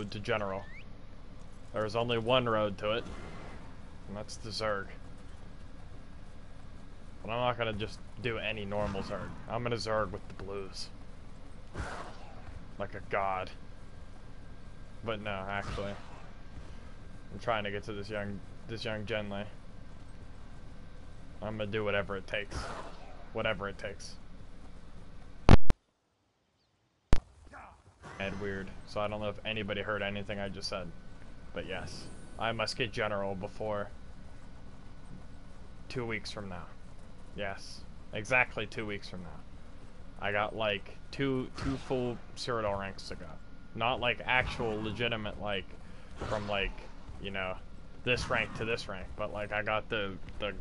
road to general. There's only one road to it, and that's the zerg. But I'm not gonna just do any normal zerg. I'm gonna zerg with the blues. Like a god. But no, actually. I'm trying to get to this young Genlei. I'm gonna do whatever it takes. Whatever it takes. And weird. So I don't know if anybody heard anything I just said. But yes. I must get general before 2 weeks from now. Yes. Exactly 2 weeks from now. I got like two full Cyrodiil ranks to go. Not like actual legitimate like from like, you know, this rank to this rank, but like I got the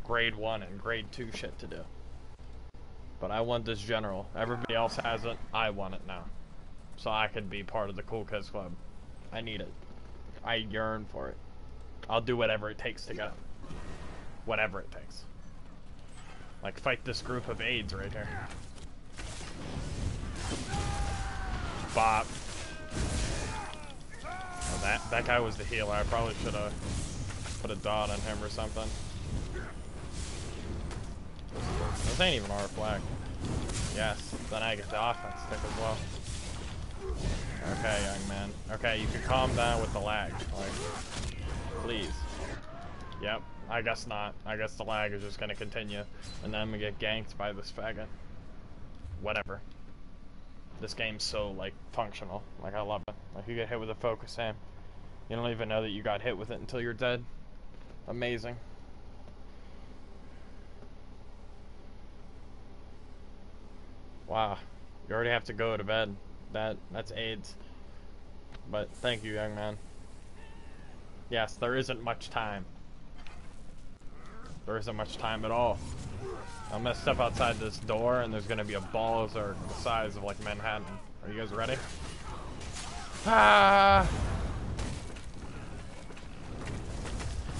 grade 1 and grade 2 shit to do. But I want this general. Everybody else has it. I want it now. So I could be part of the Cool Kids Club. I need it. I yearn for it. I'll do whatever it takes to go. Whatever it takes. Like fight this group of AIDS right here. Bop. Oh, that guy was the healer. I probably should have put a dot on him or something. This ain't even our flag. Yes, then I get the offense stick as well. Okay, young man. Okay, you can calm down with the lag. Like, please. Yep, I guess not. I guess the lag is just gonna continue. And then I'm gonna get ganked by this faggot. Whatever. This game's so, like, functional. Like, I love it. Like, you get hit with a focus aim. You don't even know that you got hit with it until you're dead. Amazing. Wow. You already have to go to bed. That's AIDS. But thank you, young man. Yes, there isn't much time. There isn't much time at all. I'm gonna step outside this door and there's gonna be a ball of zerg the size of like Manhattan. Are you guys ready? Ah!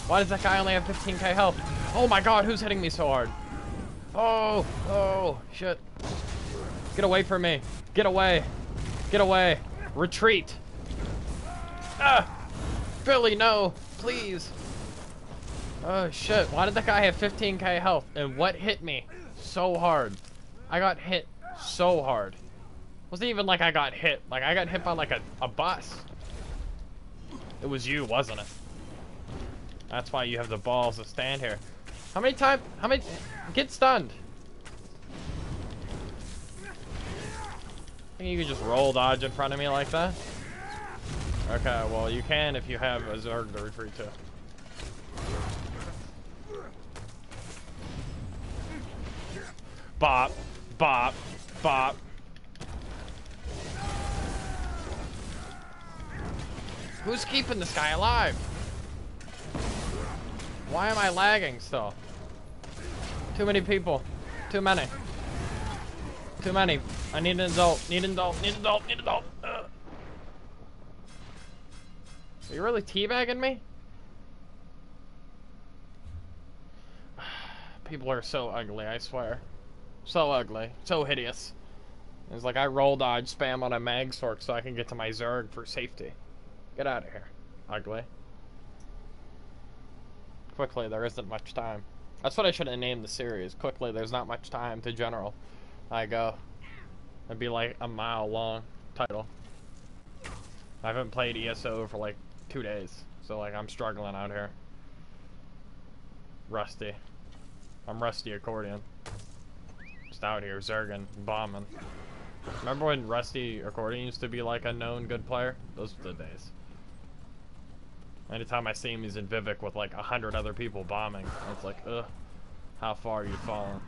Why does that guy only have 15k health? Oh my god, who's hitting me so hard? Oh, oh, shit. Get away from me. Get away. Get away. Retreat. Ah! Billy, no. Please. Oh, shit. Why did that guy have 15k health? And what hit me so hard? I got hit so hard. It wasn't even like I got hit. Like, I got hit by, like, a bus. It was you, wasn't it? That's why you have the balls to stand here. How many times? How many? Get stunned. Think you can just roll dodge in front of me like that? Okay, well you can if you have a zerg to retreat to. Bop, bop, bop. Who's keeping this guy alive? Why am I lagging still? Too many people. Too many. Too many. I need an adult. Need an adult. Need an adult. Need an adult. Are you really teabagging me? People are so ugly, I swear. So ugly. So hideous. It's like I roll dodge spam on a mag sork so I can get to my zerg for safety. Get out of here. Ugly. Quickly, there isn't much time. That's what I should have named the series. Quickly, there's not much time to general. I go. It'd be like a mile long title. I haven't played ESO for like 2 days. So like I'm struggling out here. Rusty. I'm Rusty Accordion. Just out here zerging, bombing. Remember when Rusty Accordion used to be like a known good player? Those were the days. Anytime I see him, he's in Vivek with like 100 other people bombing. It's like, ugh, how far you've fallen.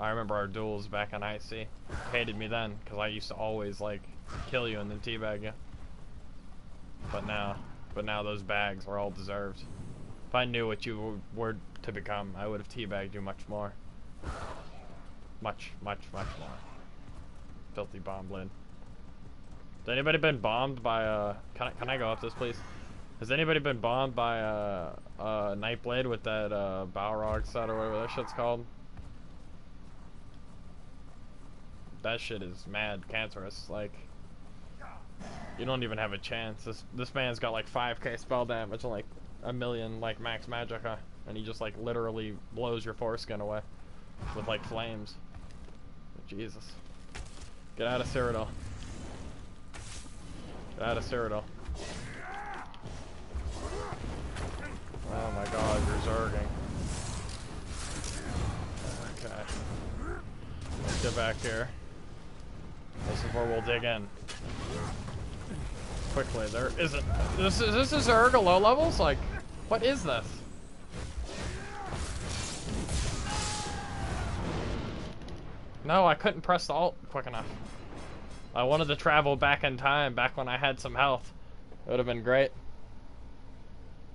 I remember our duels back on IC. Hated me then, because I used to always like kill you and then teabag you. But now those bags are all deserved. If I knew what you were to become, I would have teabagged you much more. Much, much, much more. Filthy bomb lid. Has anybody been bombed by can I go up this, please? Has anybody been bombed by Nightblade with that Balrog set or whatever that shit's called? That shit is mad cancerous. Like, You don't even have a chance. This man's got like 5k spell damage and like a million like max magicka, and he just like literally blows your foreskin away with like flames. Jesus. Get out of Cyrodiil. Get out of Cyrodiil. Oh my god, you're zerging. Okay. Let's get back here. This is where we'll dig in. Quickly, there isn't. Is this a zerg at low levels? Like, what is this? No, I couldn't press the alt quick enough. I wanted to travel back in time, back when I had some health. It would have been great.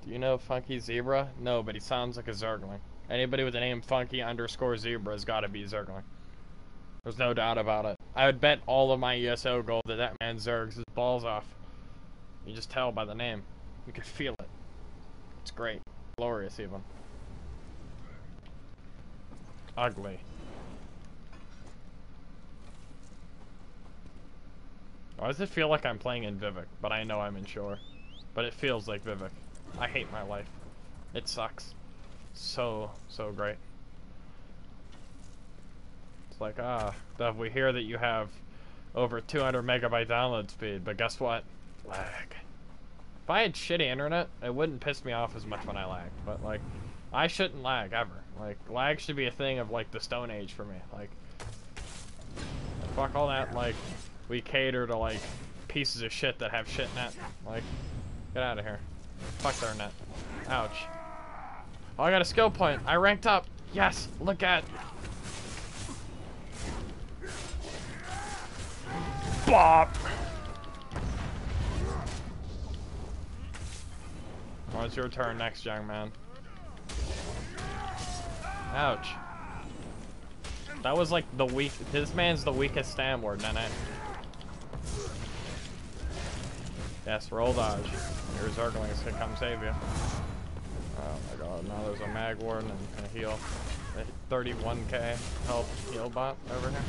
Do you know Funky Zebra? No, but he sounds like a zergling. Anybody with the name Funky_Zebra has got to be zergling. There's no doubt about it. I would bet all of my ESO gold that that man zergs his balls off. You just tell by the name. You can feel it. It's great. Glorious, even. Ugly. Why does it feel like I'm playing in Vivek, but I know I'm in Shore? But it feels like Vivek. I hate my life. It sucks. So great. It's like, Dove, we hear that you have over 200 megabyte download speed, but guess what? Lag. If I had shitty internet, it wouldn't piss me off as much when I lag. But, like, I shouldn't lag, ever. Like, lag should be a thing of, like, the Stone Age for me. Like, fuck all that, like, we cater to, like, pieces of shit that have shit net. Like, get out of here. Fuck their net. Ouch. Oh, I got a skill point. I ranked up. Yes, look at. Bop! Oh, it's your turn next, young man. Ouch. That was like the weak. This man's the weakest stam word, Nene. Yes, roll dodge. Your zerglings can come save you. Oh my god, now there's a mag warden and a heal. A 31k health heal bot over here.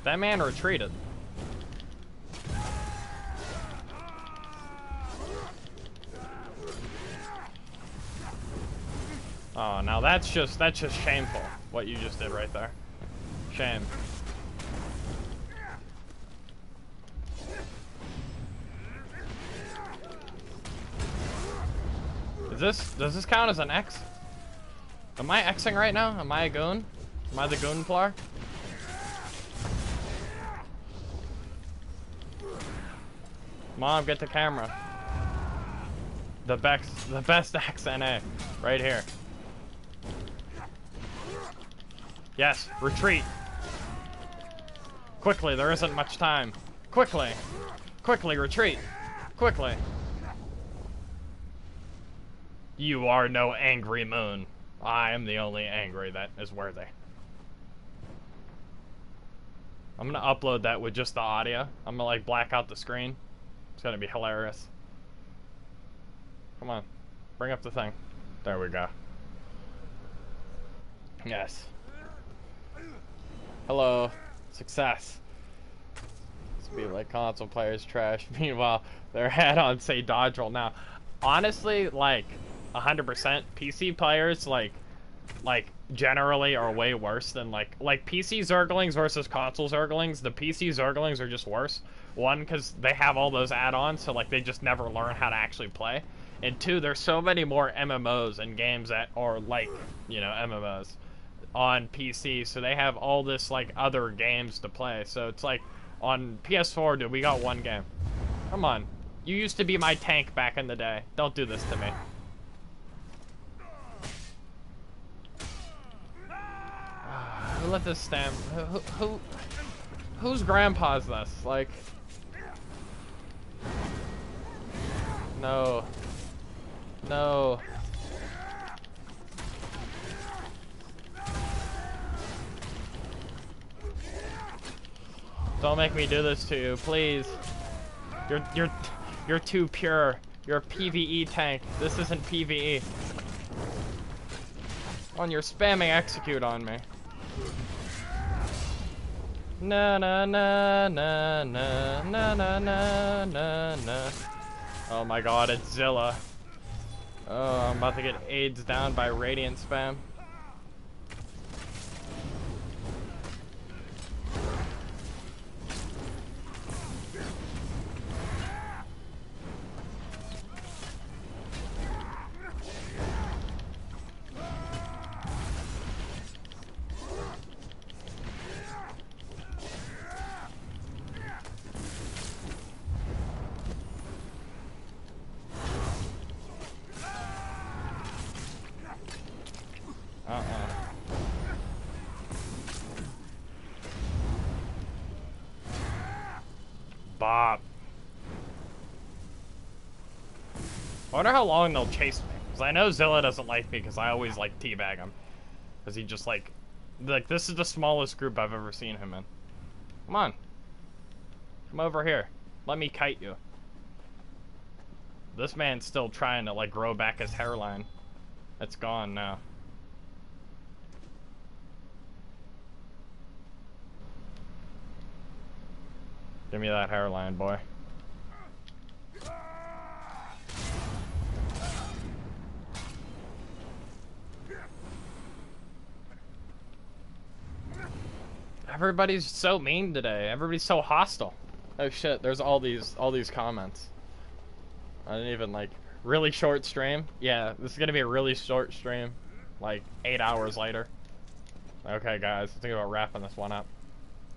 That man retreated. Oh, now that's just shameful, what you just did right there. Shame. Does this count as an X? Am I Xing right now? Am I a goon? Am I the goonplar? Mom, get the camera. The best XNA. Right here. Yes, retreat. Quickly, there isn't much time. Quickly. Quickly, retreat. Quickly. You are no angry moon. I am the only angry that is worthy. I'm gonna upload that with just the audio. I'm gonna like black out the screen. It's gonna be hilarious. Come on. Bring up the thing. There we go. Yes. Hello. Success. This be like console players trash. Meanwhile, their add-ons say dodge roll. Now, honestly, like 100% PC players like generally are way worse than like PC zerglings versus console zerglings. The PC zerglings are just worse. One, because they have all those add-ons, so like they just never learn how to actually play. And two, there's so many more MMOs and games that are like, you know, MMOs on PC, so they have all this like other games to play. So it's like on PS4, dude, we got one game. Come on, you used to be my tank back in the day. Don't do this to me. Who let this stamp? Whose grandpa's this? Like, no. No. Don't make me do this to you, please. You're too pure. You're a PvE tank. This isn't PvE. On your spamming execute on me. Na na na na na na na na na na. Oh my god, it's Zilla. Oh, I'm about to get AIDS down by radiant spam. Bop. I wonder how long they'll chase me. Because I know Zilla doesn't like me because I always like teabag him. Because he just like this is the smallest group I've ever seen him in. Come on. Come over here. Let me kite you. This man's still trying to like grow back his hairline. It's gone now. Give me that hairline, boy. Everybody's so mean today. Everybody's so hostile. Oh shit, there's all these comments. I didn't even like really short stream. Yeah, this is gonna be a really short stream. Like 8 hours later. Okay guys, think about wrapping this one up.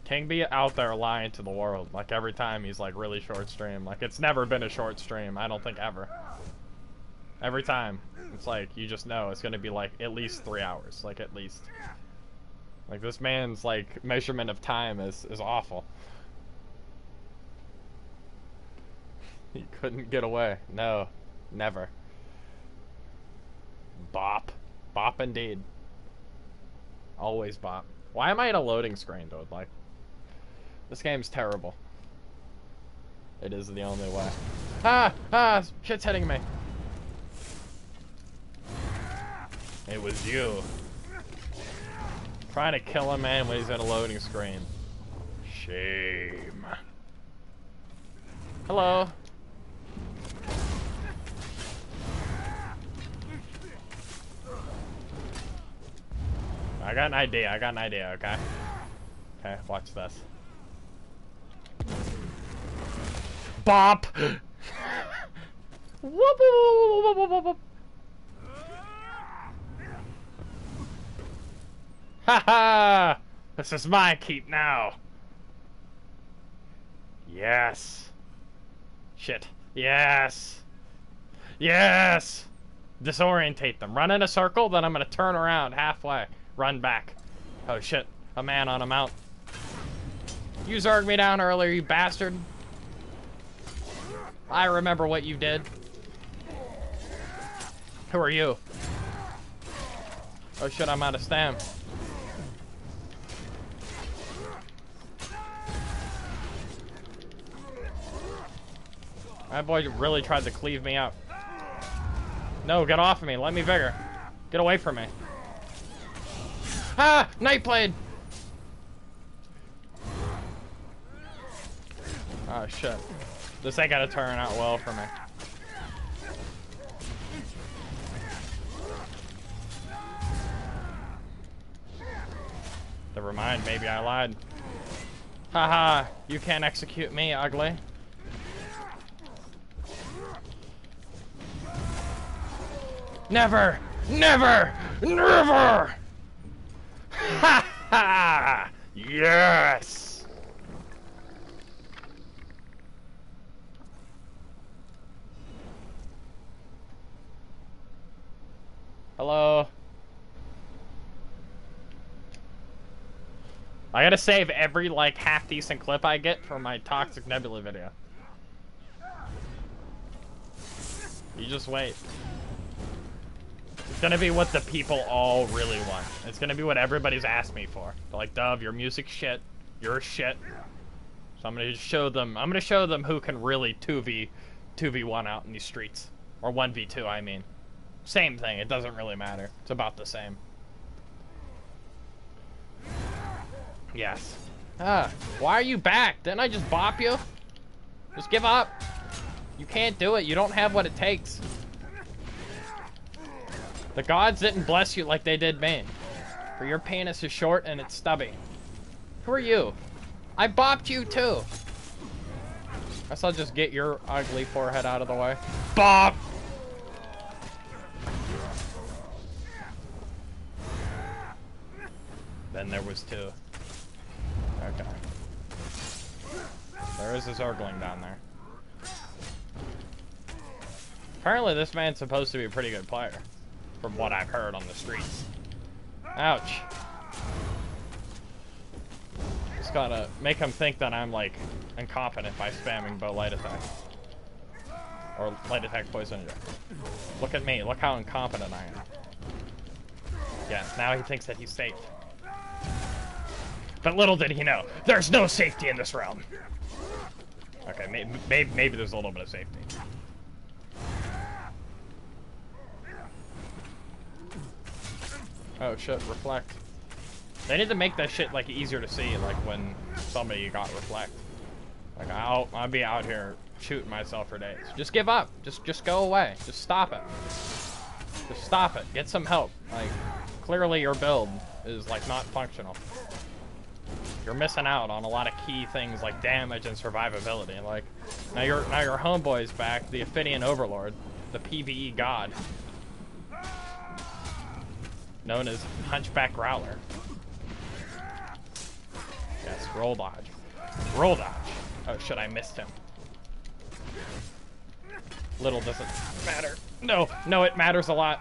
King be out there lying to the world. Like every time he's like really short stream. Like it's never been a short stream. I don't think ever. Every time. It's like you just know it's gonna be like at least 3 hours. Like at least. Like this man's like measurement of time is awful. He couldn't get away. No. Never. Bop. Bop indeed. Always bop. Why am I in a loading screen, dude? Like, this game's terrible. It is the only way. Ah! Ah! Shit's hitting me. It was you. Trying to kill a man when he's in a loading screen. Shame. Hello. I got an idea, okay? Okay, watch this. Bop! Whoop, whoop, whoop, whoop, whoop, whoop. Ha! This is my keep now. Yes. Shit. Yes. Yes! Disorientate them. Run in a circle, then I'm gonna turn around halfway. Run back. Oh shit. A man on a mount. You zerged me down earlier, you bastard. I remember what you did. Who are you? Oh shit, I'm out of stam. That boy really tried to cleave me out. No, get off of me. Let me vigor. Get away from me. Ah! Nightblade! Oh shit. This ain't gonna turn out well for me. Never mind, maybe I lied. Haha, you can't execute me, ugly. Never! Never! Never! Ha ha! Yes! Hello? I gotta save every, like, half-decent clip I get for my Toxic Nebula video. You just wait. It's gonna be what the people all really want. It's gonna be what everybody's asked me for. They're like, Dove, your music's shit. You're shit. So I'm gonna show them who can really 2v1 out in these streets. Or 1v2, I mean. Same thing, it doesn't really matter. It's about the same. Yes. Why are you back? Didn't I just bop you? Just give up. You can't do it. You don't have what it takes. The gods didn't bless you like they did me. For your penis is short and it's stubby. Who are you? I bopped you too. Guess I'll just get your ugly forehead out of the way. Bop! Then there was two. Okay. There is a zergling down there. Apparently this man's supposed to be a pretty good player. From what I've heard on the streets. Ouch. Just gotta make him think that I'm, like, incompetent by spamming bow light attack. Or light attack poison inject. Look at me. Look how incompetent I am. Yes, now he thinks that he's safe. But little did he know, there's no safety in this realm. Okay, maybe there's a little bit of safety. Oh shit, reflect. They need to make that shit like easier to see, like when somebody got reflect. Like I'll be out here shooting myself for days. Just give up. Just go away. Just stop it. Just stop it. Get some help. Like clearly your build is like not functional. You're missing out on a lot of key things like damage and survivability. Like now your homeboy's back, the Ophidian Overlord, the PvE god, known as Hunchback Growler. Yes, roll dodge. Roll dodge. Oh shit, I missed him. Little doesn't matter. No, it matters a lot.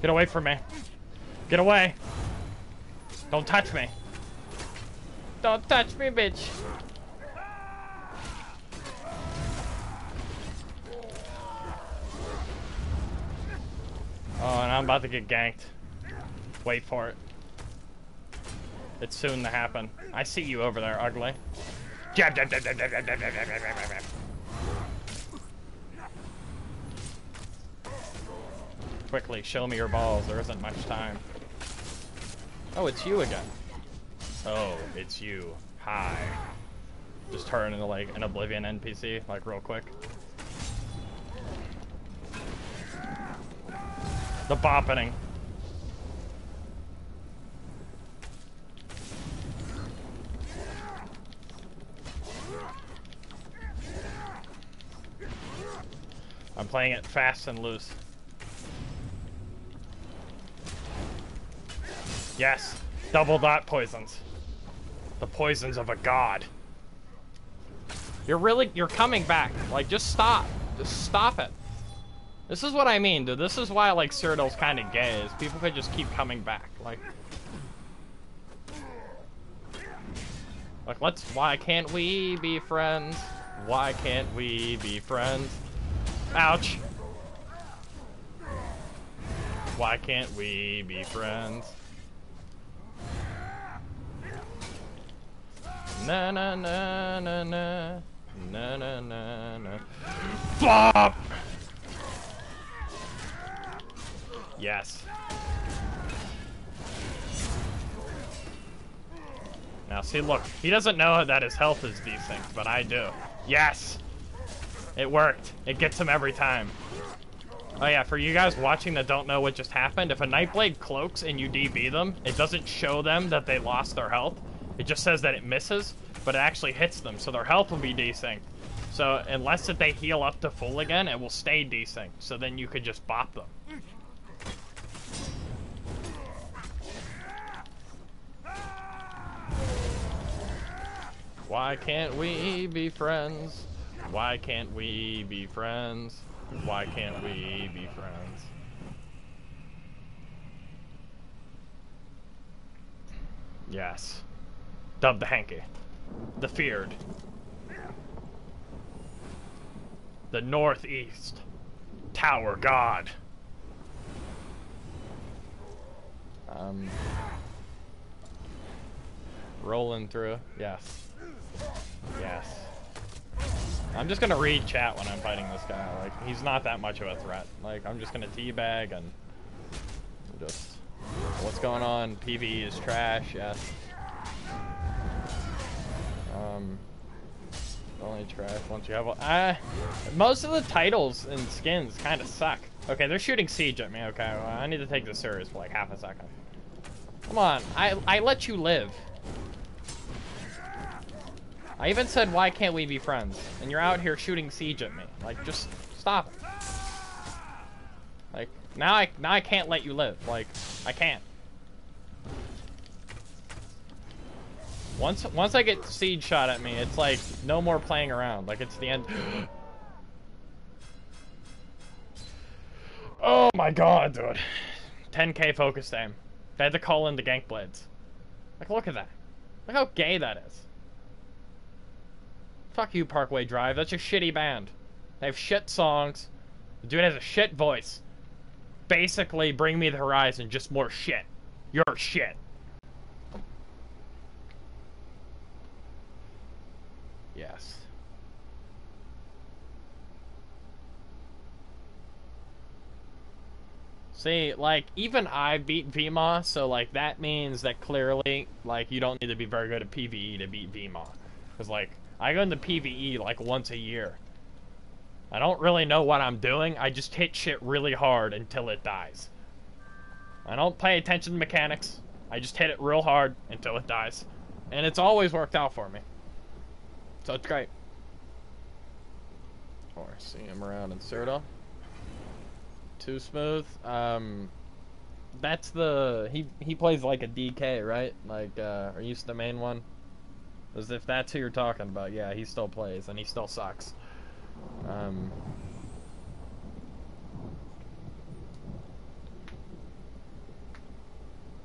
Get away from me. Get away. Don't touch me. Don't touch me, bitch. Oh, and I'm about to get ganked. Wait for it. It's soon to happen. I see you over there, ugly. Jab, jab, jab, jab, jab, jab, jab, jab, jab, jab, jab. Quickly, show me your balls. There isn't much time. Oh, it's you again. Oh, it's you. Hi. Just turn into like an Oblivion NPC, like real quick. The boppening. I'm playing it fast and loose. Yes, double dot poisons. The poisons of a god. You're coming back. Like, just stop. Just stop it. This is what I mean, dude. This is why, like, Cyrodiil's kind of gay, is people could just keep coming back. Like, why can't we be friends? Why can't we be friends? Ouch. Why can't we be friends? Na na na na na na na na na. Bop! Yes. Now see, look, he doesn't know that his health is desynced, but I do. Yes! It worked. It gets him every time. Oh yeah, for you guys watching that don't know what just happened, if a Nightblade cloaks and you DB them, it doesn't show them that they lost their health. It just says that it misses, but it actually hits them, so their health will be desynced. So unless they heal up to full again, it will stay desynced. So then you could just bop them. Why can't we be friends? Why can't we be friends? Why can't we be friends? Yes. Dovetheangry. The feared. The Northeast Tower God. Rolling through. Yes. Yes. I'm just gonna read chat when I'm fighting this guy. Like, he's not that much of a threat. Like, I'm just gonna teabag and just... What's going on? PvE is trash, yes. Only trash once you have... most of the titles and skins kind of suck. Okay, they're shooting siege at me. Okay, well, I need to take this serious for like half a second. Come on, I let you live. I even said, why can't we be friends? And you're out here shooting siege at me. Like, just stop it. Like, now I can't let you live. Like, I can't. Once I get siege shot at me, it's like, no more playing around. Like, it's the end. Oh my god, dude. 10k focused aim. I had to call in the gank blades. Like, look at that. Look how gay that is. Fuck you, Parkway Drive. That's a shitty band. They have shit songs. The dude has a shit voice. Basically, Bring Me the Horizon, just more shit. You're shit. Yes. See, like, even I beat VMA, so, like, that means that clearly, like, you don't need to be very good at PvE to beat VMA. Because, like, I go into PvE, like, once a year. I don't really know what I'm doing, I just hit shit really hard until it dies. I don't pay attention to mechanics, I just hit it real hard until it dies. And it's always worked out for me. So it's great. Or see him around in Serta. Too smooth. That's the he plays like a DK, right? Like are you the main one? As if that's who you're talking about. Yeah, he still plays and he still sucks.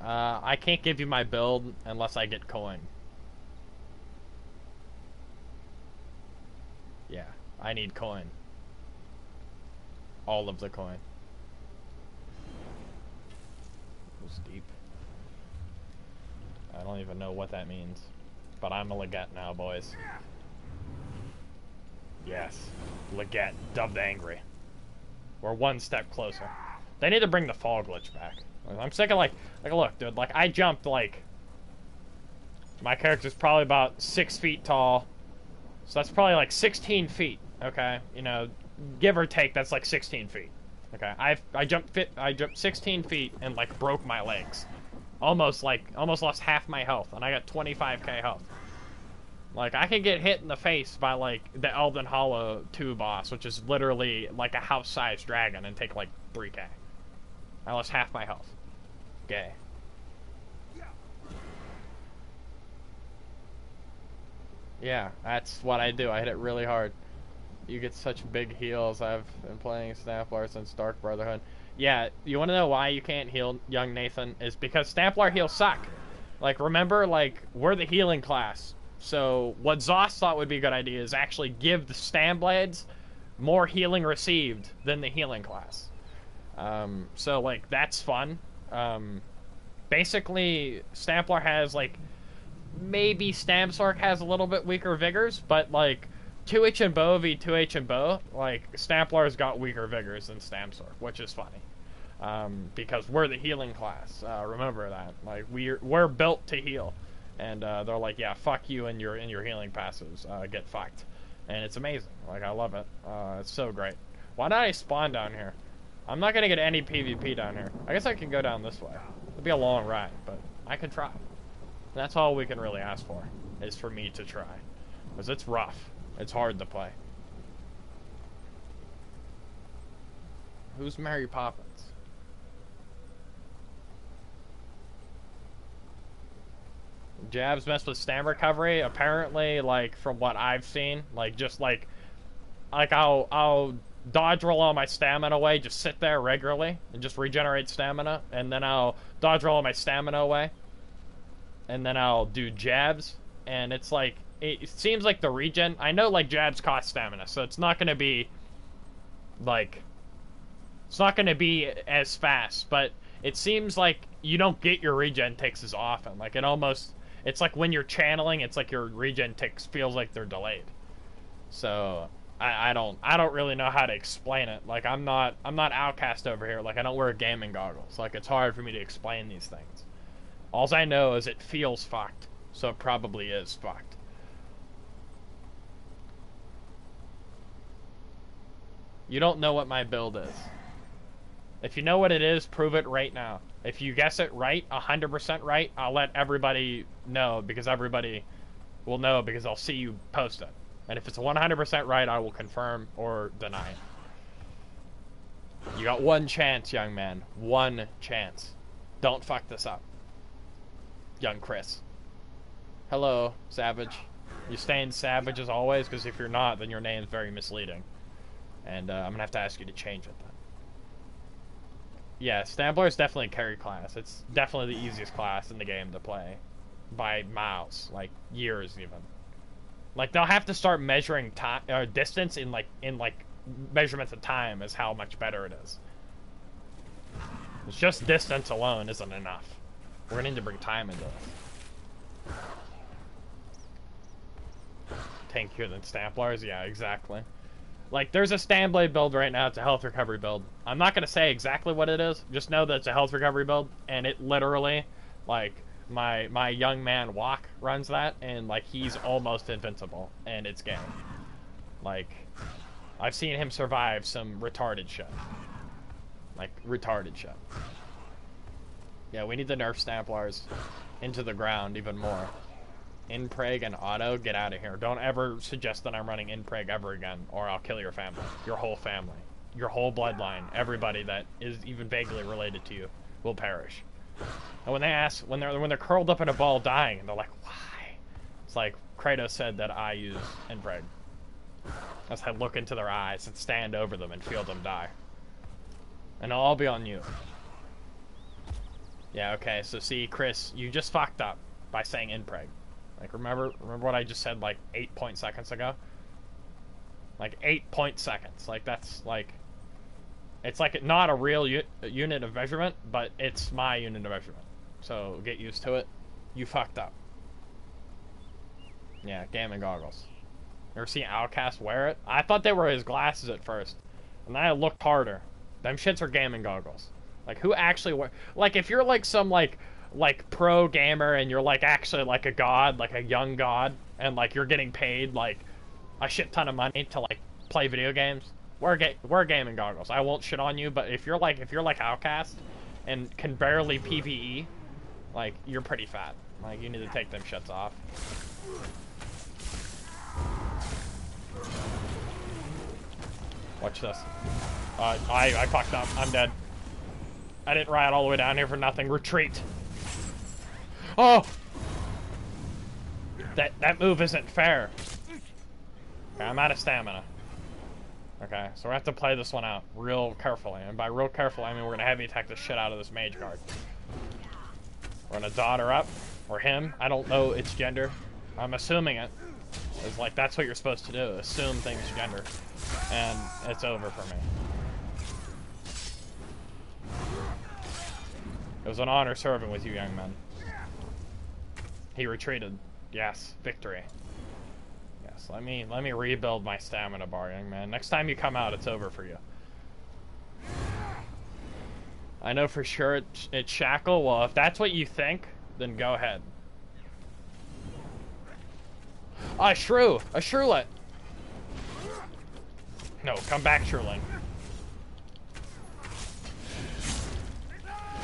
I can't give you my build unless I get coin. Yeah, I need coin. All of the coin. It was deep. I don't even know what that means. But I'm a Leggett now, boys. Yes. Leggett. Dovetheangry. We're one step closer. They need to bring the fall glitch back. I'm sick of like look, dude, like I jumped like my character's probably about 6 feet tall. So that's probably like 16 feet, okay? You know, give or take, that's like 16 feet. Okay, I jumped 16 feet and like broke my legs. Almost lost half my health, and I got 25k health. Like, I can get hit in the face by like the Elden Hollow 2 boss, which is literally like a house-sized dragon, and take like 3k. I lost half my health. Gay. Yeah, that's what I do. I hit it really hard. You get such big heals. I've been playing Stamplar since Dark Brotherhood. Yeah, you want to know why you can't heal young Nathan? Is because Stamplar heals suck. Like, remember, like, we're the healing class. So, what Zoss thought would be a good idea is actually give the Stam Blades more healing received than the healing class. So, like, that's fun. Basically, Stamplar has, like, maybe Stamsork has a little bit weaker vigors, but like 2H and Bow v 2H and Bow, like Stamplar's got weaker vigors than Stamsork, which is funny. Because we're the healing class. Remember that. Like we're built to heal. And they're like, yeah, fuck you and your healing passives. Get fucked. And it's amazing. Like I love it. It's so great. Why did I spawn down here? I'm not gonna get any PvP down here. I guess I can go down this way. It'll be a long ride, but I can try. That's all we can really ask for, is for me to try. Because it's rough. It's hard to play. Who's Mary Poppins? Jabs mess with stam recovery? Apparently, like, from what I've seen, like, just like I'll dodge roll all my stamina away, just sit there regularly, and just regenerate stamina, and then I'll dodge roll all my stamina away. And then I'll do jabs, and it's like, it seems like the regen, I know like jabs cost stamina, so it's not going to be, like, it's not going to be as fast, but it seems like you don't get your regen ticks as often. Like it's like when you're channeling, it's like your regen ticks feels like they're delayed. So I don't really know how to explain it. Like I'm not Outcast over here. Like I don't wear gaming goggles. Like it's hard for me to explain these things. All I know is it feels fucked. So it probably is fucked. You don't know what my build is. If you know what it is, prove it right now. If you guess it right, 100% right, I'll let everybody know, because everybody will know, because I'll see you post it. And if it's 100% right, I will confirm or deny it. You got one chance, young man. One chance. Don't fuck this up. Young Chris. Hello, Savage. You staying Savage as always? Because if you're not, then your name's very misleading. And I'm going to have to ask you to change it then. Yeah, Stamplar is definitely a carry class. It's definitely the easiest class in the game to play. By miles. Like, years even. Like, they'll have to start measuring time, distance in measurements of time as how much better it is. It's just distance alone isn't enough. We're going to need to bring time into this. Tankier than Stamplars? Yeah, exactly. Like, there's a Stanblade build right now. It's a health recovery build. I'm not going to say exactly what it is. Just know that it's a health recovery build. And it literally, like, my young man Walk runs that. And, like, he's almost invincible. And it's game. Like, I've seen him survive some retarded shit. Like, retarded shit. Yeah, we need to nerf Stamplars into the ground even more. Inpreg and auto, get out of here. Don't ever suggest that I'm running Inpreg ever again, or I'll kill your family. Your whole family. Your whole bloodline. Everybody that is even vaguely related to you will perish. And when they ask, when they're curled up in a ball dying, and they're like, why? It's like Kratos said that I use Inpreg. As I look into their eyes and stand over them and feel them die. And it'll all be on you. Yeah, okay, so see, Chris, you just fucked up by saying Inpreg. Like, remember what I just said, like, 8 seconds ago? Like, 8 seconds. Like, that's, like... It's, like, not a real unit of measurement, but it's my unit of measurement. So, get used to it. You fucked up. Yeah, gaming goggles. Ever seen Outcast wear it? I thought they were his glasses at first. And then I looked harder. Them shits are gaming goggles. Like, who actually wear... Like, if you're, like, some, like pro gamer and you're like actually like a god, like a young god, and like you're getting paid like a shit ton of money to like play video games, wear gaming goggles. I won't shit on you, but if you're like Outcast and can barely PvE, like you're pretty fat. Like you need to take them shits off. Watch this. I fucked up. I'm dead. I didn't ride all the way down here for nothing. Retreat. Oh! That move isn't fair. Okay, I'm out of stamina. Okay, so we have to play this one out real carefully. And by real carefully, I mean we're gonna heavy attack the shit out of this mage guard. We're gonna dot her up. Or him. I don't know its gender. I'm assuming it. It's like, that's what you're supposed to do. Assume things gender. And it's over for me. It was an honor serving with you, young men. He retreated. Yes, victory. Yes, let me rebuild my stamina bar, young man. Next time you come out, it's over for you. I know for sure it's Shackle. Well, if that's what you think, then go ahead. A shrew! A shrewlet! No, come back, Sherling.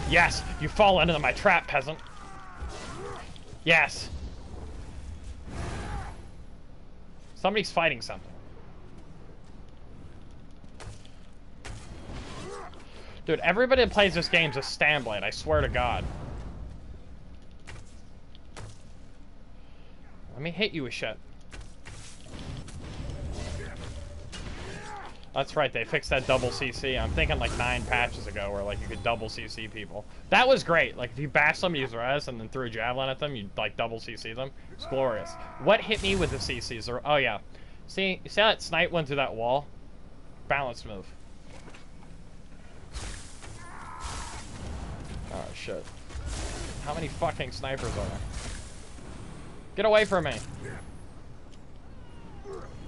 Yes, you fall into my trap, peasant. Yes. Somebody's fighting something. Dude, everybody that plays this game's a Stanblade, I swear to God. Let me hit you with shit. That's right, they fixed that double CC. I'm thinking like 9 patches ago where like you could double CC people. That was great. Like if you bash them, use res, and then threw a javelin at them, you like double CC them. It's glorious. What hit me with the CCs? Oh yeah. See, you see how that snipe went through that wall? Balance move. shit. How many fucking snipers are there? Get away from me.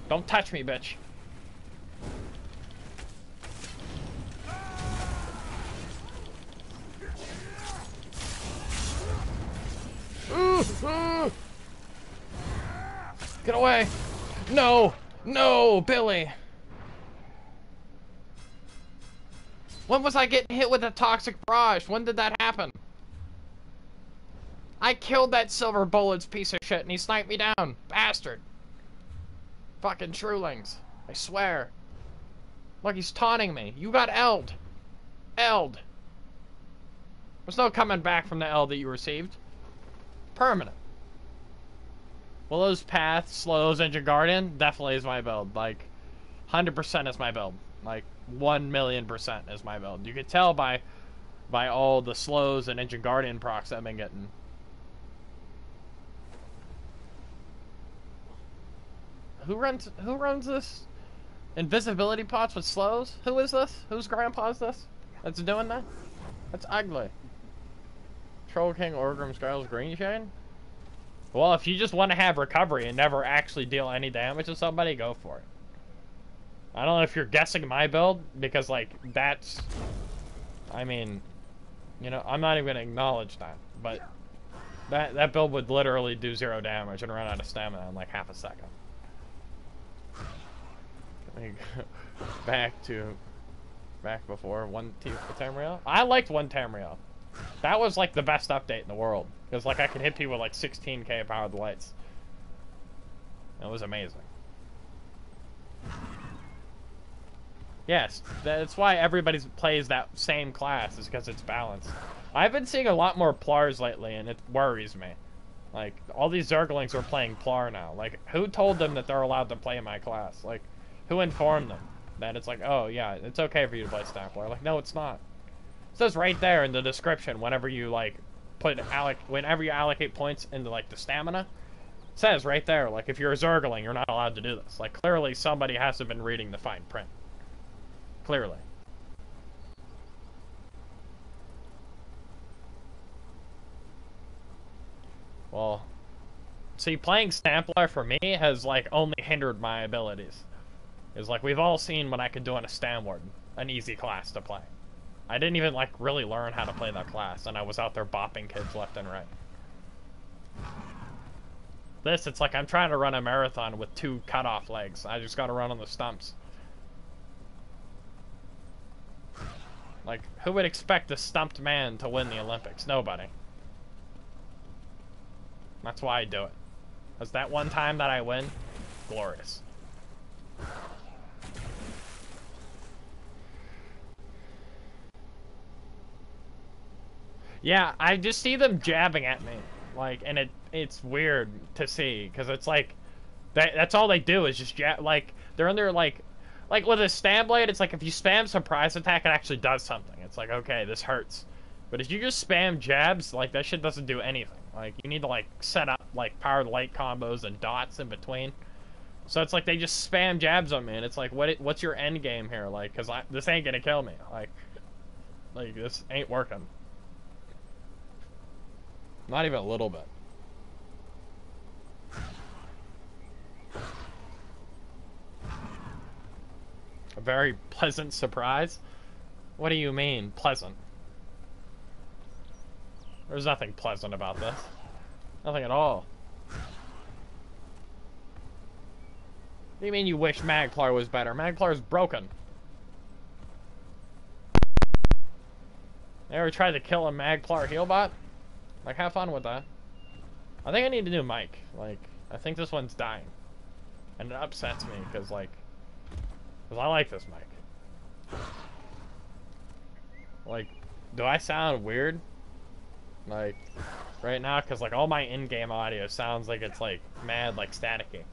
Don't touch me, bitch. Get away. No. No, Billy. When was I getting hit with a toxic barrage? When did that happen? I killed that silver bullets piece of shit and he sniped me down. Bastard. Fucking Trulings. I swear. Look, he's taunting me. You got L'd. L'd. There's no coming back from the L that you received. Permanent. Well, those paths, slows, engine guardian, definitely is my build. Like, 100% is my build. Like, 1,000,000% is my build. You could tell by all the slows and engine guardian procs I've been getting. Who runs this? Invisibility pots with slows? Who is this? Whose grandpa is this? That's doing that? That's ugly. Troll King Orgrim Skiles Green Shade? Well, if you just want to have recovery and never actually deal any damage to somebody, go for it. I don't know if you're guessing my build, because, like, that's... I mean, you know, I'm not even going to acknowledge that, but that build would literally do 0 damage and run out of stamina in, like, half a second. Back before 1 Tamriel. I liked 1 Tamriel. That was like the best update in the world, because like I could hit people with like 16k powered lights. It was amazing. Yes, that's why everybody plays that same class, is because it's balanced. I've been seeing a lot more Plars lately, and it worries me. Like, all these Zerglings are playing Plar now. Like, who told them that they're allowed to play in my class? Like, who informed them that it's like, oh yeah, it's okay for you to play stamplar? Like, no, it's not. It says right there in the description, whenever you like whenever you allocate points into like the stamina, it says right there, like, if you're a Zergling, you're not allowed to do this. Like, clearly somebody has to have been reading the fine print. Clearly. Well, see, playing stamplar for me has like only hindered my abilities. It's like, we've all seen what I could do on a Stamward, an easy class to play. I didn't even like really learn how to play that class, and I was out there bopping kids left and right. This, it's like I'm trying to run a marathon with 2 cutoff legs. I just gotta run on the stumps. Like, who would expect a stumped man to win the Olympics? Nobody. That's why I do it. Because that one time that I win, glorious. Yeah, I just see them jabbing at me, like, and it's weird to see, because it's like, that's all they do is just jab, like, they're in there, like with a stab blade, it's like, if you spam surprise attack, it actually does something. It's like, okay, this hurts. But if you just spam jabs, like, that shit doesn't do anything. Like, you need to, like, set up, like, powered light combos and dots in between. So it's like, they just spam jabs on me, and it's like, what's your end game here? Like, because this ain't gonna kill me. Like, this ain't working. Not even a little bit. A very pleasant surprise? What do you mean, pleasant? There's nothing pleasant about this. Nothing at all. What do you mean you wish Magplar was better? Magplar's broken. You ever tried to kill a Magplar healbot? Like, have fun with that. I think I need a new mic. Like, I think this one's dying. And it upsets me, because, like... Because I like this mic. Like, do I sound weird? Like, right now? Because, like, all my in-game audio sounds like it's, like, mad, like, staticky.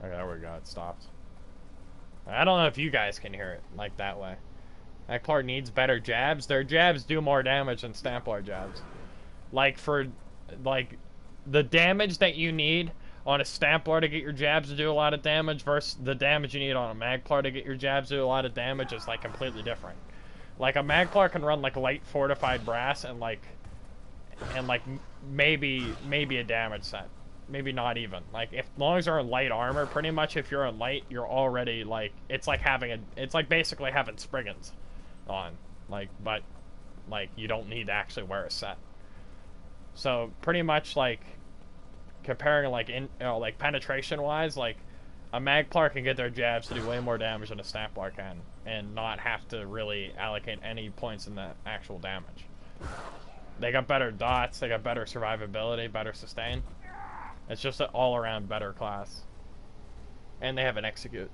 Okay, there we go. It stopped. I don't know if you guys can hear it, like, that way. Magplar needs better jabs. Their jabs do more damage than Stamplar jabs. Like, for, like, the damage that you need on a stamplar to get your jabs to do a lot of damage versus the damage you need on a magplar to get your jabs to do a lot of damage is like completely different. Like a magplar can run like light fortified brass and like maybe a damage set. Maybe not even. Like, if as long as you're in light armor, pretty much if you're in light, you're already, like, it's like basically having Spriggans on. Like, but, like, you don't need to actually wear a set. So, pretty much, like, comparing, like, like, penetration-wise, like, a Magplar can get their jabs to do way more damage than a Stamplar can, and not have to really allocate any points in the actual damage. They got better dots, they got better survivability, better sustain. It's just an all-around better class. And they have an execute.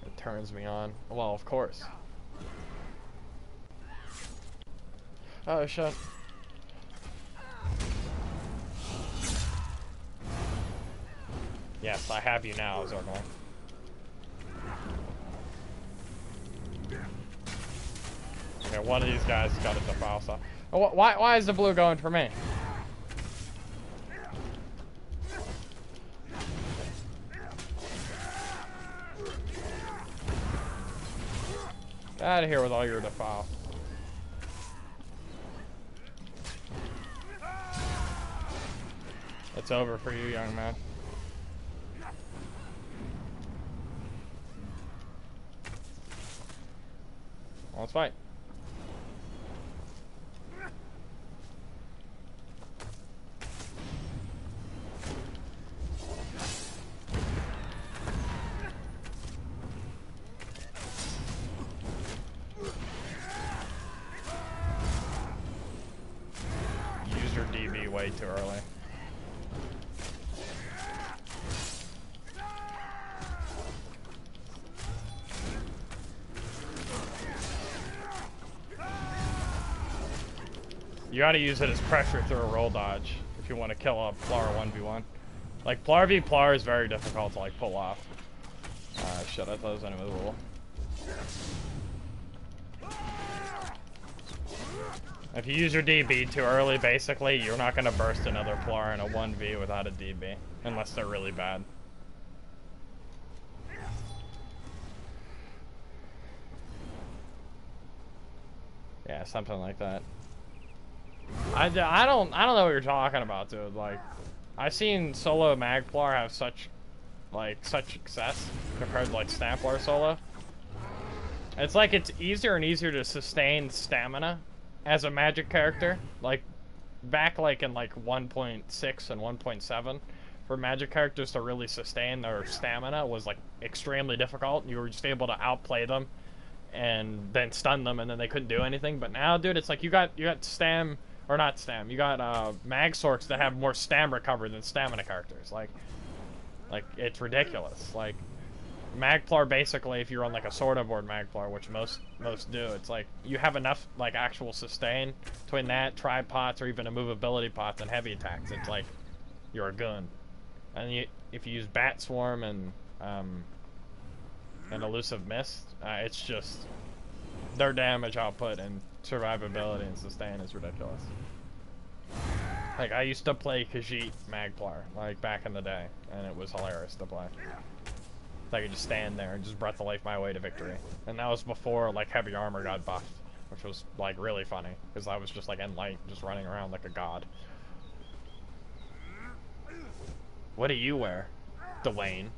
It turns me on. Well, of course. Oh, shit. Yes, I have you now, Zergling. Okay, one of these guys got to defile stuff. Why is the blue going for me? Get out of here with all your defile. It's over for you, young man. Well, let's fight. Use your DB way too early. You gotta use it as pressure through a roll dodge if you want to kill a Plar 1v1. Like, Plar v Plar is very difficult to, like, pull off. Shit, I thought it was invisible. If you use your DB too early, basically, you're not gonna burst another Plar in a 1v without a DB. Unless they're really bad. Yeah, something like that. I don't know what you're talking about, dude. Like, I've seen solo Magplar have such success compared to like Stamplar solo. It's like it's easier and easier to sustain stamina as a magic character. Like back like in like 1.6 and 1.7, for magic characters to really sustain their stamina was like extremely difficult. You were just able to outplay them and then stun them, and then they couldn't do anything. But now, dude, it's like you got stam. Or not stam. You got mag sorks that have more stam recovery than stamina characters. Like it's ridiculous. Like Magplar, basically, if you're on like a sorta board Magplar, which most do, it's like you have enough like actual sustain between that, tri pots, or even a movability pots and heavy attacks. It's like you're a gun. And if you use Bat Swarm and Elusive Mist, it's just their damage output and survivability and sustain is ridiculous. Like, I used to play Khajiit Magplar, like, back in the day, and it was hilarious to play. I could just stand there and just breath of life my way to victory. And that was before, like, heavy armor got buffed, which was, like, really funny, because I was just, like, in light, just running around like a god. What do you wear, Dwayne?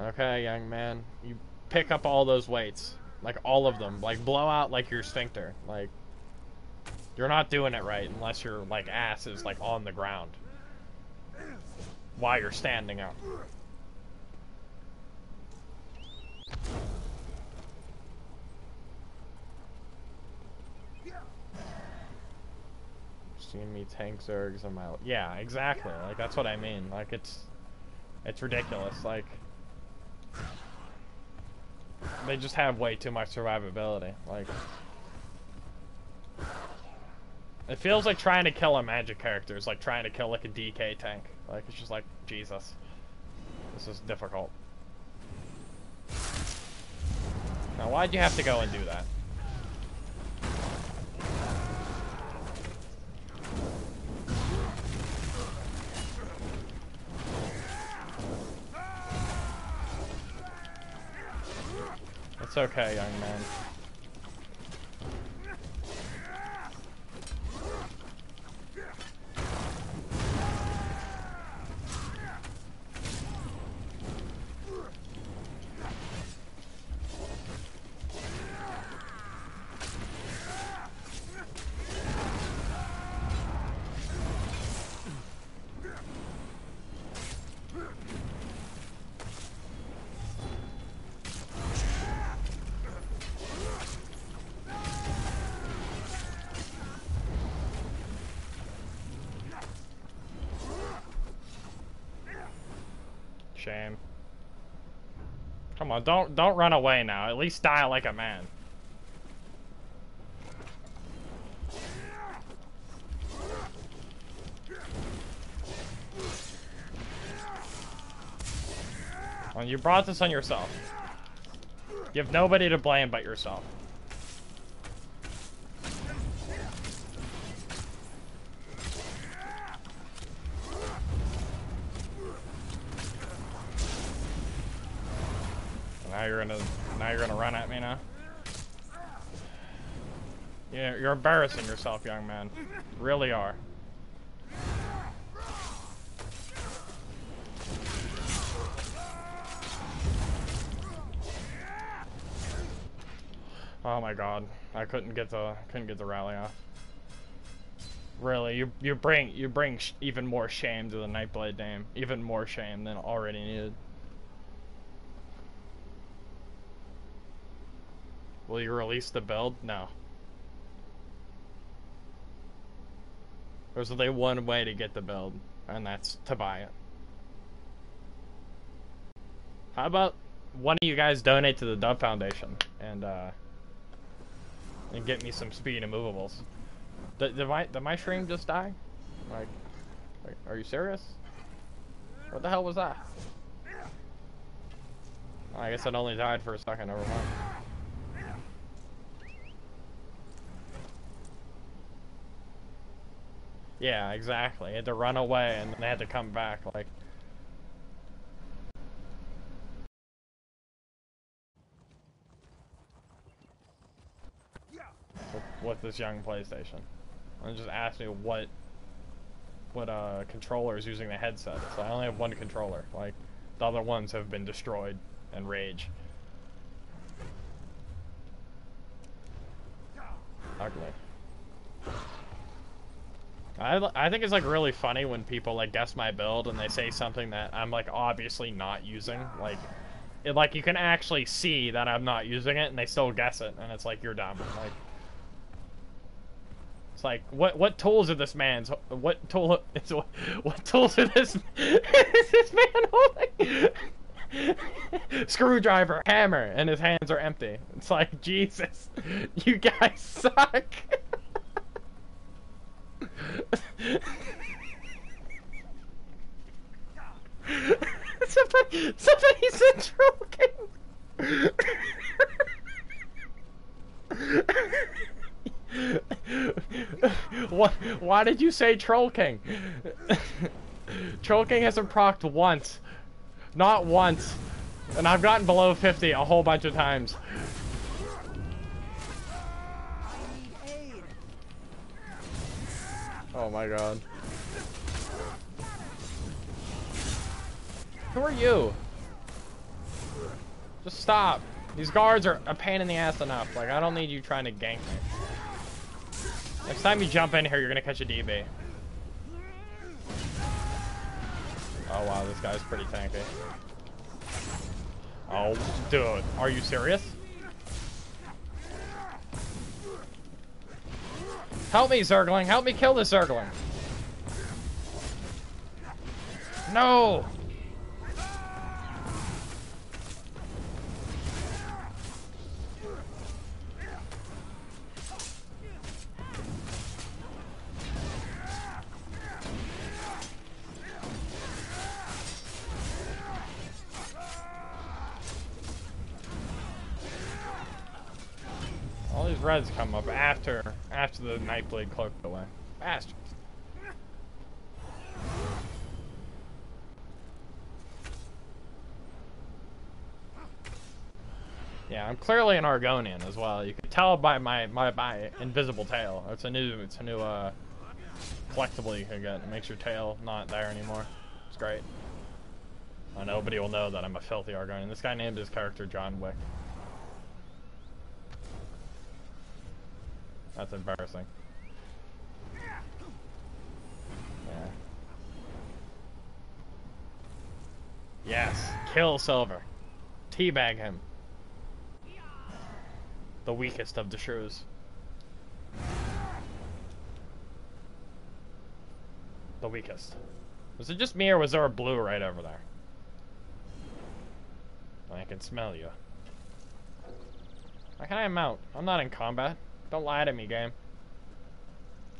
Okay, young man. You pick up all those weights. Like, all of them. Like, blow out, like, your sphincter. Like, you're not doing it right unless your, like, ass is, like, on the ground while you're standing up. Seeing me tank zergs on my... Yeah, exactly. Like, that's what I mean. Like, it's ridiculous. Like... They just have way too much survivability. Like, it feels like trying to kill a magic character is like trying to kill like a DK tank. Like, it's just like, Jesus, this is difficult. Now, why'd you have to go and do that? It's okay, young man. Shame. Come on, don't run away now. At least die like a man. Well, you brought this on yourself. You have nobody to blame but yourself. Now you're gonna run at me now. Yeah, you're embarrassing yourself, young man. You really are. Oh my god, I couldn't get the rally off. Really, you bring even more shame to the Nightblade name, even more shame than already needed. Will you release the build? No. There's only one way to get the build, and that's to buy it. How about one of you guys donate to the Dove Foundation and get me some speed and movables? Did my stream just die? Like, are you serious? What the hell was that? Oh, I guess it only died for a second. Never mind. Yeah, exactly. They had to run away and then they had to come back, like... With this young PlayStation. And just asked me what controller is using the headset. So I only have one controller. Like, the other ones have been destroyed and rage. Ugly. I think it's like really funny when people like guess my build and they say something that I'm like obviously not using. Like you can actually see that I'm not using it and they still guess it, and it's like, you're dumb. Like, it's like, what tools are this man's? What tools are this is this man holding? Screwdriver, hammer, and his hands are empty. It's like, Jesus, you guys suck. Somebody said Troll King. Why did you say Troll King? Troll King hasn't procced once. Not once. And I've gotten below 50 a whole bunch of times. Oh my god. Who are you? Just stop. These guards are a pain in the ass enough. Like, I don't need you trying to gank me. Next time you jump in here, you're gonna catch a DB. Oh wow, this guy's pretty tanky. Oh, dude. Are you serious? Help me, Zergling. Help me kill this Zergling. No! reds come up after the Nightblade cloaked away. Bastards. Yeah, I'm clearly an Argonian as well. You can tell by my invisible tail. It's a new collectible you can get. It makes your tail not there anymore. It's great. Nobody will know that I'm a filthy Argonian. This guy named his character John Wick. That's embarrassing. Yeah. Yes, kill Silver. Teabag him. The weakest of the shrews. The weakest. Was it just me or was there a blue right over there? I can smell you. Why can't I mount? I'm not in combat. Don't lie to me, game.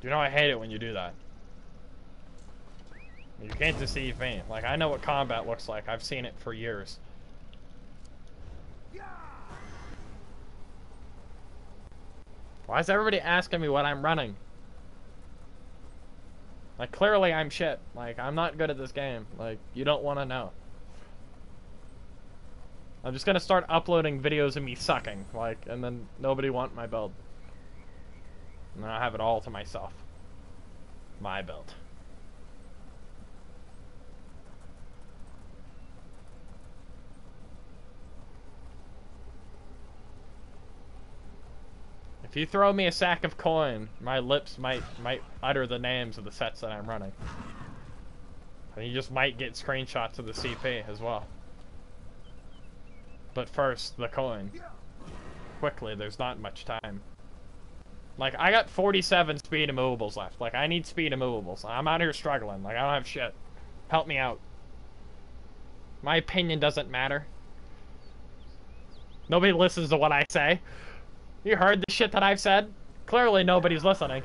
You know I hate it when you do that. You can't deceive me. Like, I know what combat looks like. I've seen it for years. Why is everybody asking me what I'm running? Like, clearly I'm shit. Like, I'm not good at this game. Like, you don't want to know. I'm just gonna start uploading videos of me sucking. Like, and then nobody want my build. And then I'll have it all to myself. My build. If you throw me a sack of coin, my lips might utter the names of the sets that I'm running. And you just might get screenshots of the CP as well. But first, the coin. Quickly, there's not much time. Like, I got 47 speed immovables left. Like, I need speed immovables. I'm out here struggling. Like, I don't have shit. Help me out. My opinion doesn't matter. Nobody listens to what I say. You heard the shit that I've said? Clearly nobody's listening.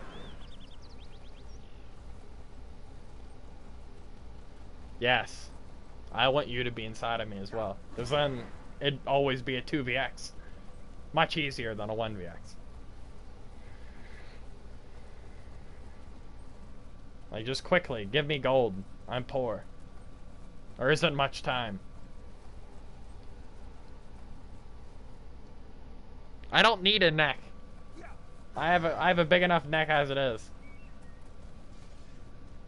Yes. I want you to be inside of me as well. Because then it'd always be a 2vx. Much easier than a 1vx. Like, just quickly, give me gold. I'm poor. There isn't much time. I don't need a neck. I have a big enough neck as it is.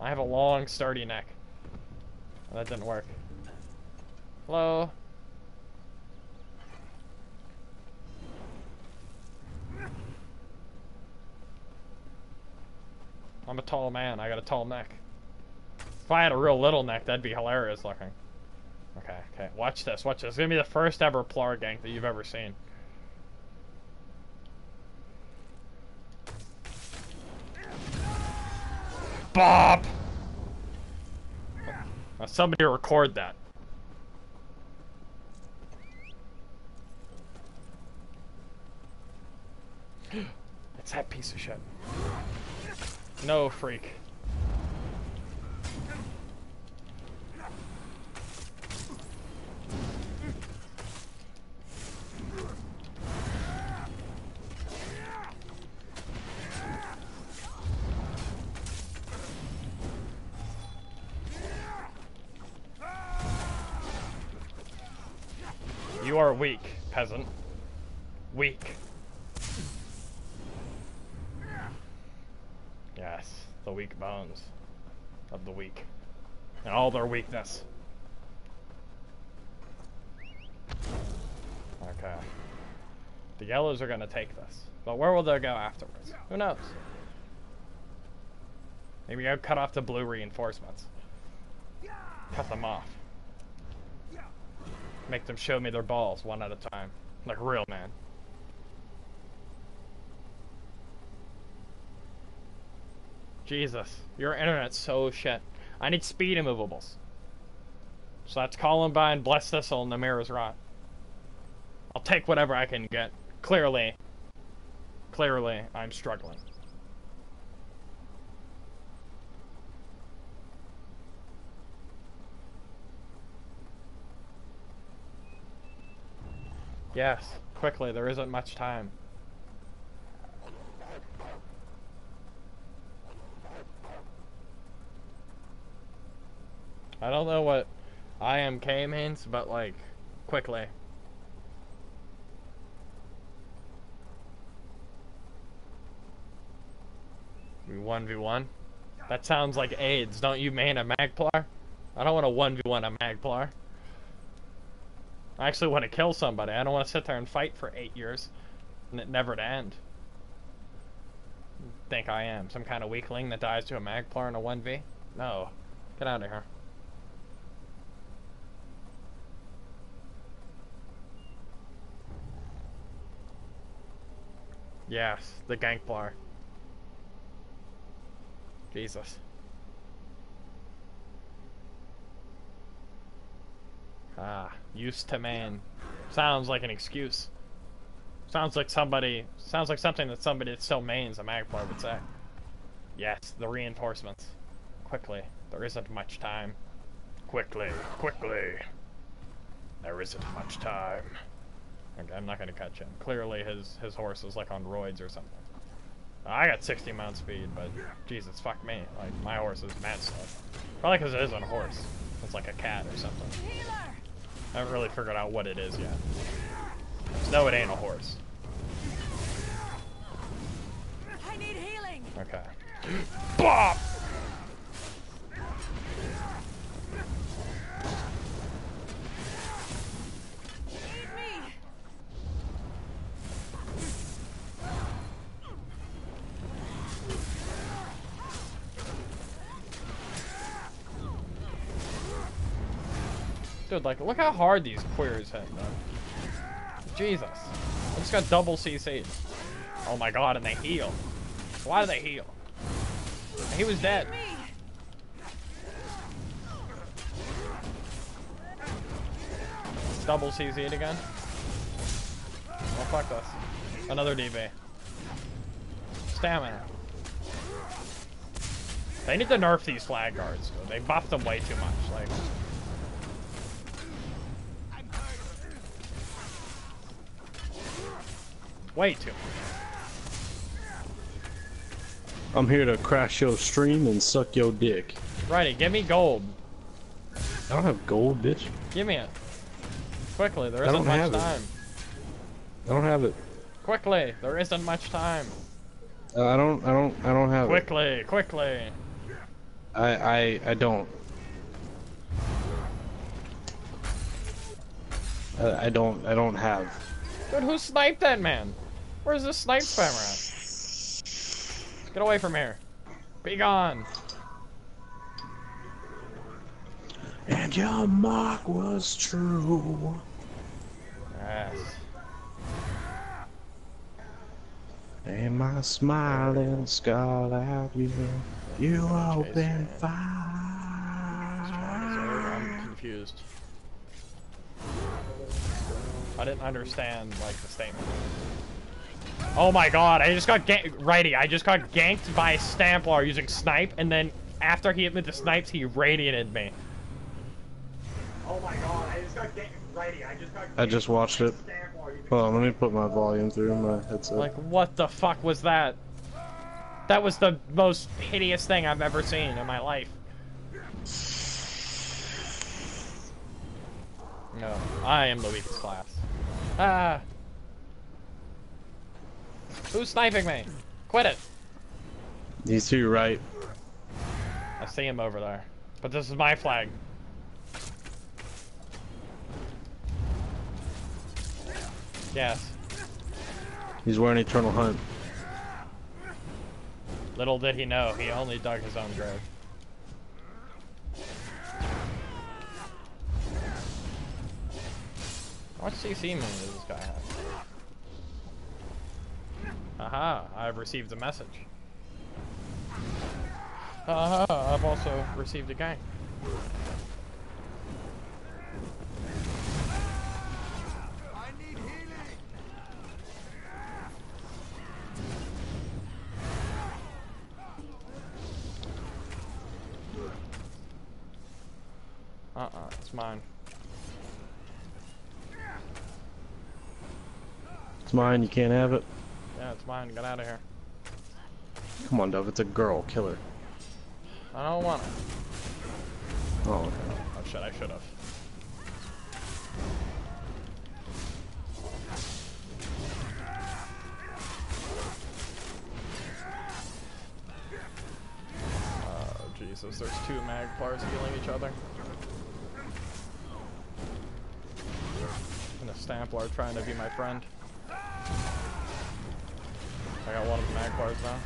I have a long, sturdy neck. That didn't work. Hello? I'm a tall man. I got a tall neck. If I had a real little neck, that'd be hilarious looking. Okay, okay. Watch this. Watch this. It's gonna be the first ever Plar gank that you've ever seen. Bob! Now somebody record that. It's that piece of shit. No, freak. You are weak, peasant. Weak. Yes, the weak bones of the weak. And all their weakness. Okay. The yellows are gonna take this. But where will they go afterwards? Who knows? Maybe I'll cut off the blue reinforcements. Cut them off. Make them show me their balls one at a time. Like a real man. Jesus, your internet's so shit. I need speed immovables. So that's Columbine, Blessed Thistle, and Namira's Rot. I'll take whatever I can get. Clearly, I'm struggling. Yes, quickly, there isn't much time. I don't know what IMK means, but like, quickly. We 1v1? That sounds like AIDS. Don't you main a Magplar? I don't want to 1v1 a Magplar. I actually want to kill somebody. I don't want to sit there and fight for 8 years and it never to end. Think I am some kind of weakling that dies to a Magplar in a 1v? No. Get out of here. Yes, the Gankplar. Jesus. Ah, used to main. Sounds like an excuse. Sounds like something that somebody that still mains a Magplar would say. Yes, the reinforcements. Quickly. There isn't much time. Quickly, quickly. There isn't much time. Okay, I'm not gonna catch him. Clearly his horse is like on roids or something. I got 60 mount speed, but Jesus, fuck me. Like, my horse is mad slow. Probably because it isn't a horse. It's like a cat or something. I haven't really figured out what it is yet. No, it ain't a horse. I need healing. Okay. Bop! Dude, like, look how hard these queers hit, though. Jesus. I just got double CC'd. Oh my god, and they heal. Why do they heal? He was dead. Double CC'd again. Oh, fuck this. Another DB. Stamina. They need to nerf these flag guards, dude. They buffed them way too much. Like... way too much. I'm here to crash your stream and suck your dick. Righty, give me gold. I don't have gold, bitch. Give me it. Quickly, there isn't much time. I don't have it. Quickly, there isn't much time. I don't have it. Quickly, quickly. I don't. I don't have. Dude, who sniped that man? Where's this snipe spammer at? Get away from here. Be gone. And your mock was true. Yes. And my smiling skull out you open fire. I'm confused. I didn't understand, like, the statement. Oh my god, I just got righty, I just got ganked by Stamplar using snipe, and then after he hit me with the snipes, he radiated me. Oh my god, I just got ganked, righty, I just watched it. Hold on, let me put my volume through my headset. Like, what the fuck was that? That was the most hideous thing I've ever seen in my life. No, I am the weakest class. Ah! Who's sniping me? Quit it! He's to your right. I see him over there. But this is my flag. Yes. He's wearing Eternal Hunt. Little did he know, he only dug his own grave. How much CC moon does this guy have? Aha, I've received a message. Aha, I've also received a gank. It's mine. It's mine, you can't have it. Yeah, it's mine. Get out of here. Come on, Dove, it's a girl. Kill her. I don't want it. Oh, okay. Oh shit, I should have. Oh Jesus, there's two magplars healing each other. And a stamplar trying to be my friend. I got one of the magplars now.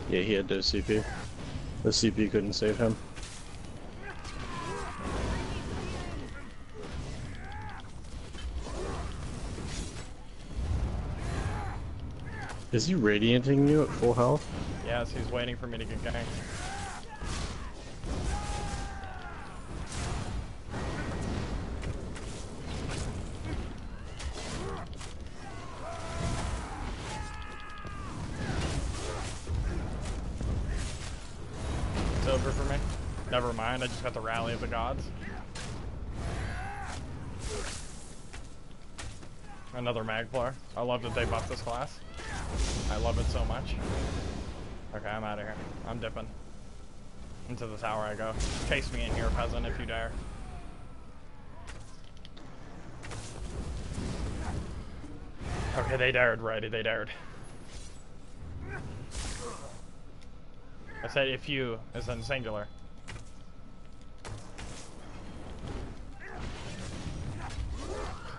Yeah, he had no CP. The CP couldn't save him. Is he radianting you at full health? Yes, he's waiting for me to get ganked. It's over for me. Never mind, I just got the rally of the gods. Another magplar. I love that they buffed this class. I love it so much. Okay, I'm out of here. I'm dipping. Into the tower I go. Chase me in here, peasant, if you dare. Okay, they dared, righty, they dared. I said if you, as in singular.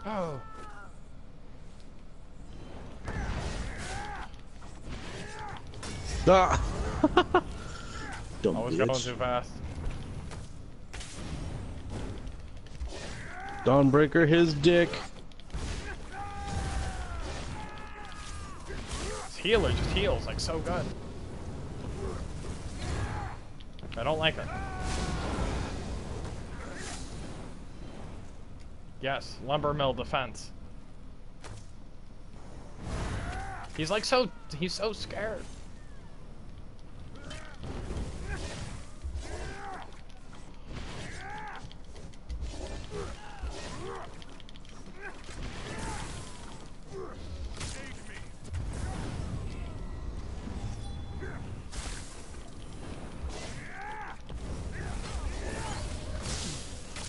Oh. Ah! Dumb I was bitch. going too fast. Dawnbreaker, his dick. This healer just heals like so good. I don't like it. Yes, lumber mill defense. He's like he's so scared.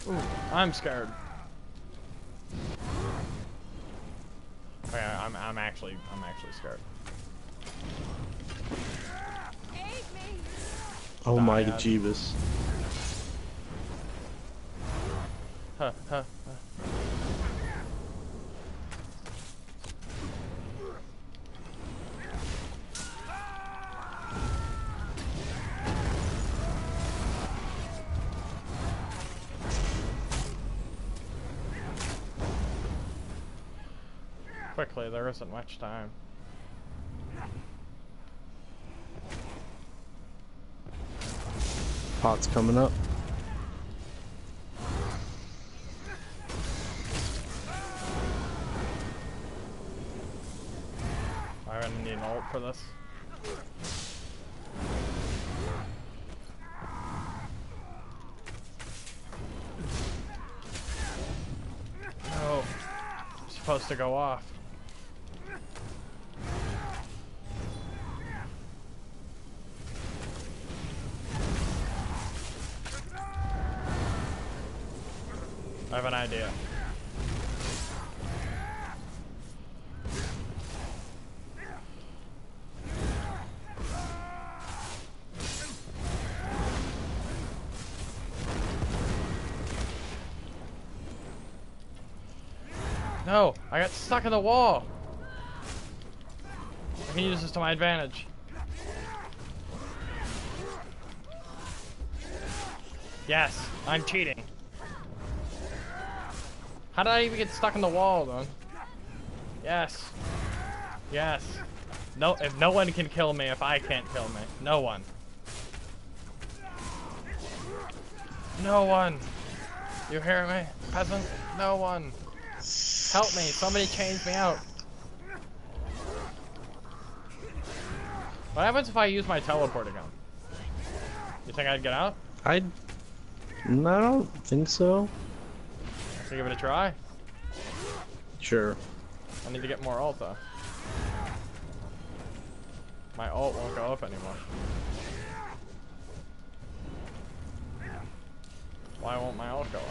Ooh, I'm scared. Okay, I'm actually scared. Aid me! Oh my God. Jeebus. Huh. Quickly, there isn't much time. Pot's coming up. I'm gonna need an ult for this. No. It's supposed to go off. I have an idea. No, I got stuck in the wall. I can use this to my advantage. Yes, I'm cheating. How did I even get stuck in the wall, though? Yes. Yes. No, if no one can kill me, if I can't kill me. No one. No one. You hear me, peasant? No one. Help me. Somebody change me out. What happens if I use my teleport again? You think I'd get out? I don't think so. Should I give it a try? Sure. I need to get more ult though. My ult won't go up anymore. Why won't my ult go up?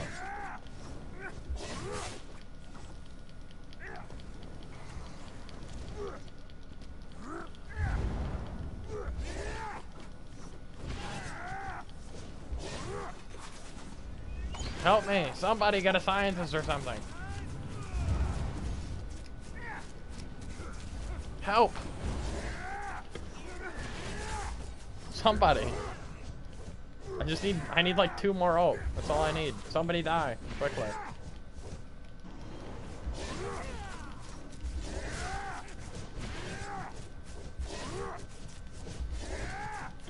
Help me! Somebody get a scientist or something. Help! Somebody. I need like 2 more ult. That's all I need. Somebody die. Quickly.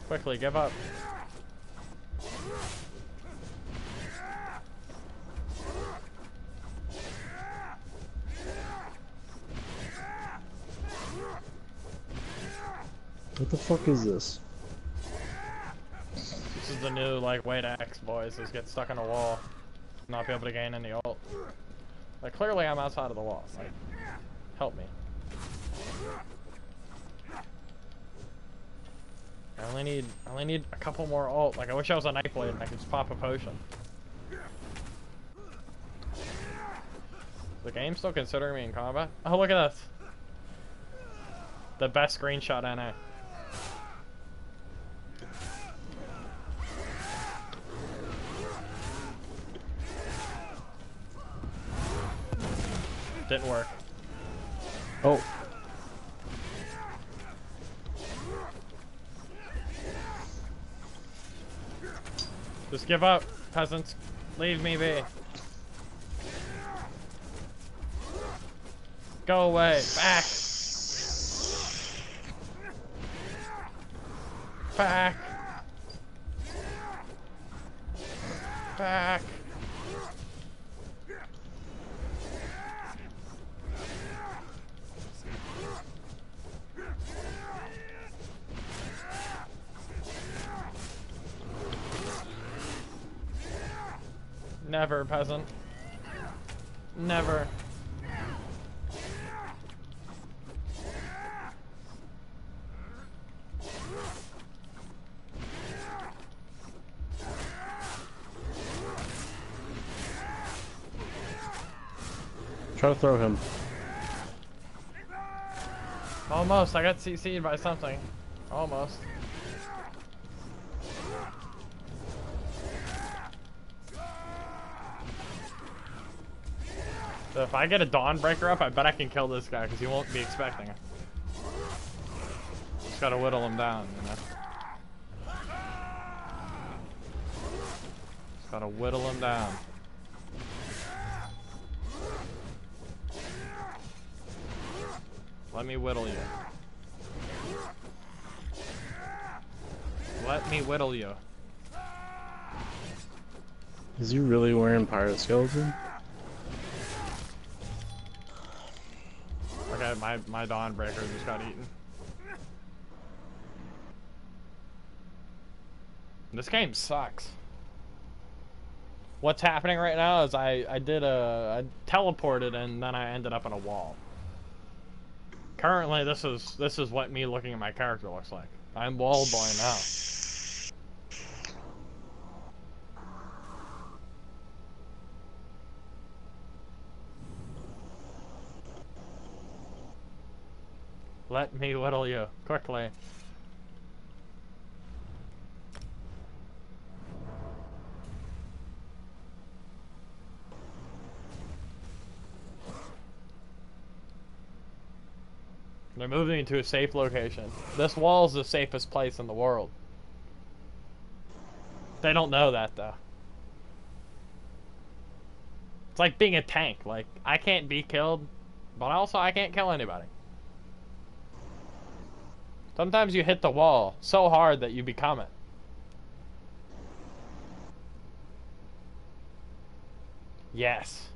Quickly, give up. What the fuck is this? This is the new, like, way to X, boys, is get stuck in a wall. Not be able to gain any ult. Like, clearly I'm outside of the wall. Like, help me. I only need a couple more ult. Like, I wish I was a Nightblade and I could just pop a potion. The game's still considering me in combat? Oh, look at this. The best screenshot NA. Didn't work. Oh. Just give up, peasants. Leave me be. Go away. Back. Back. Back. Never, peasant. Never. Try to throw him. Almost. I got CC'd by something. Almost. So if I get a Dawnbreaker up, I bet I can kill this guy because he won't be expecting it. Just gotta whittle him down, you know? Just gotta whittle him down. Let me whittle you. Let me whittle you. Is he really wearing pirate skeleton? Okay, my Dawnbreaker just got eaten. This game sucks. What's happening right now is I teleported and then I ended up in a wall. Currently, this is what me looking at my character looks like. I'm wall boy now. Let me whittle you quickly. They're moving into a safe location. This wall is the safest place in the world. They don't know that, though. It's like being a tank. Like, I can't be killed, but also I can't kill anybody. Sometimes you hit the wall so hard that you become it. Yes.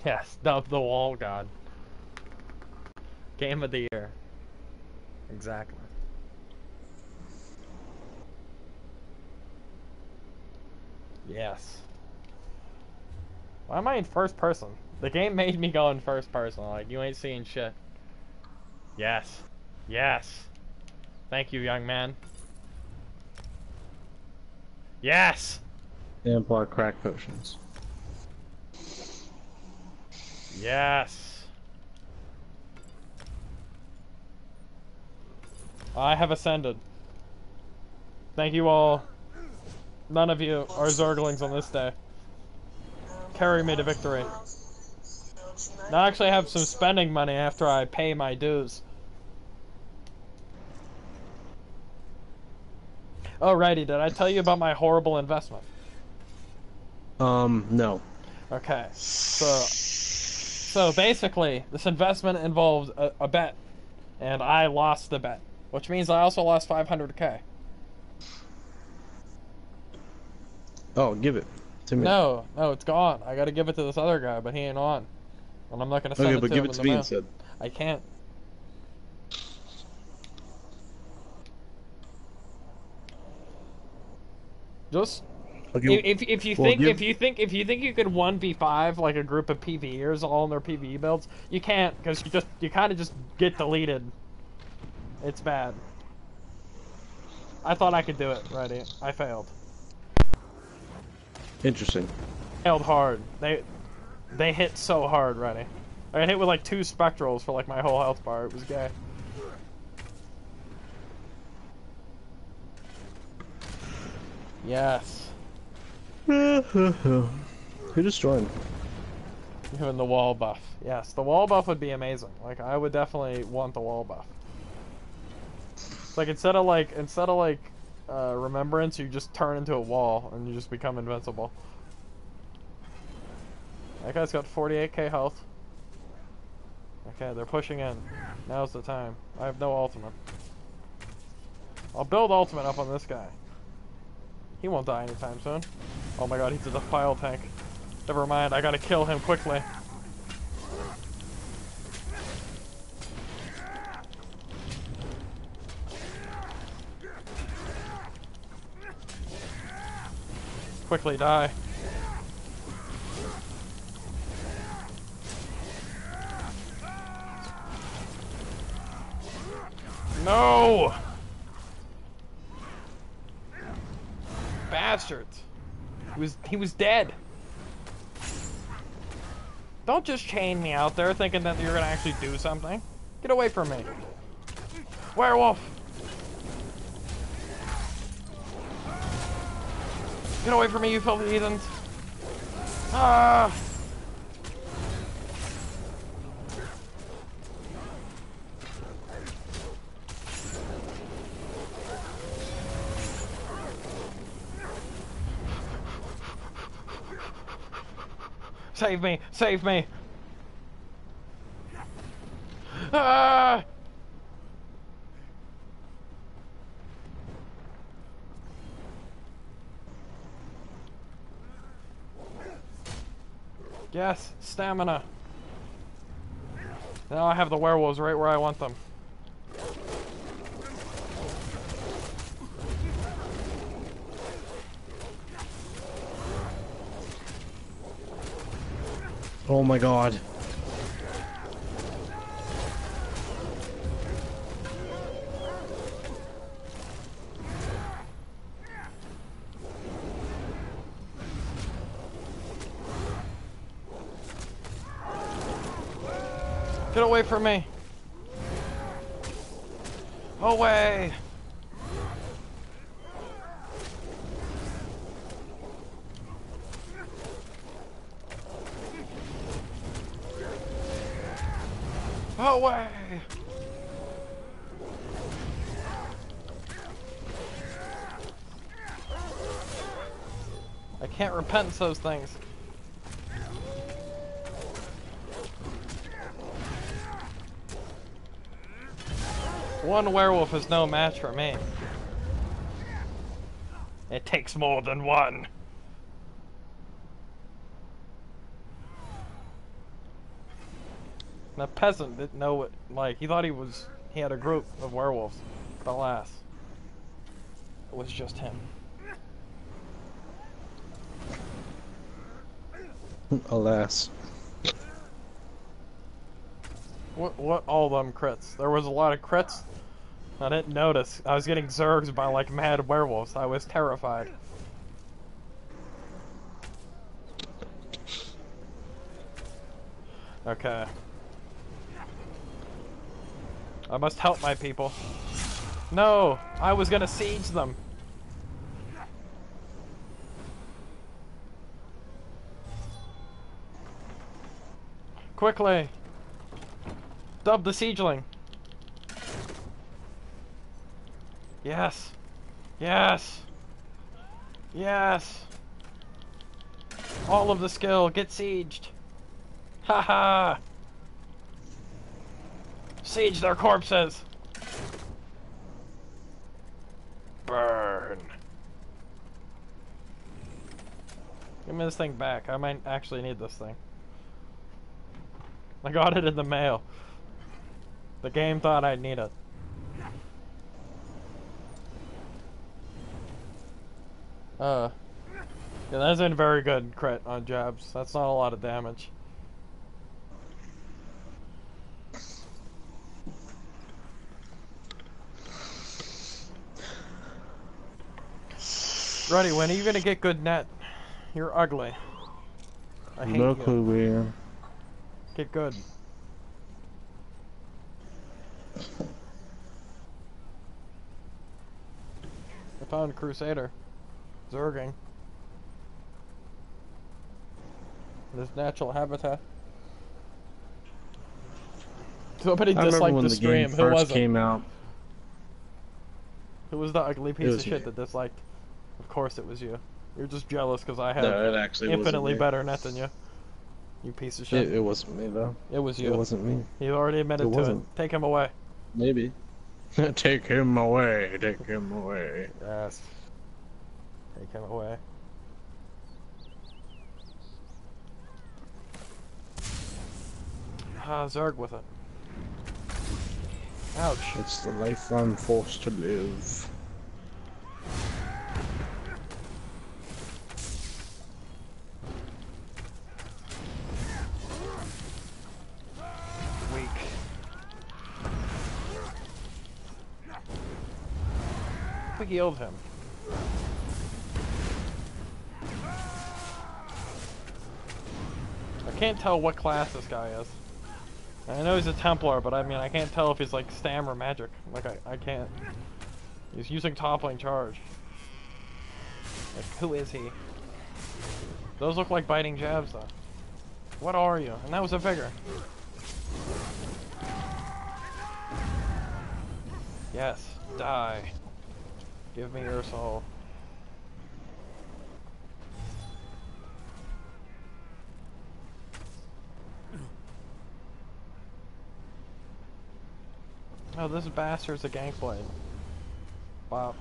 Yes, Dove the Wall God. Game of the year. Exactly. Yes. Why am I in first person? The game made me go in first person. Like, you ain't seeing shit. Yes. Yes. Thank you, young man. Yes! Stamplar crack potions. Yes. I have ascended. Thank you all. None of you are zerglings on this day. Carry me to victory. Now I actually have some spending money after I pay my dues. Alrighty, did I tell you about my horrible investment? No. Okay, so basically, this investment involved a bet, and I lost the bet, which means I also lost 500k. Oh, give it to me. No, it's gone. I gotta give it to this other guy, but he ain't on. And I'm not gonna send Okay, it but to give him it in to the me mail. instead. I can't. Just Okay. if you Well, think give- if you think you could 1v5 like a group of PvEers all in their PvE builds, you can't, because you kind of just get deleted. It's bad. I thought I could do it, ready? I failed. Interesting. Failed hard. They hit so hard, ready? I got hit with like 2 spectrals for like my whole health bar. It was gay. Yes. Who just joined? Given the wall buff. Yes, the wall buff would be amazing. Like, I would definitely want the wall buff. It's like instead of remembrance, you just turn into a wall and you just become invincible. That guy's got 48k health. Okay, they're pushing in. Now's the time. I have no ultimate. I'll build ultimate up on this guy. He won't die anytime soon. Oh my god, he's a defile tank. Never mind, I gotta kill him quickly. Quickly die. No! Bastards. He was dead. Don't just chain me out there thinking that you're gonna actually do something. Get away from me. Werewolf! Get away from me, you filthy heathens. Ah! Save me! Save me! Ah! Yes, stamina. Now I have the werewolves right where I want them. Oh my god. Get away from me! Away! Away! I can't repentance those things. One werewolf is no match for me. It takes more than one. The peasant didn't know what, like, he thought he had a group of werewolves. But alas, it was just him. Alas. What all them crits? There was a lot of crits. I didn't notice. I was getting zergs by like mad werewolves. I was terrified. Okay. I must help my people. No! I was gonna siege them! Quickly! Dub the siegeling! Yes! Yes! Yes! All of the skill, get sieged! Haha! Siege their corpses! Burn! Give me this thing back. I might actually need this thing. I got it in the mail. The game thought I'd need it. Yeah, that's a very good crit on jabs. That's not a lot of damage. Ruddy, when are you gonna get good net? You're ugly. I hate No you. clue, man. Get good. I found a Crusader. Zerging. This natural habitat. Somebody I remember disliked when the the stream. game Who was first it? came out. Who was the ugly piece of shit me. that disliked? Of course it was you. You're just jealous because I had No, it actually wasn't infinitely me. better net than you. You piece of shit. It wasn't me though. It was you. It wasn't me. You already admitted It to wasn't. it. Take him away. Maybe. Take him away. Take him away. Yes. Take him away. Ah, Zerg with it. Ouch. It's the life I'm forced to live. Weak. We healed him. I can't tell what class this guy is. I know he's a Templar, but I mean, I can't tell if he's like Stam or Magic. Like, I can't. He's using toppling charge. Like, who is he? Those look like biting jabs, though. What are you? And that was a figure. Yes, die. Give me your soul. Oh, this bastard's a gank blade. Wow.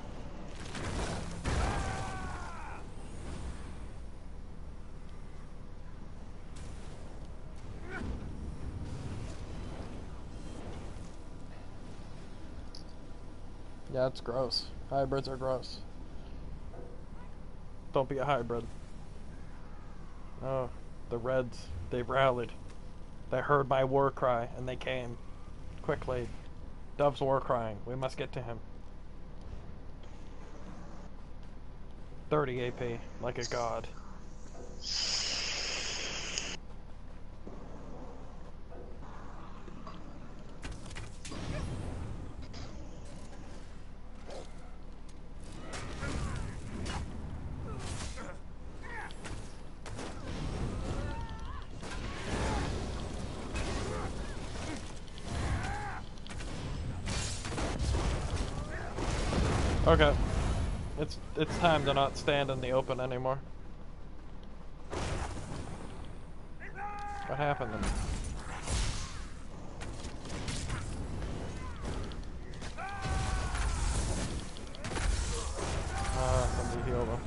Yeah, it's gross. Hybrids are gross. Don't be a hybrid. Oh, the Reds. They've rallied. They heard my war cry, and they came. Quickly. Dove's war crying. We must get to him. 30 AP, like a god. Okay. It's time to not stand in the open anymore. What happened then? Somebody healed him.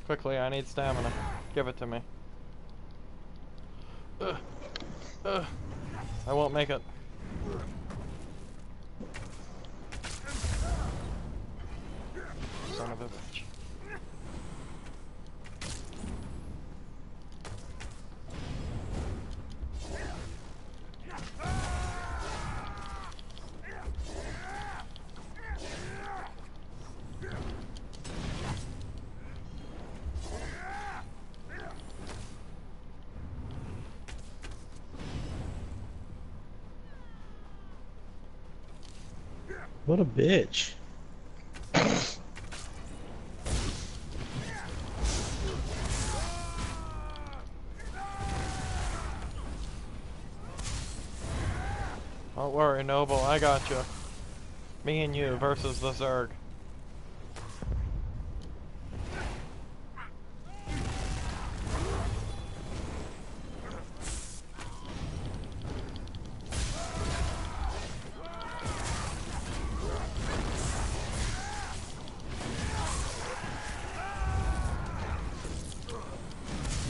Quickly, I need stamina. Give it to me. don't make it. Son of a bitch. What a bitch. Don't worry, Noble, I got you. Me and you versus the Zerg.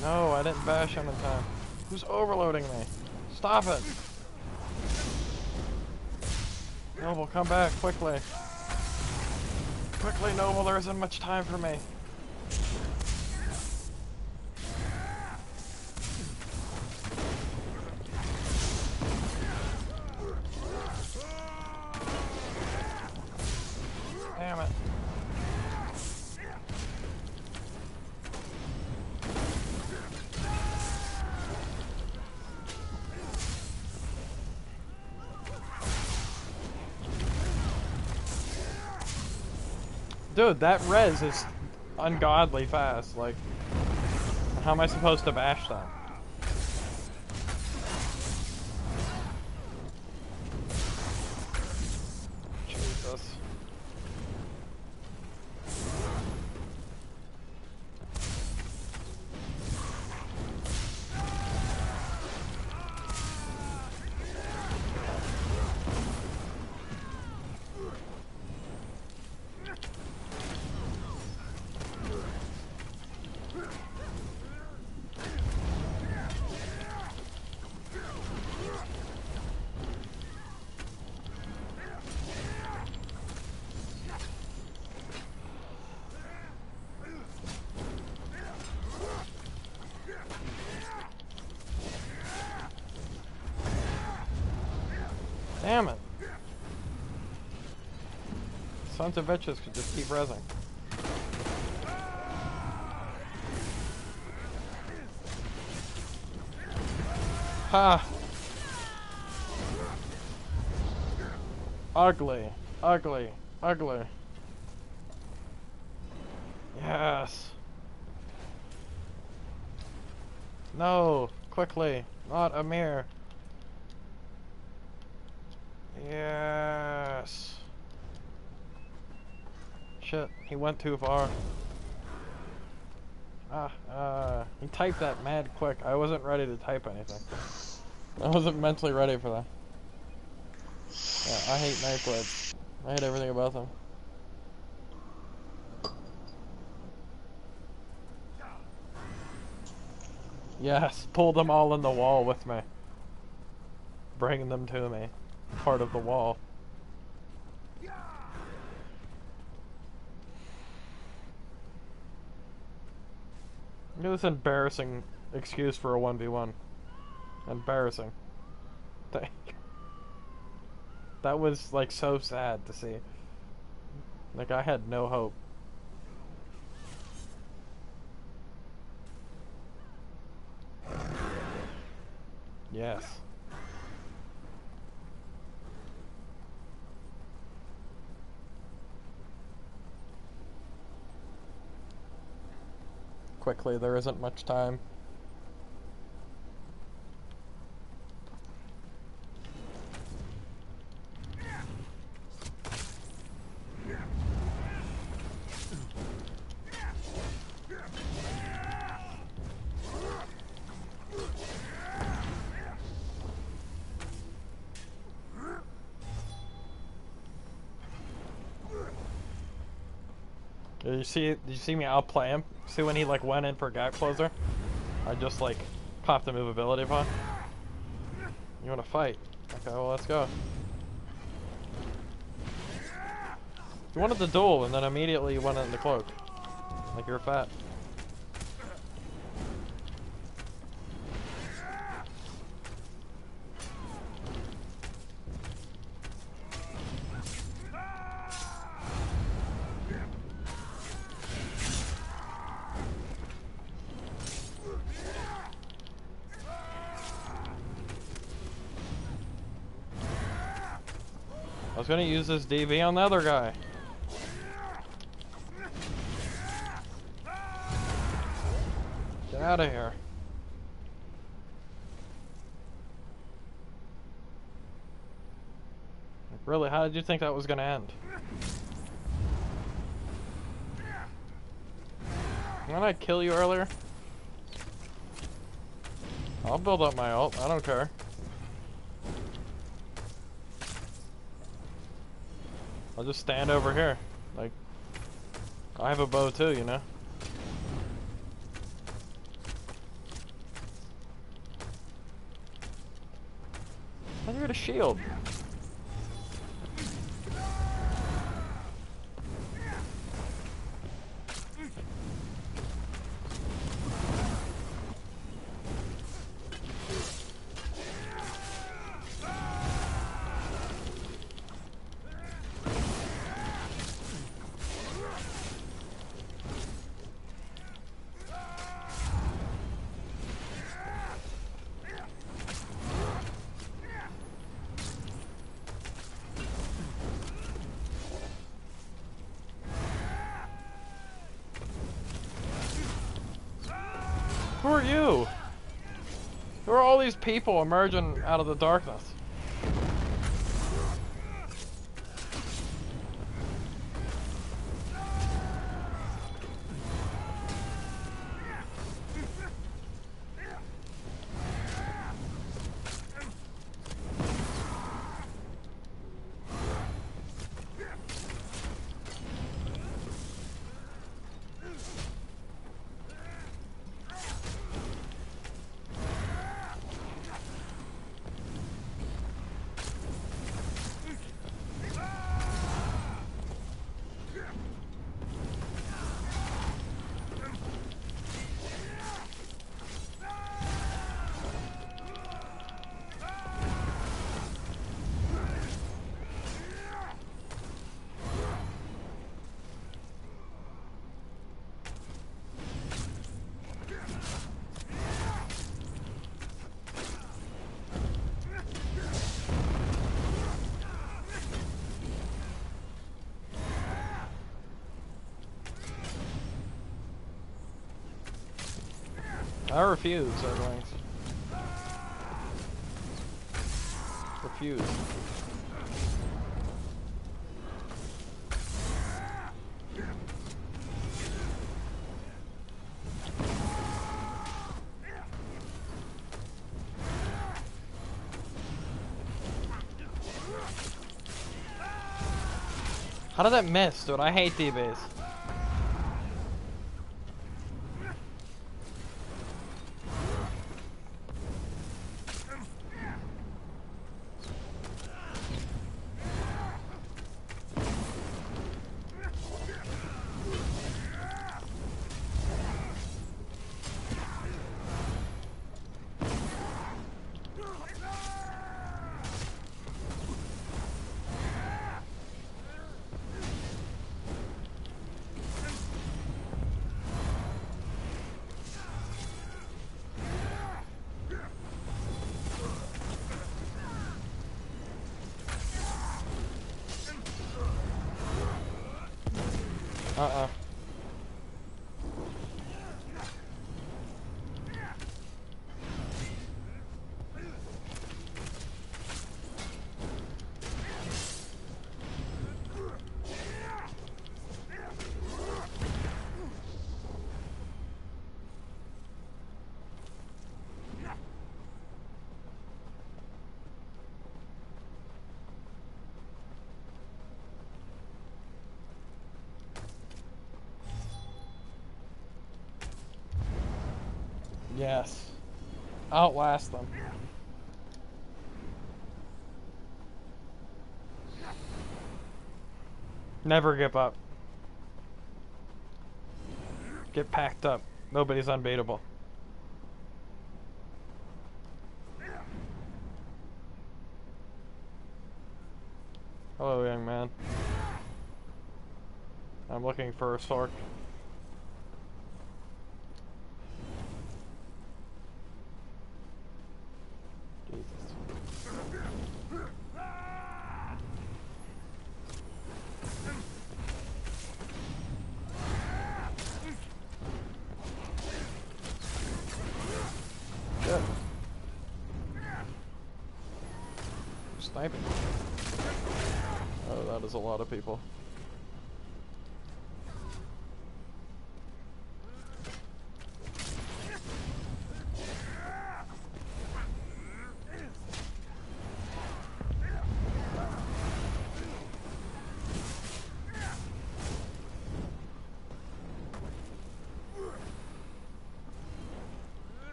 No, I didn't bash him in time. Who's overloading me? Stop it! Noble, come back, quickly. Quickly, Noble, there isn't much time for me. Damn it. Dude, that res is ungodly fast. Like, how am I supposed to bash that? Jesus. Damn it. Sons of bitches could just keep rezzing. Ha! Ugly. Ugly. Ugly. Yes. No. Quickly. Not Amir. Yes. Shit, he went too far. He typed that mad quick. I wasn't ready to type anything. I wasn't mentally ready for that. Yeah, I hate knife blades. I hate everything about them. Yes, pull them all in the wall with me. Bring them to me. Part of the wall. Look at this embarrassing excuse for a 1v1. Embarrassing. That was like so sad to see. Like I had no hope. Yes. Quickly, there isn't much time. Did you see me outplay him? See when he like went in for gap closer? I just like popped the movability upon. You wanna fight? Okay, well, let's go. You wanted the duel, and then immediately you went in the cloak. Like you're fat. I was gonna use this DV on the other guy. Get out of here. Like, really, how did you think that was gonna end? Didn't I kill you earlier? I'll build up my ult, I don't care. I'll just stand over here. Like, I have a bow too, you know? I thought you had a shield. Who are you? Who are all these people emerging out of the darkness? I refuse, Zerglings. Refuse. How did that miss, dude? I hate DBs. Uh-uh. Yes. Outlast them. Never give up. Get packed up. Nobody's unbeatable. Hello, young man. I'm looking for a sork. Shit. Sniping. Oh, that is a lot of people.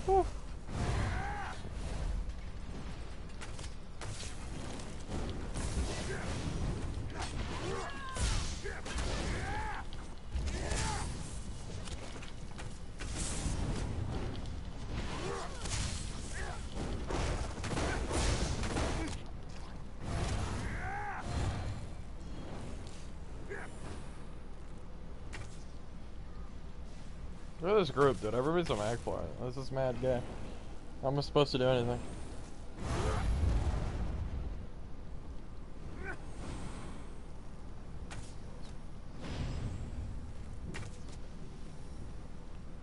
Whew. Look at this group, dude. Everybody's a magplar. This is mad gay. How am I supposed to do anything?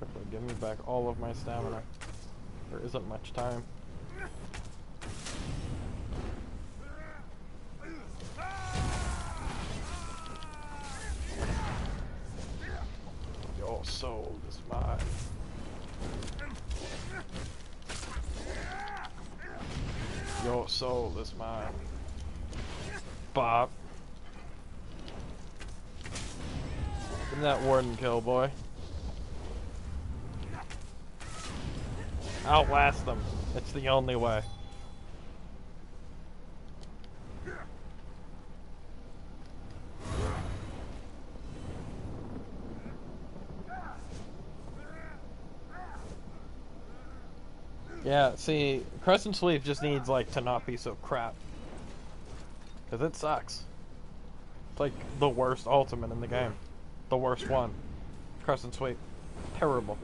Quickly, give me back all of my stamina. There isn't much time. Your soul is mine. Your soul is mine. Bop. Give me that warden kill, boy. Outlast them. It's the only way. Yeah, see, Crescent Sleeve just needs, like, to not be so crap. Because it sucks. It's like the worst ultimate in the game. The worst one. Crescent Sweep. Terrible.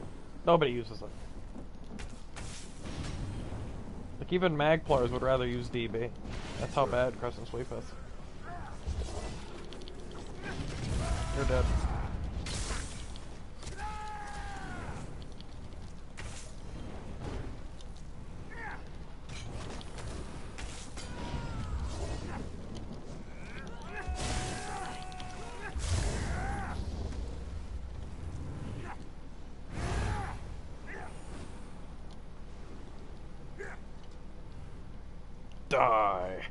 Nobody uses it. Like, even Magplars would rather use DB. That's how bad Crescent Sweep is. You're dead. Die.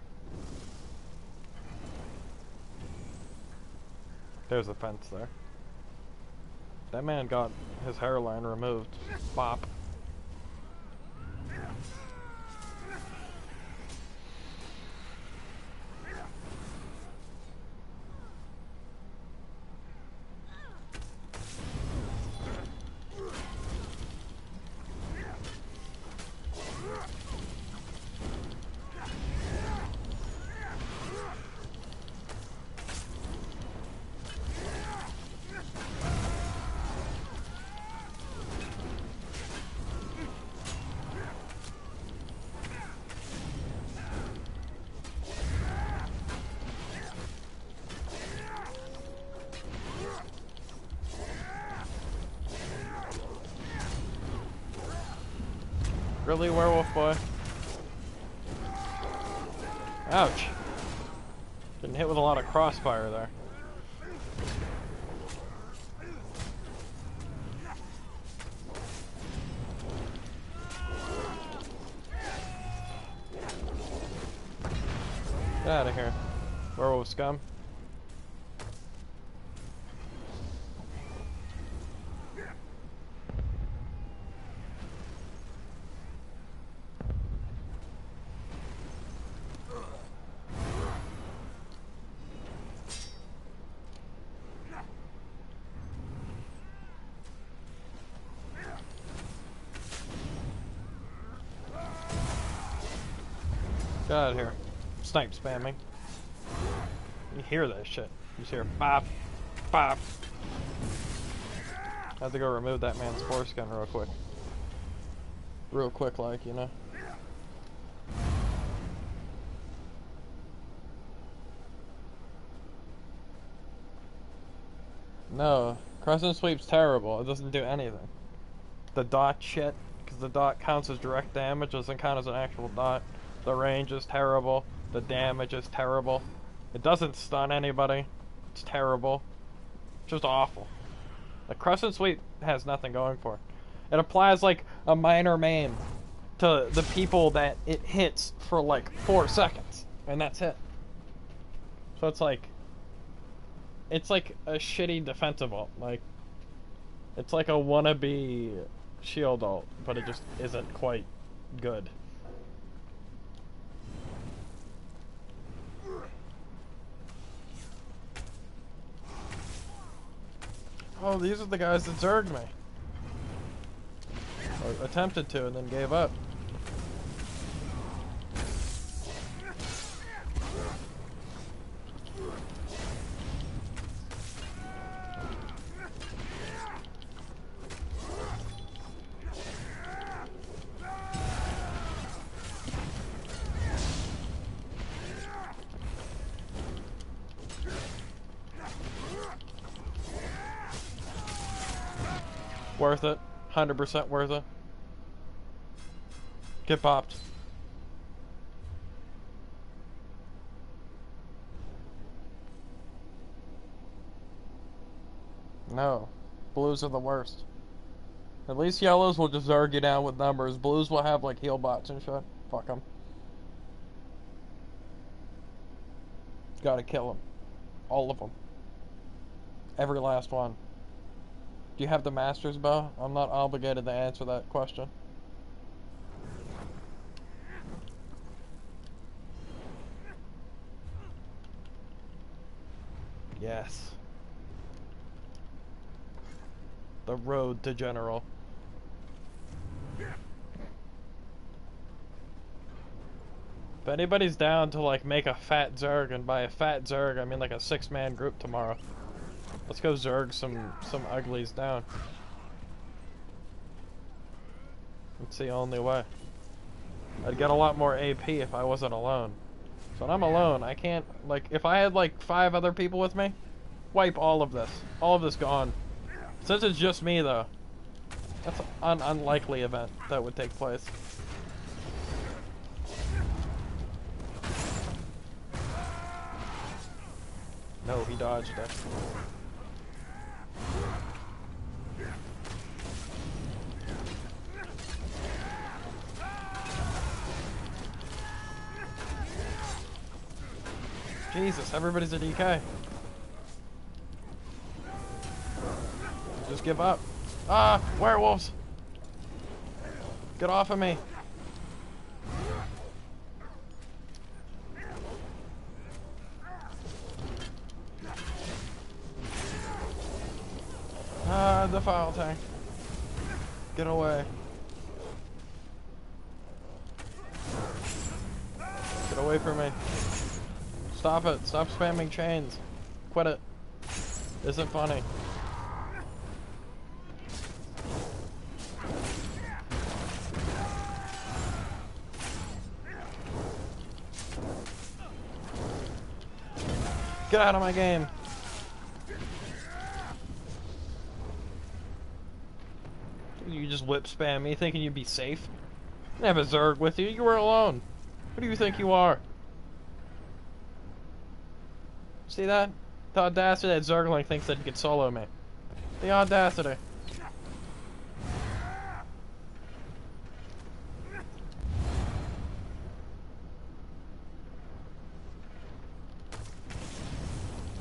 There's a fence there. That man got his hairline removed. Bop. Really, werewolf boy? Ouch. Getting hit with a lot of crossfire there. Get out of here, werewolf scum. Get out of here. Snipe spamming. You hear that shit. You just hear bop, bop. I have to go remove that man's foreskin real quick. Real quick, like, you know. No, Crescent Sweep's terrible. It doesn't do anything. The dot shit, because the dot counts as direct damage, doesn't count as an actual dot. The range is terrible. The damage is terrible. It doesn't stun anybody. It's terrible. Just awful. The Crescent Sweep has nothing going for it. It applies like a minor maim to the people that it hits for like 4 seconds, and that's it. So it's like a shitty defensive ult. Like, it's like a wannabe shield ult, but it just isn't quite good. Oh, these are the guys that zerged me. Or attempted to and then gave up. Worth it. 100% worth it. Get popped. No. Blues are the worst. At least yellows will just zerg you down with numbers. Blues will have like heal bots and shit. Fuck them. Gotta kill them. All of them. Every last one. Do you have the Master's Bow? I'm not obligated to answer that question. Yes. The road to General. If anybody's down to like make a fat zerg, and by a fat zerg I mean like a 6-man group tomorrow. Let's go zerg some uglies down. It's the only way. I'd get a lot more AP if I wasn't alone. So when I'm alone, I can't, like, if I had like 5 other people with me, wipe all of this. All of this gone. Since it's just me though, that's an unlikely event that would take place. No, he dodged it. Jesus, everybody's a DK. Just give up. Ah, werewolves! Get off of me. Ah, the file tank. Get away. Get away from me. Stop it. Stop spamming chains. Quit it. Isn't funny. Get out of my game. You just whip spam me thinking you'd be safe? You didn't have a zerg with you. You were alone. Who do you think you are? See that? The audacity that Zergling thinks that he could solo me. The audacity.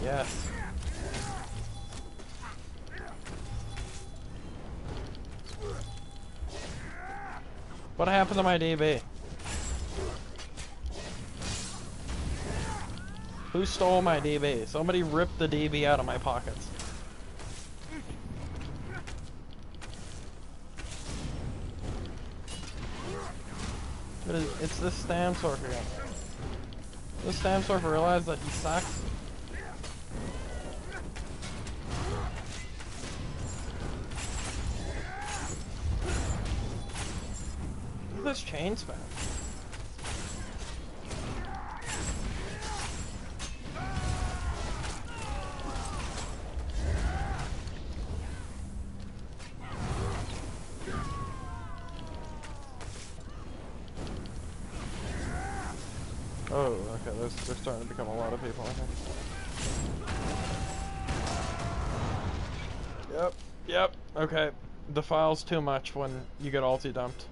Yes. What happened to my DB? Who stole my DB? Somebody ripped the DB out of my pockets. But it's this stand sork again. Does Stamstorf realize that he sucks? Look at this chain spam. Oh, okay, there's starting to become a lot of people in here. Yep, okay. Defile's too much when you get ulti dumped.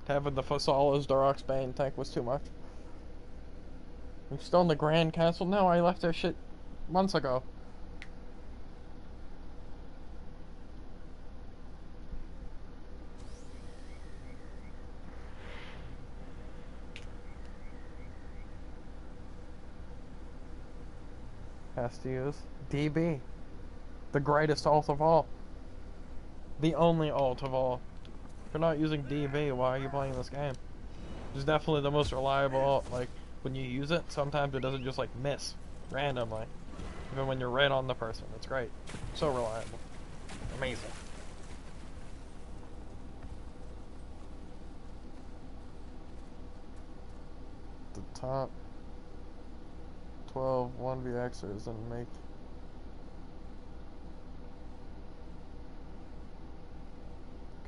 Having the Fasala's Darok's Bane tank was too much. I'm still in the Grand Castle? No, I left that shit months ago. Has to use DB. The greatest ult of all. The only ult of all. If you're not using DB, why are you playing this game? It's definitely the most reliable ult. Like, when you use it, sometimes it doesn't just like miss randomly. Even when you're right on the person. It's great. So reliable. Amazing. The top 12 1vxers and make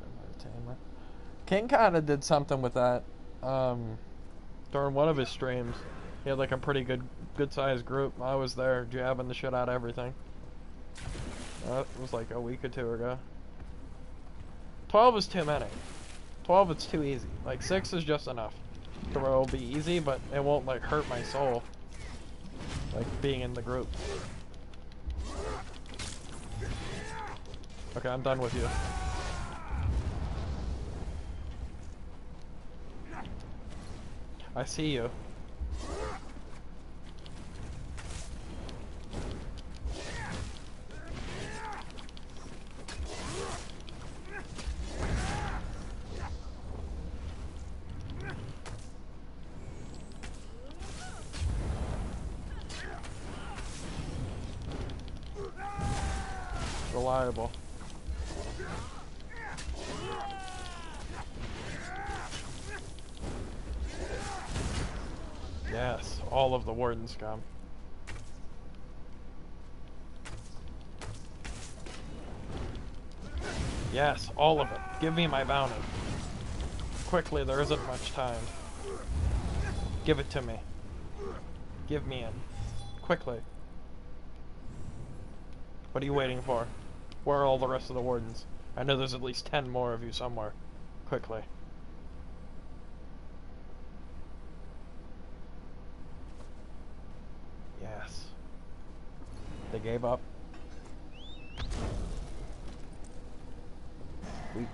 entertainment. King kinda did something with that during one of his streams. He had like a pretty good sized group. I was there jabbing the shit out of everything. That was like a week or two ago. 12 is too many. 12 it's too easy. Like 6 is just enough. Throw will be easy, but it won't like hurt my soul. Like being in the group. Okay, I'm done with you. I see you. Reliable. Yes, all of the warden scum. Yes, all of it. Give me my bounty. Quickly, there isn't much time. Give it to me. Give me it. Quickly. What are you waiting for? Where are all the rest of the wardens? I know there's at least 10 more of you somewhere. Quickly. Yes. They gave up. Weak.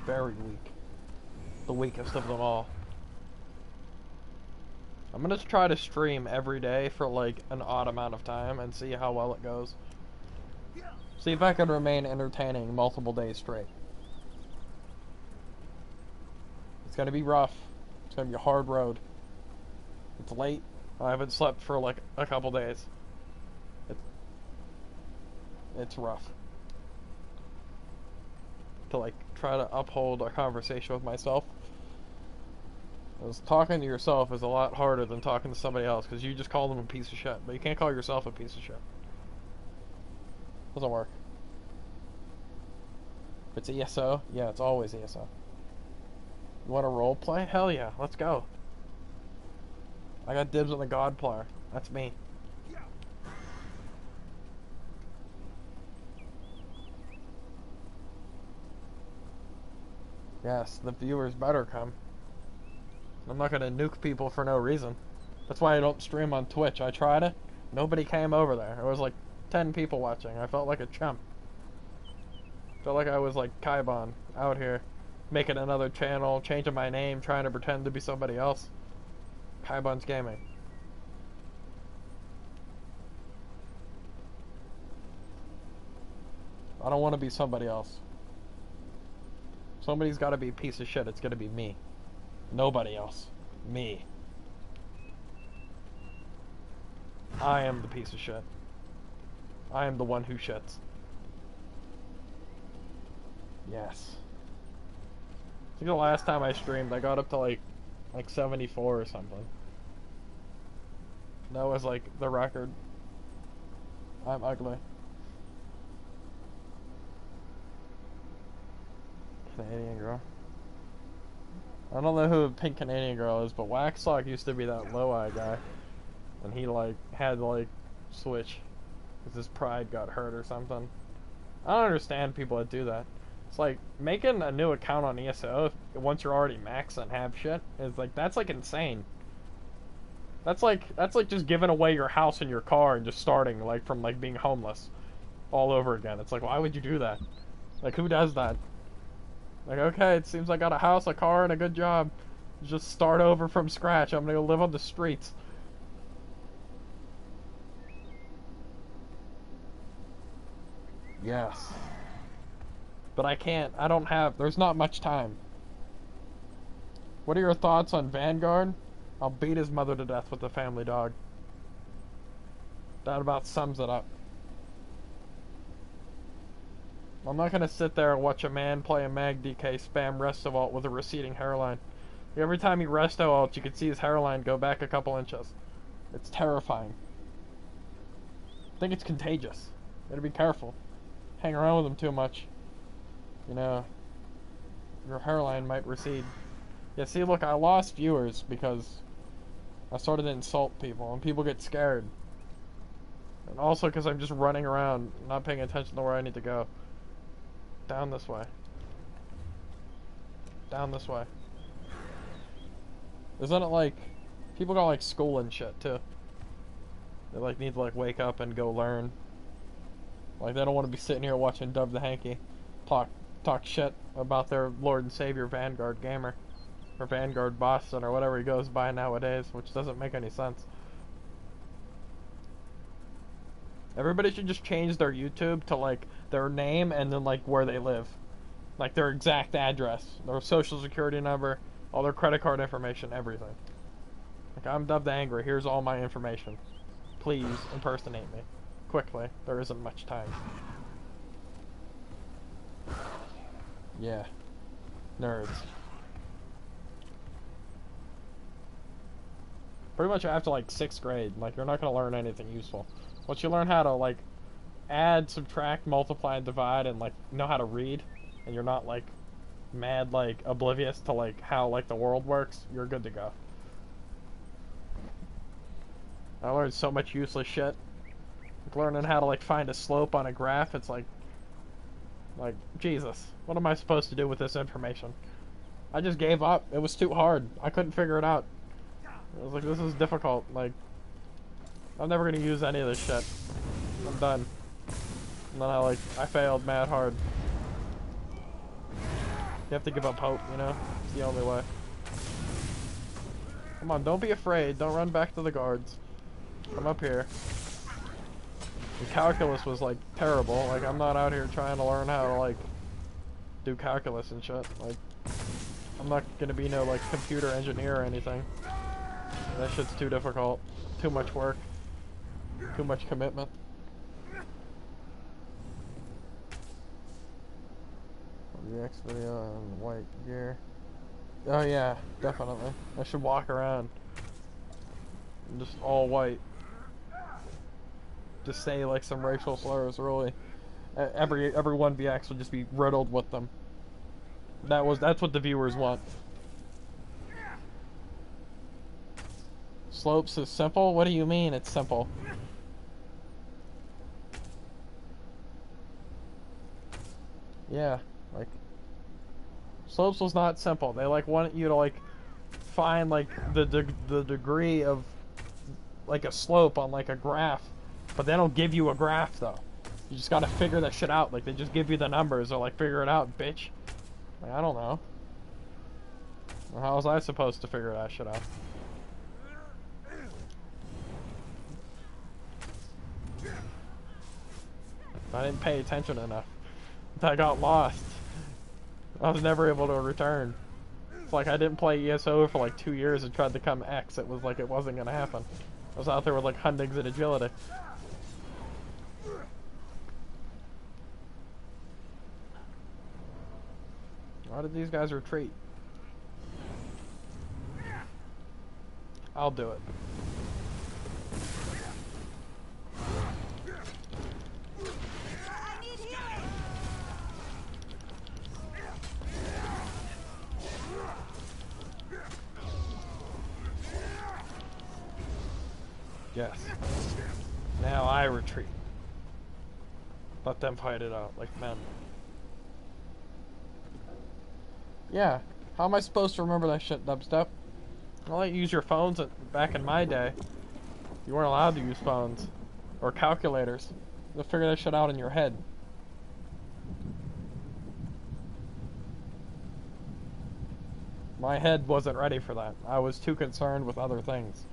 Very weak. The weakest of them all. I'm gonna try to stream every day for like an odd amount of time and see how well it goes. See if I can remain entertaining multiple days straight. It's gonna be rough. It's gonna be a hard road. It's late. I haven't slept for like a couple days. It's rough. To like try to uphold a conversation with myself. Because talking to yourself is a lot harder than talking to somebody else, because you just call them a piece of shit, but you can't call yourself a piece of shit. Doesn't work. If it's ESO, yeah, it's always ESO. You want to role play? Hell yeah, let's go. I got dibs on the God player. That's me. Yes, the viewers better come. I'm not gonna nuke people for no reason. That's why I don't stream on Twitch. I tried it. Nobody came over there. There was like 10 people watching. I felt like a chump. Felt like I was like Kaibon out here making another channel, changing my name, trying to pretend to be somebody else. Kaibuns Gaming. I don't want to be somebody else. Somebody's got to be a piece of shit. It's going to be me. Nobody else. Me. I am the piece of shit. I am the one who shits. Yes. I think the last time I streamed, I got up to like 74 or something. That was like the record. I'm ugly. Canadian girl. I don't know who the pink Canadian girl is, but Waxlock used to be that low-eye guy. And he like had to like switch because his pride got hurt or something. I don't understand people that do that. It's like making a new account on ESO once you're already max and have shit is like, that's like insane. That's like just giving away your house and your car and just starting like from like being homeless all over again. It's like, why would you do that? Like, who does that? Like, okay, it seems I got a house, a car, and a good job. Just start over from scratch. I'm gonna go live on the streets. Yes. But I can't. I don't have. There's not much time. What are your thoughts on Vanguard? I'll beat his mother to death with the family dog. That about sums it up. I'm not gonna sit there and watch a man play a mag DK spam resto vault with a receding hairline. Every time he resto vaults, you can see his hairline go back a couple inches. It's terrifying. I think it's contagious. You gotta be careful. Hang around with him too much. You know, your hairline might recede. Yeah, see, look, I lost viewers because I started to insult people, and people get scared. And also because I'm just running around, not paying attention to where I need to go. Down this way. Down this way. Isn't it like, people got like school and shit too. They like need to like wake up and go learn. Like they don't want to be sitting here watching Dovetheangry talk shit about their Lord and Savior Vanguard Gamer. Or Vanguard Boston or whatever he goes by nowadays, which doesn't make any sense. Everybody should just change their YouTube to like their name and then like where they live. Like their exact address, their social security number, all their credit card information, everything. Like, I'm Dovetheangry, here's all my information. Please impersonate me. Quickly, there isn't much time. Yeah. Nerds. Pretty much after like 6th grade, like you're not gonna learn anything useful. Once you learn how to like add, subtract, multiply, and divide, and like know how to read, and you're not like mad like oblivious to like how like the world works, you're good to go. I learned so much useless shit. Like learning how to like find a slope on a graph, it's like Jesus, what am I supposed to do with this information? I just gave up. It was too hard. I couldn't figure it out. I was like, this is difficult. Like, I'm never gonna use any of this shit. I'm done. And then I failed mad hard. You have to give up hope, you know? It's the only way. Come on, don't be afraid. Don't run back to the guards. Come up here. The calculus was like terrible. Like, I'm not out here trying to learn how to like do calculus and shit. Like, I'm not gonna be no like computer engineer or anything. That shit's too difficult. Too much work. Too much commitment. RX video on white gear. Oh yeah, definitely. I should walk around just all white. Just say like some racial slurs, really. Every 1VX will just be riddled with them. That's what the viewers want. Slopes is simple? What do you mean it's simple? Yeah, like slopes was not simple. They like want you to like find like the degree of like a slope on like a graph, but they don't give you a graph though. You just gotta figure that shit out. Like they just give you the numbers or like figure it out, bitch. Like, I don't know. How was I supposed to figure that shit out? I didn't pay attention enough. I got lost. I was never able to return. It's like I didn't play ESO for like 2 years and tried to come X. It was like it wasn't gonna happen. I was out there with like Hundings and agility. Why did these guys retreat? I'll do it. Yes. Now I retreat. Let them fight it out like men. Yeah. How am I supposed to remember that shit, dubstep? I'll let you use your phones. Back in my day, you weren't allowed to use phones. Or calculators. You'll figure that shit out in your head. My head wasn't ready for that. I was too concerned with other things.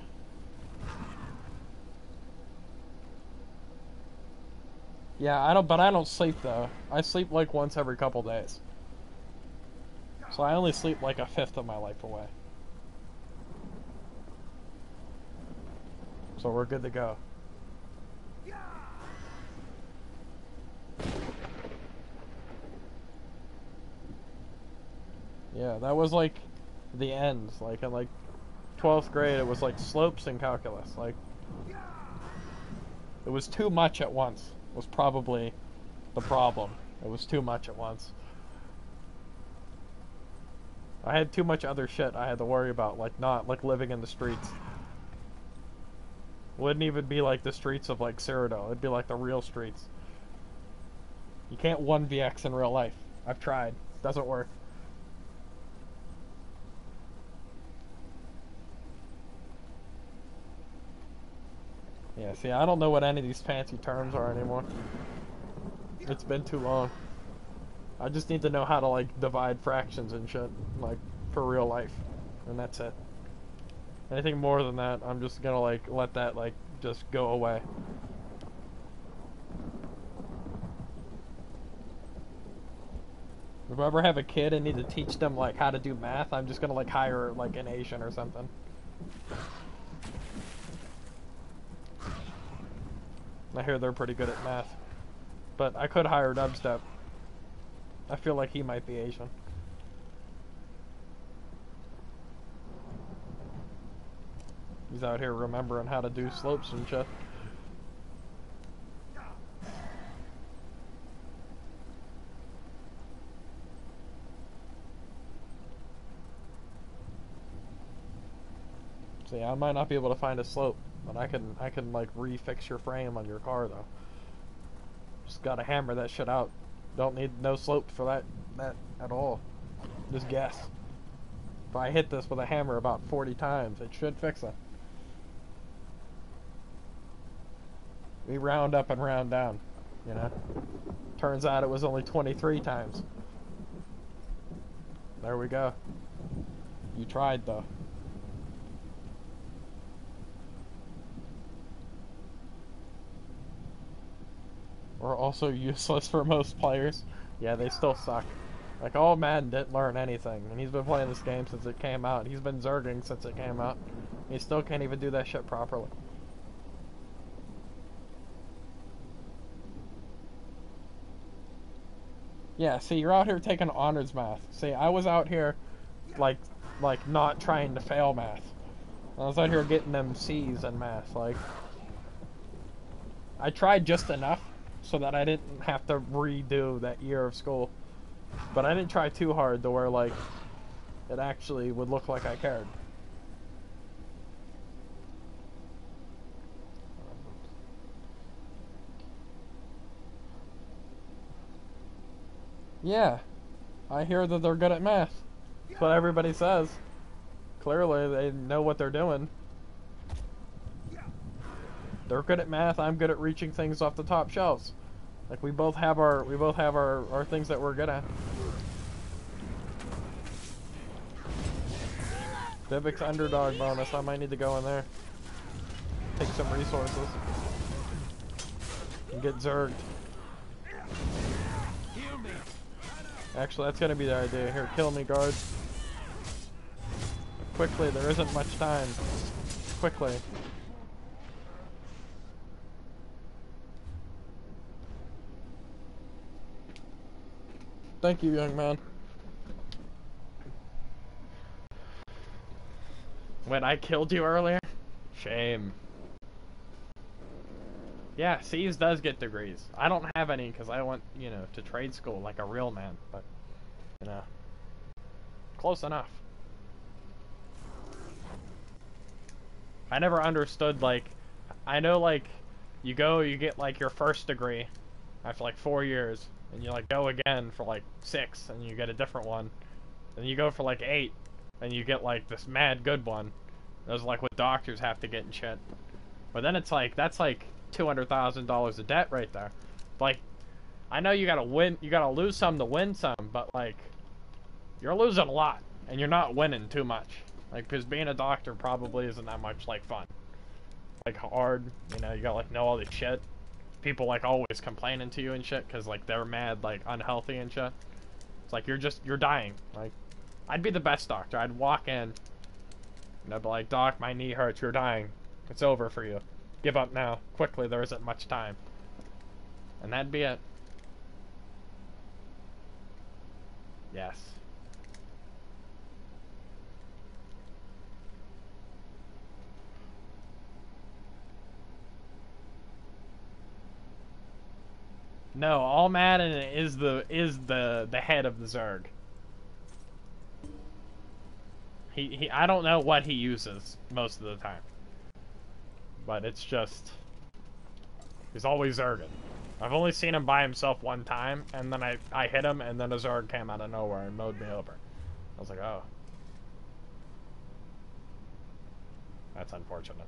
Yeah, I don't sleep though. I sleep like once every couple days. So I only sleep like a fifth of my life away. So we're good to go. Yeah, that was like the ends. Like in like 12th grade, it was like slopes and calculus. Like it was too much at once. Was probably the problem. It was too much at once. I had too much other shit I had to worry about, like not like living in the streets. Wouldn't even be like the streets of like Cyrodiil. It'd be like the real streets. You can't 1vx in real life. I've tried. It doesn't work. Yeah, see, I don't know what any of these fancy terms are anymore. It's been too long. I just need to know how to, like, divide fractions and shit, like, for real life. And that's it. Anything more than that, I'm just gonna, like, let that, like, just go away. If I ever have a kid and need to teach them, like, how to do math, I'm just gonna, like, hire, like, an Asian or something. I hear they're pretty good at math. But I could hire Dubstep. I feel like he might be Asian. He's out here remembering how to do slopes and shit. See, I might not be able to find a slope, but I can like refix your frame on your car though. Just gotta hammer that shit out. Don't need no slope for that at all. Just guess. If I hit this with a hammer about 40 times, it should fix it. We round up and round down, you know. Turns out it was only 23 times. There we go. You tried though. Are also useless for most players. Yeah, they still suck. Like, all Madden didn't learn anything, and he's been playing this game since it came out. He's been zerging since it came out. He still can't even do that shit properly. Yeah, see, you're out here taking honors math. See, I was out here, like not trying to fail math. I was out here getting them C's in math. Like, I tried just enough so that I didn't have to redo that year of school. But I didn't try too hard to where, like, it actually would look like I cared. Yeah, I hear that they're good at math. That's what everybody says. Clearly, they know what they're doing. They're good at math. I'm good at reaching things off the top shelves. Like, we both have our things that we're good at. Vivek's underdog bonus. I might need to go in there. Take some resources. And get zerged. Actually, that's gonna be the idea. Here, kill me, guards. Quickly, there isn't much time. Quickly. Thank you, young man. When I killed you earlier? Shame. Yeah, C's does get degrees. I don't have any because I went, you know, to trade school like a real man, but, you know, close enough. I never understood, like, I know, like, you get, like, your first degree after, like, 4 years, and you, like, go again for, like, 6, and you get a different one. Then you go for, like, 8, and you get, like, this mad good one. Those are, like, what doctors have to get and shit. But then it's, like, that's, like, $200,000 of debt right there. Like, I know you gotta lose some to win some, but, like, you're losing a lot, and you're not winning too much. Like, because being a doctor probably isn't that much, like, fun. Like, hard, you know, you gotta, like, know all this shit. People, like, always complaining to you and shit, because, like, they're mad, like, unhealthy and shit. It's like, you're dying. Like, I'd be the best doctor. I'd walk in, and I'd be like, Doc, my knee hurts, you're dying. It's over for you. Give up now. Quickly, there isn't much time. And that'd be it. Yes. No, all Madden is the head of the Zerg. I don't know what he uses most of the time. But it's just, he's always Zerging. I've only seen him by himself one time, and then I hit him, and then a Zerg came out of nowhere and mowed me over. I was like, oh. That's unfortunate.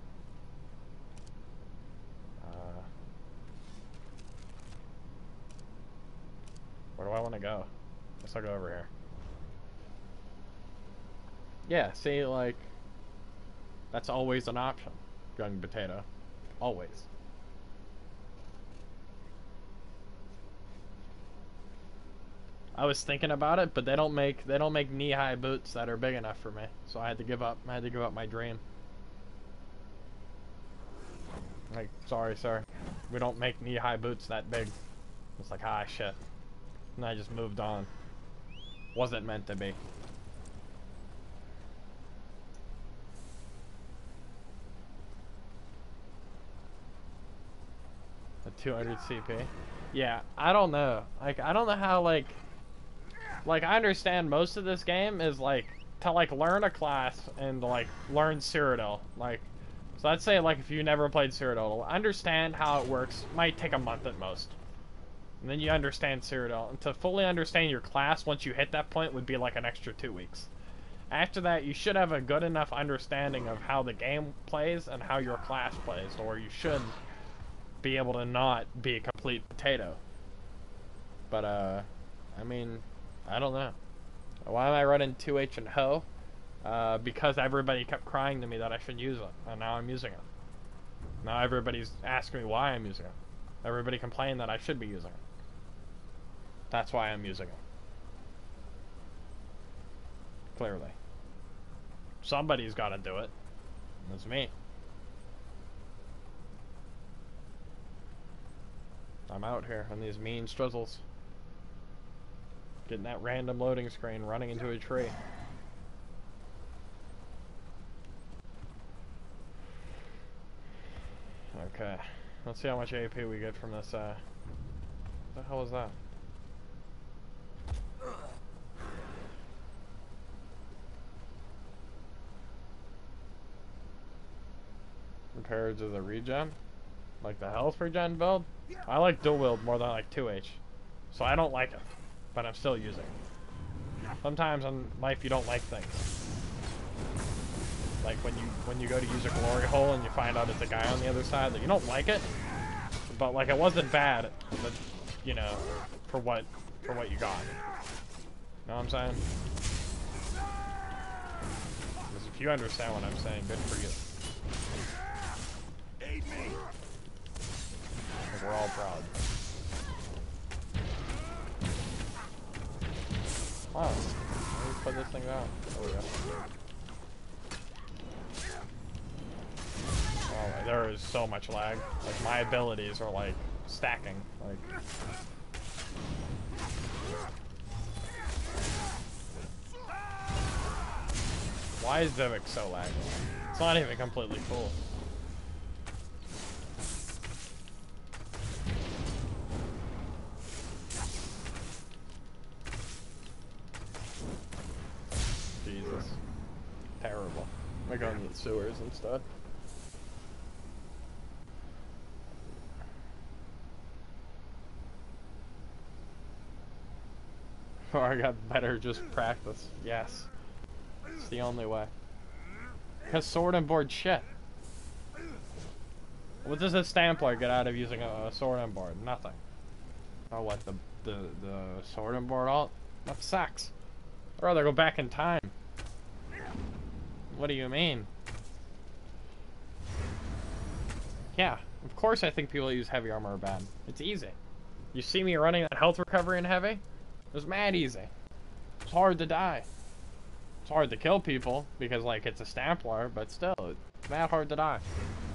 Where do I want to go? Guess I'll go over here. Yeah, see, like, that's always an option. Young potato. Always. I was thinking about it, but they don't make knee-high boots that are big enough for me. So I had to give up. I had to give up my dream. Like, sorry, sir. We don't make knee-high boots that big. It's like, ah, shit. And I just moved on. Wasn't meant to be. A 200 CP. Yeah, I don't know. Like, I don't know how, like, I understand most of this game is, like, to, like, learn a class and, like, learn Cyrodiil. Like, so let's say, like, if you never played Cyrodiil, understand how it works might take a month at most. And then you understand Cyrodiil. And to fully understand your class once you hit that point would be, like, an extra 2 weeks. After that, you should have a good enough understanding of how the game plays and how your class plays, or you should be able to not be a complete potato. But, I mean, I don't know. Why am I running 2H and Ho? Because everybody kept crying to me that I should use it, and now I'm using it. Now everybody's asking me why I'm using it. Everybody complained that I should be using it. That's why I'm using it. Clearly. Somebody's got to do it. That's me. I'm out here on these mean strizzles. Getting that random loading screen, running into a tree. Okay. Let's see how much AP we get from this, what the hell is that? Compared to the regen? Like the health regen build? I like dual wield more than I like 2H. So I don't like it, but I'm still using it. Sometimes in life you don't like things. Like when you go to use a glory hole and you find out it's a guy on the other side that you don't like it, but like it wasn't bad, but you know, for what you got. Know what I'm saying? Because if If you understand what I'm saying, good for you. Aid me. We're all proud. Wow. Let me put this thing down. There we go. Oh, there is so much lag. Like, my abilities are, like, stacking. Like... Why is Vivek so laggy? It's not even completely full. Jesus. Terrible. We're going to the sewers instead. Or I got better just practice. Yes. It's the only way. Because sword and board shit. What does a stamplar get out of using a sword and board? Nothing. Oh, what, the sword and board alt? That sucks. I'd rather go back in time. What do you mean? Yeah, of course I think people that use heavy armor are bad. It's easy. You see me running that health recovery in heavy? It was mad easy. It's hard to die. It's hard to kill people because, like, it's a stamplar, but still, it's mad hard to die.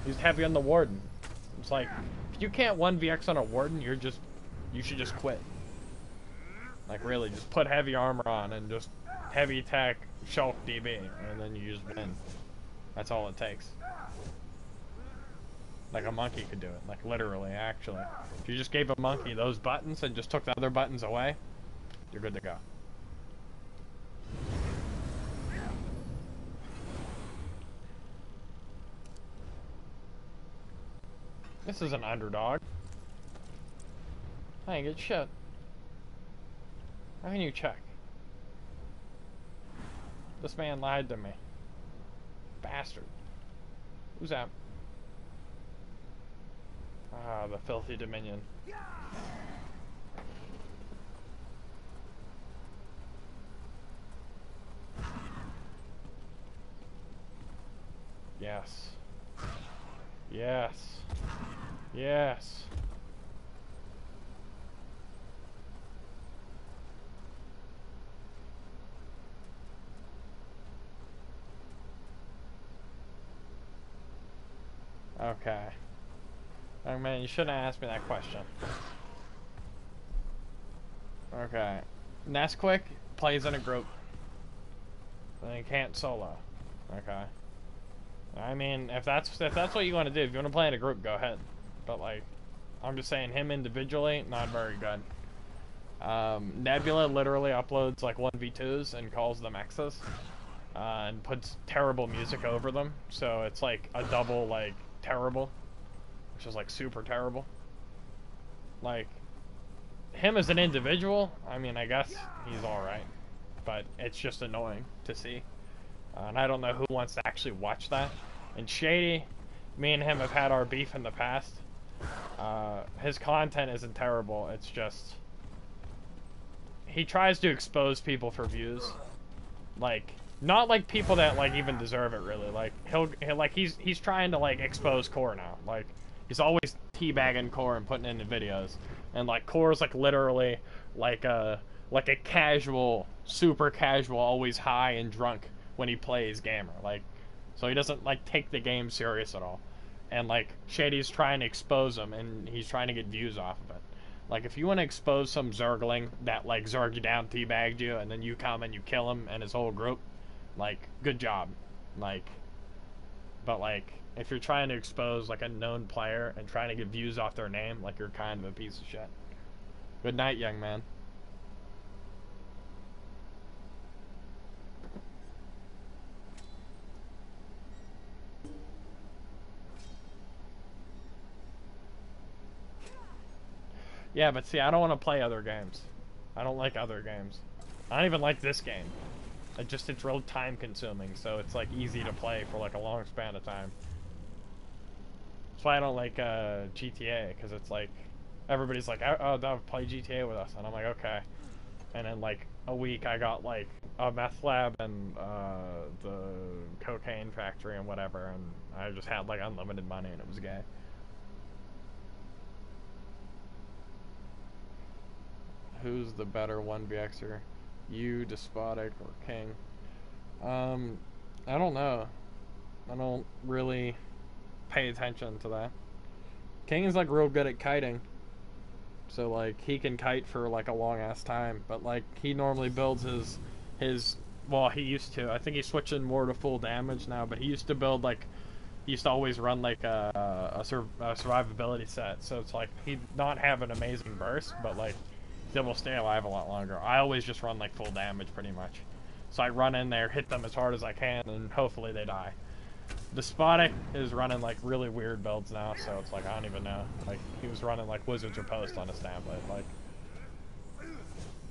Used heavy on the warden. It's like, if you can't 1vx on a warden, you should just quit. Like, really, just put heavy armor on and just heavy attack, shulk DB, and then you just win. That's all it takes. Like a monkey could do it, like literally, actually. If you just gave a monkey those buttons and just took the other buttons away, you're good to go. This is an underdog. I ain't get shit. How can you check? This man lied to me. Bastard. Who's that? Ah, the filthy Dominion. Yes. Yes. Yes. Okay. Oh man, you shouldn't have asked me that question. Okay. Nesquik plays in a group. And he can't solo. Okay. I mean, if that's what you want to do, if you want to play in a group, go ahead. But like, I'm just saying, him individually, not very good. Nebula literally uploads like 1v2s and calls them X's. And puts terrible music over them. So it's like a double, like, terrible. Which is like super terrible. Like, him as an individual, I mean, I guess he's alright. But it's just annoying to see. And I don't know who wants to actually watch that. And Shady, me and him have had our beef in the past. His content isn't terrible, it's just... he tries to expose people for views. Like, not like people that like even deserve it really. Like, he's trying to like expose Core now. Like, he's always teabagging Core and putting it in the videos. And like, Core's like literally like a casual, super casual, always high and drunk when he plays gamer. Like, so he doesn't like take the game serious at all. And like, Shady's trying to expose him and he's trying to get views off of it. Like, if you want to expose some zergling that like zerged you down, teabagged you, and then you come and you kill him and his whole group, like, good job. Like, but like, if you're trying to expose like a known player and trying to get views off their name, like, you're kind of a piece of shit. Good night, young man. Yeah, but see, I don't want to play other games. I don't like other games. I don't even like this game. It's real time consuming, so it's like easy to play for like a long span of time. That's why I don't like GTA, because it's like, everybody's like, oh, Dove, play GTA with us, and I'm like, okay. And then like a week I got like a meth lab and the cocaine factory and whatever, and I just had like unlimited money and it was gay. Who's the better 1vxer? You, Despotic, or King? I don't know. I don't really pay attention to that. King is like real good at kiting. So like he can kite for like a long ass time, but like he normally builds his well, he used to. I think he's switching more to full damage now, but he used to build like he used to always run like a survivability set. So it's like he'd not have an amazing burst, but like they will stay alive a lot longer. I always just run like full damage pretty much. So I run in there, hit them as hard as I can, and hopefully they die. Despotic is running like really weird builds now, so it's like I don't even know. Like he was running like Wizards Riposte on a Stamblade. Like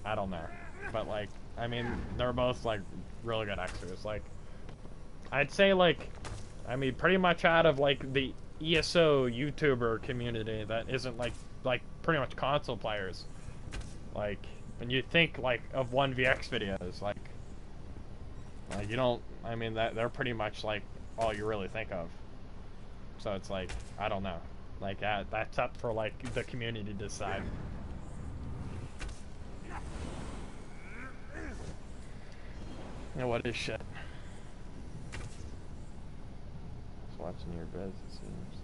I don't know, but like I mean they're both like really good Xers. Like I'd say like I mean pretty much out of like the ESO YouTuber community that isn't like pretty much console players. Like when you think like of 1vx videos, like you don't. I mean that they're pretty much like all you really think of. So it's like, I don't know. Like, that's up for, like, the community to decide. Yeah, what is shit? Just watching your vids, it seems.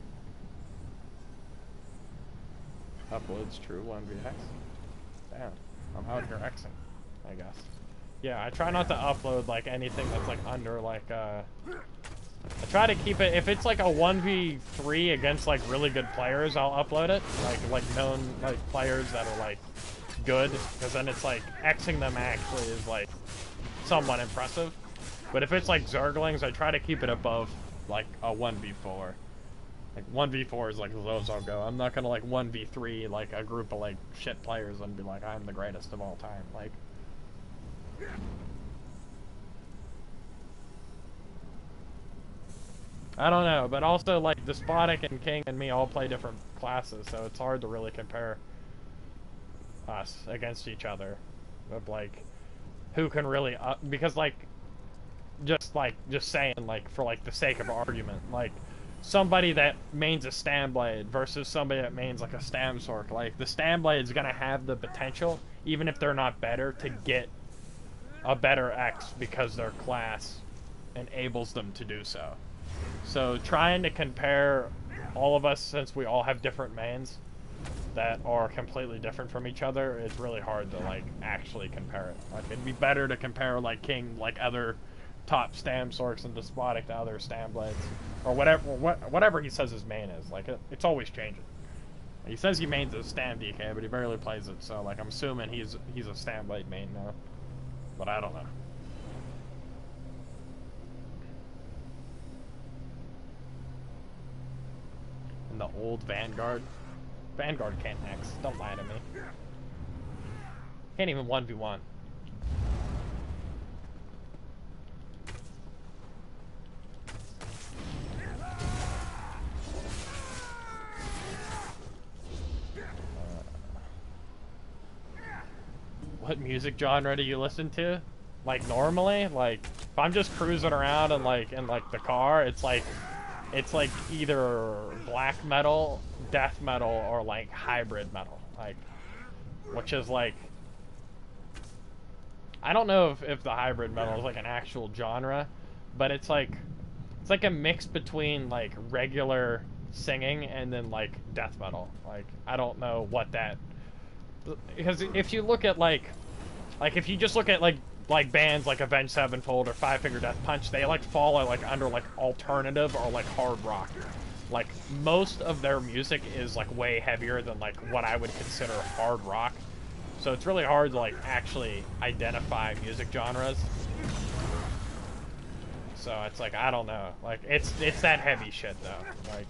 Uploads true 1vx. Damn. I'm out here Xing, I guess. Yeah, I try not to upload, like, anything that's, like, under, like, I try to keep it, if it's like a 1v3 against like really good players, I'll upload it. Like known like players that are like good, because then it's like Xing them actually is like somewhat impressive. But if it's like zerglings, I try to keep it above like a 1v4. Like 1v4 is like as low as I'll go. I'm not gonna like 1v3 like a group of like shit players and be like I'm the greatest of all time. Like I don't know, but also, like, Despotic and King and me all play different classes, so it's hard to really compare us against each other. Of, like, who can really, because, like, just saying, like, for, like, the sake of argument, like, somebody that mains a Stamblade versus somebody that mains, like, a Stamsork, like, the Stamblade's gonna have the potential, even if they're not better, to get a better X because their class enables them to do so. So trying to compare all of us, since we all have different mains that are completely different from each other, it's really hard to like actually compare it. Like it'd be better to compare like King, like other top Stamsorks and Despotic to other Stamblades, or whatever he says his main is. Like it's always changing. He says he mains a Stam DK, but he barely plays it. So like I'm assuming he's a Stamblade main now, but I don't know. In the old Vanguard. Vanguard can't X. Don't lie to me. Can't even 1v1. What music genre do you listen to? Like normally, like if I'm just cruising around and like in like the car, it's like either black metal, death metal, or like hybrid metal, like, which is like, I don't know if the hybrid metal is like an actual genre, but it's like a mix between like regular singing and then like death metal. Like I don't know what that, because if you look at like if you just look at like bands like Avenged Sevenfold or Five Finger Death Punch, they like fall like under like alternative or like hard rock. Like most of their music is like way heavier than like what I would consider hard rock. So it's really hard to like actually identify music genres. So it's like I don't know. Like it's that heavy shit though. Like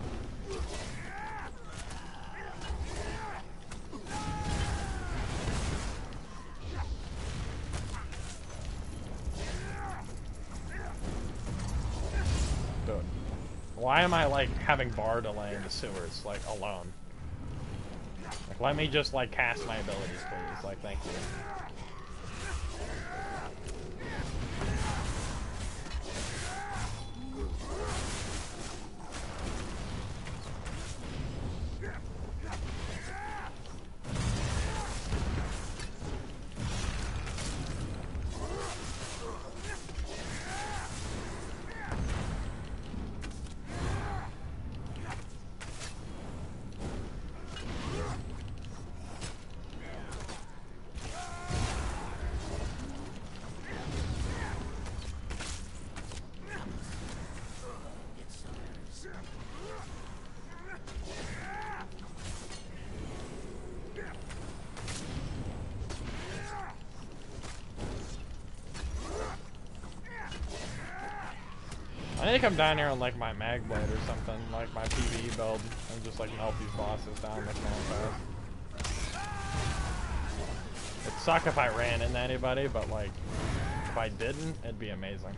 dude. Why am I like having bar delay in the sewers, like alone? Like let me just like cast my abilities, please. Like thank you. I need to come down here on like my mag blade or something, like my PvE build, and just like melt these bosses down like man fast. It'd suck if I ran into anybody, but like if I didn't, it'd be amazing.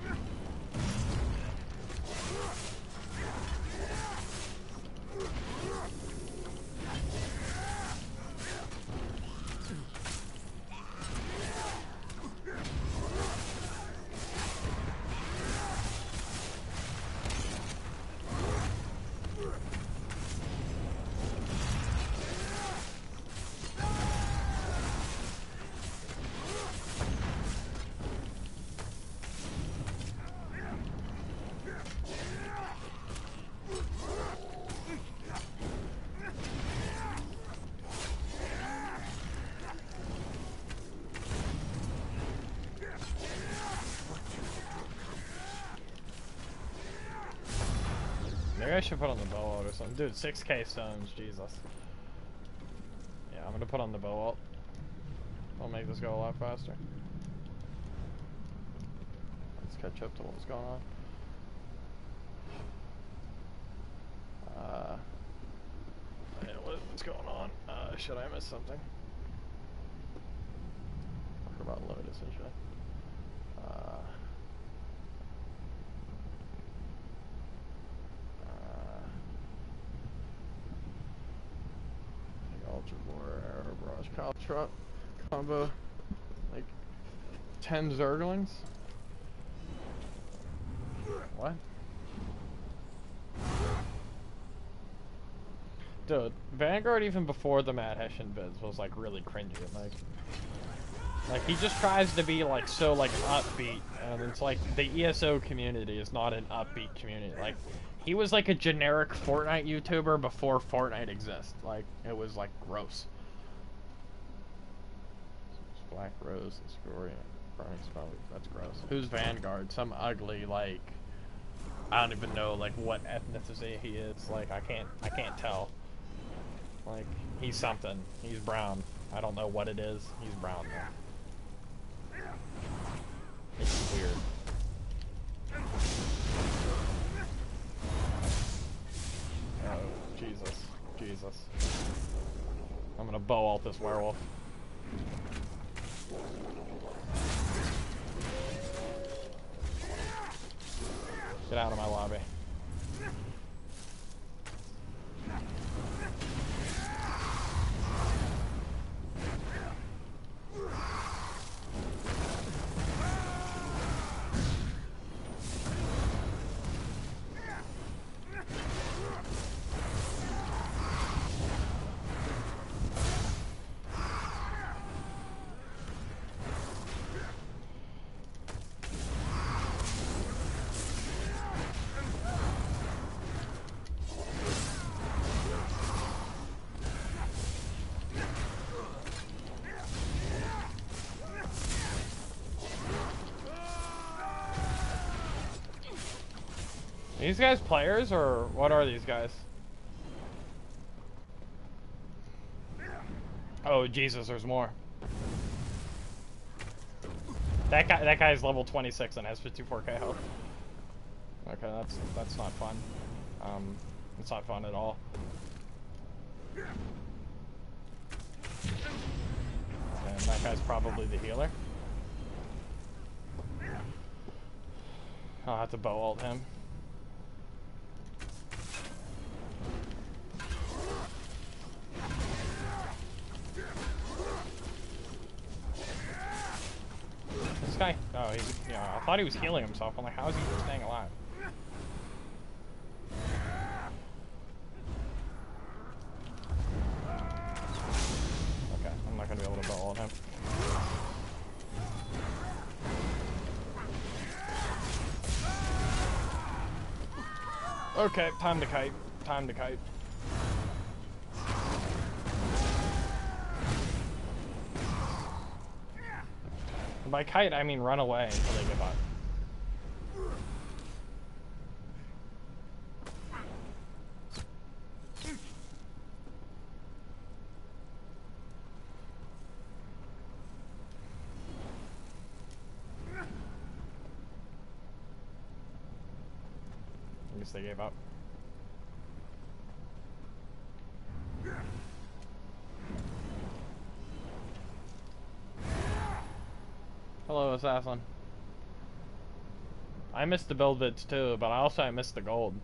Maybe I should put on the bow ult or something. Dude, 6k stones, Jesus. Yeah, I'm gonna put on the bow ult. I'll make this go a lot faster. Let's catch up to what's going on. Yeah, what's going on? Should I miss something? Talk about Lotus and shit. Ultra War, Arrow Barrage, Caltrop combo, like 10 Zerglings. What? Dude, Vanguard even before the Mad Hessian vids was like really cringy. Like he just tries to be like so like upbeat, and it's like the ESO community is not an upbeat community. Like he was like a generic Fortnite YouTuber before Fortnite exists. Like it was like gross. Black Rose and Scoria, Burning Spell. That's gross. Who's Vanguard? Some ugly like I don't even know like what ethnicity he is. Like I can't tell. Like he's something. He's brown. I don't know what it is. He's brown though. It's weird. Oh, Jesus. I'm gonna bow ult this werewolf. Get out of my lobby. These guys players, or what are these guys? Oh Jesus, there's more. That guy's level 26 and has 54k health. Okay, that's not fun. It's not fun at all. And that guy's probably the healer. I'll have to bow ult him. This guy, oh, he's, I thought he was healing himself. I'm like, how is he staying alive? Okay, I'm not gonna be able to bow ult him. Okay, time to kite. Time to kite. By kite, I mean run away until they give up. I guess they gave up. Hello, assassin. I missed the build vids too, but I missed the gold.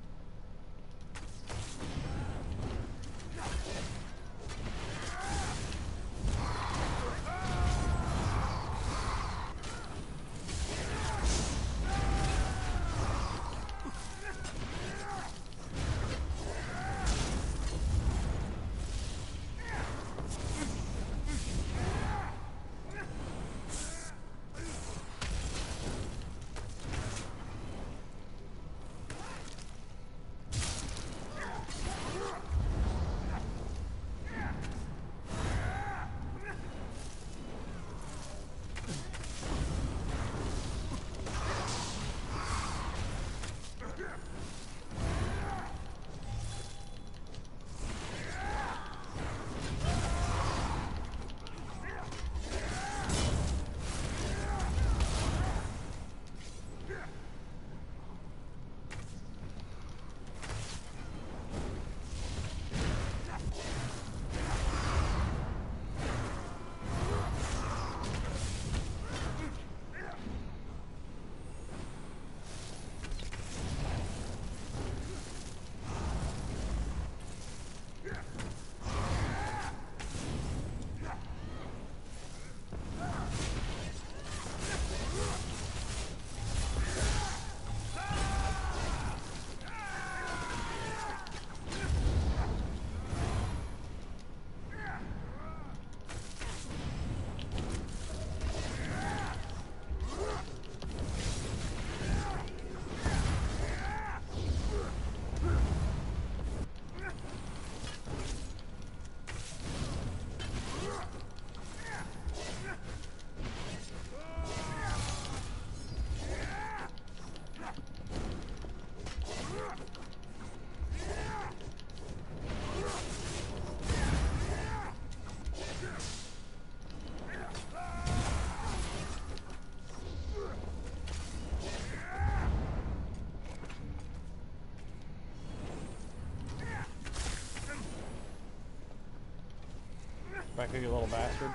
Back to you, little bastard.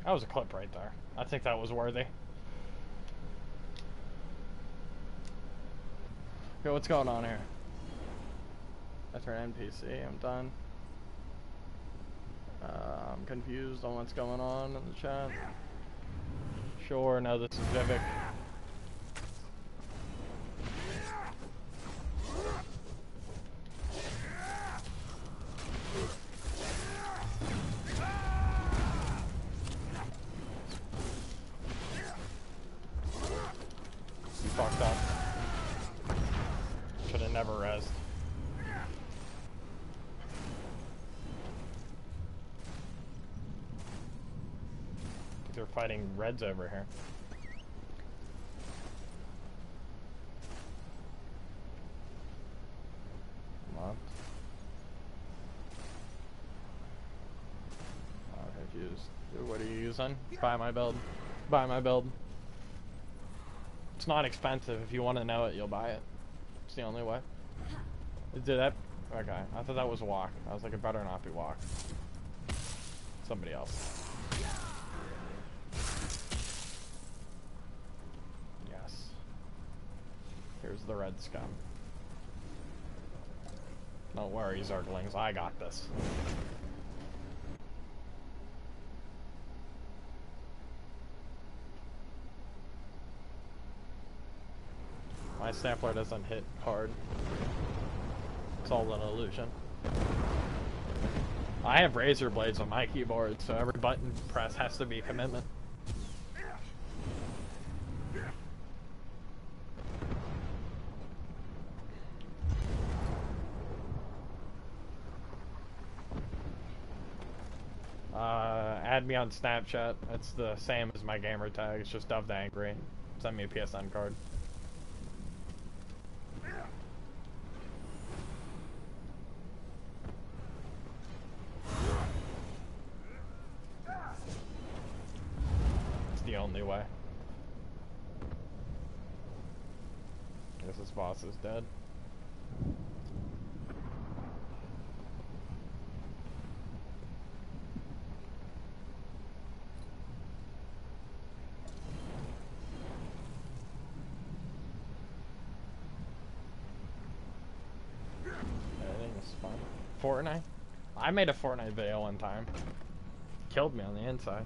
That was a clip right there. I think that was worthy. Okay, what's going on here? That's our NPC. I'm done. I'm confused on what's going on in the chat. Sure, no, this is Vivek. You fucked up. Should have never rezzed. They're fighting reds over here. Come on. I'm confused. What are you using? Buy my build. Buy my build. It's not expensive. If you want to know it, you'll buy it. It's the only way. Did that? Okay. I thought that was walk. I was like, it better not be walk. Somebody else. Yes. Here's the red scum. Don't worry, Zerglings. I got this. My stamplar doesn't hit hard. It's all an illusion. I have razor blades on my keyboard, so every button press has to be commitment. Add me on Snapchat. It's the same as my gamer tag. It's just Dovetheangry. Send me a PSN card. the only way. I guess this boss is dead. Fortnite? I made a Fortnite video one time. Killed me on the inside.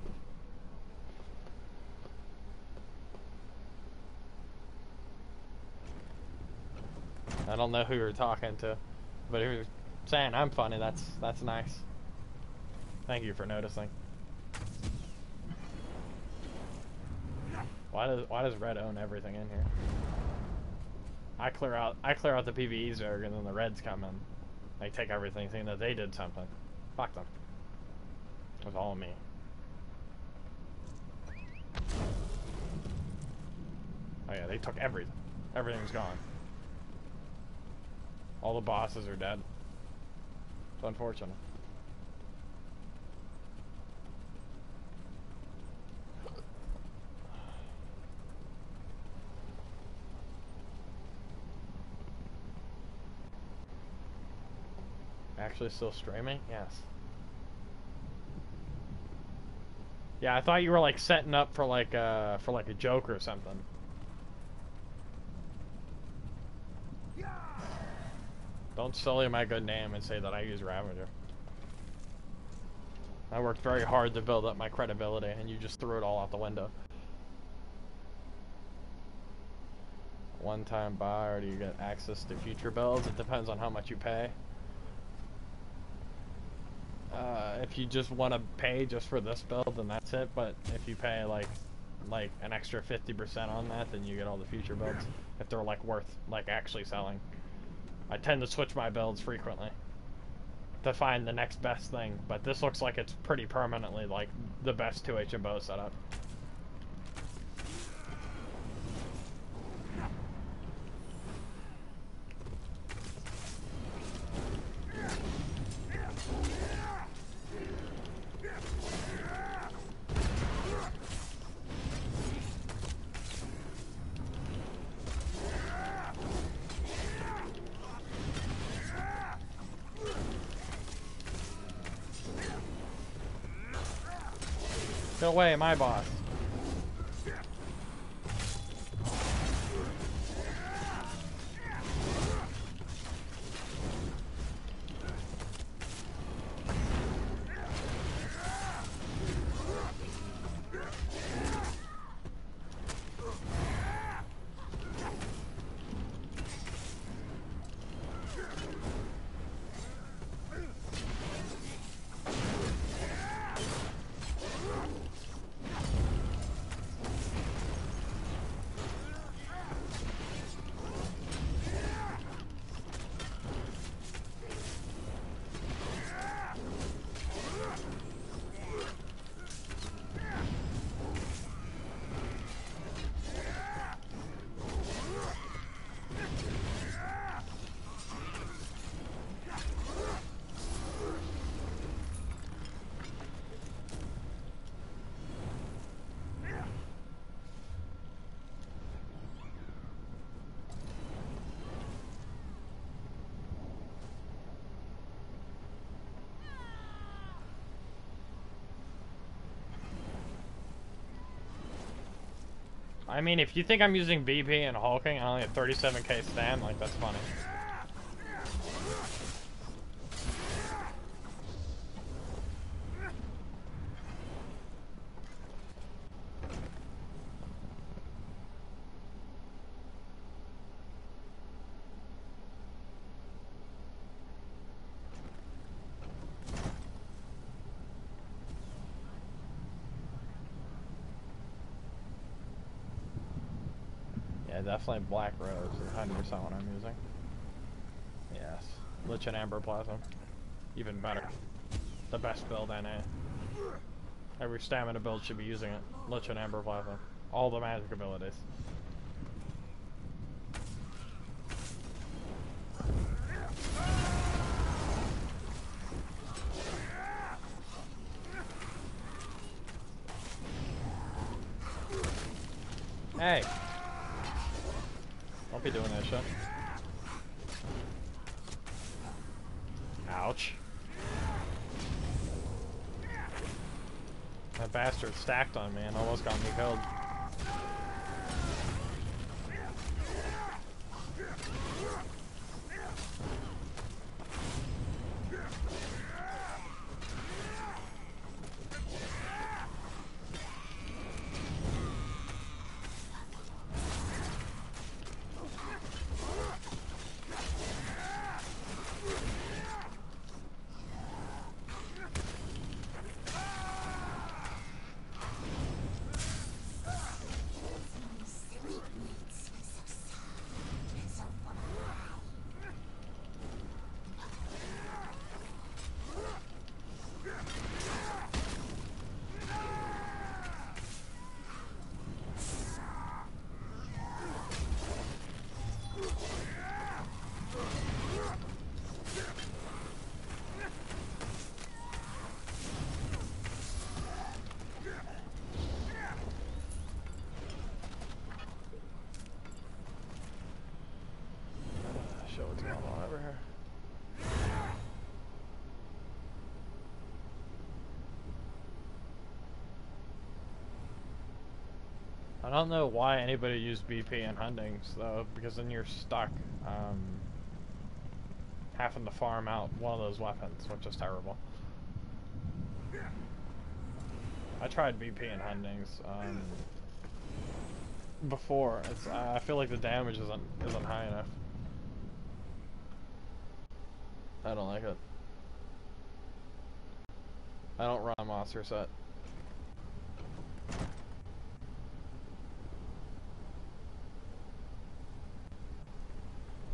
I don't know who you're talking to, but if you're saying I'm funny, that's nice. Thank you for noticing. Why does Red own everything in here? I clear out the PvE zerg and then the Reds come in. They take everything, thinking that they did something. Fuck them. It was all me. Oh yeah, they took everything. Everything's gone. All the bosses are dead. It's unfortunate. Actually still streaming? Yes. Yeah, I thought you were like setting up for like a joke or something. Don't sully my good name and say that I use Ravager. I worked very hard to build up my credibility and you just threw it all out the window. One-time buy, or do you get access to future builds? It depends on how much you pay. If you just want to pay just for this build, then that's it. But if you pay like an extra 50% on that, then you get all the future builds. If they're like worth like actually selling. I tend to switch my builds frequently to find the next best thing. But this looks like it's pretty permanently like the best 2 HMO setup. Get away, my boss. I mean, if you think I'm using BP and hulking, I only have 37k stam, like, that's funny. Yeah, definitely Black Rose is 100% what I'm using. Yes. Lich and Amber Plasma. Even better. The best build NA. Every stamina build should be using it. Lich and Amber Plasma. All the magic abilities. Hey! Don't be doing that shit. Ouch. That bastard stacked on me and almost got me killed. Show what's going on over here. I don't know why anybody used BP in Huntings though, because then you're stuck having to farm out one of those weapons, which is terrible. I tried BP in Huntings before. It's I feel like the damage isn't high enough. I don't like it. I don't run a monster set.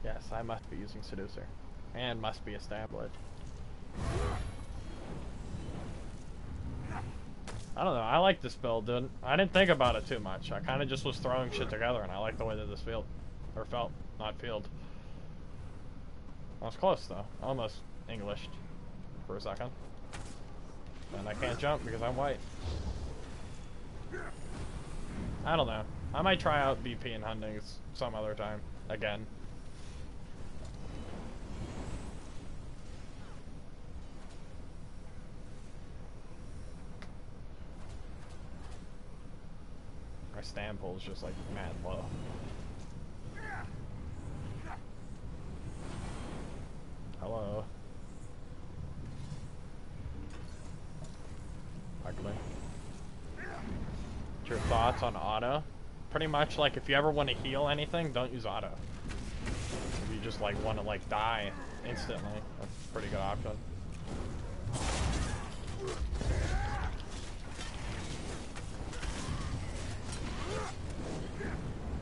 Yes, I must be using Seducer. And must be a stablet. I don't know, I like this build, dude. I didn't think about it too much. I kind of just was throwing shit together, and I like the way that this felt, not field. I was close though. Almost Englished for a second. And I can't jump because I'm white. I don't know. I might try out BP and Huntings some other time. Again. My stand pull is just like mad low. Hello. Ugly. What's your thoughts on auto? Pretty much like if you ever want to heal anything, don't use auto. If you just like want to like die instantly, that's a pretty good option.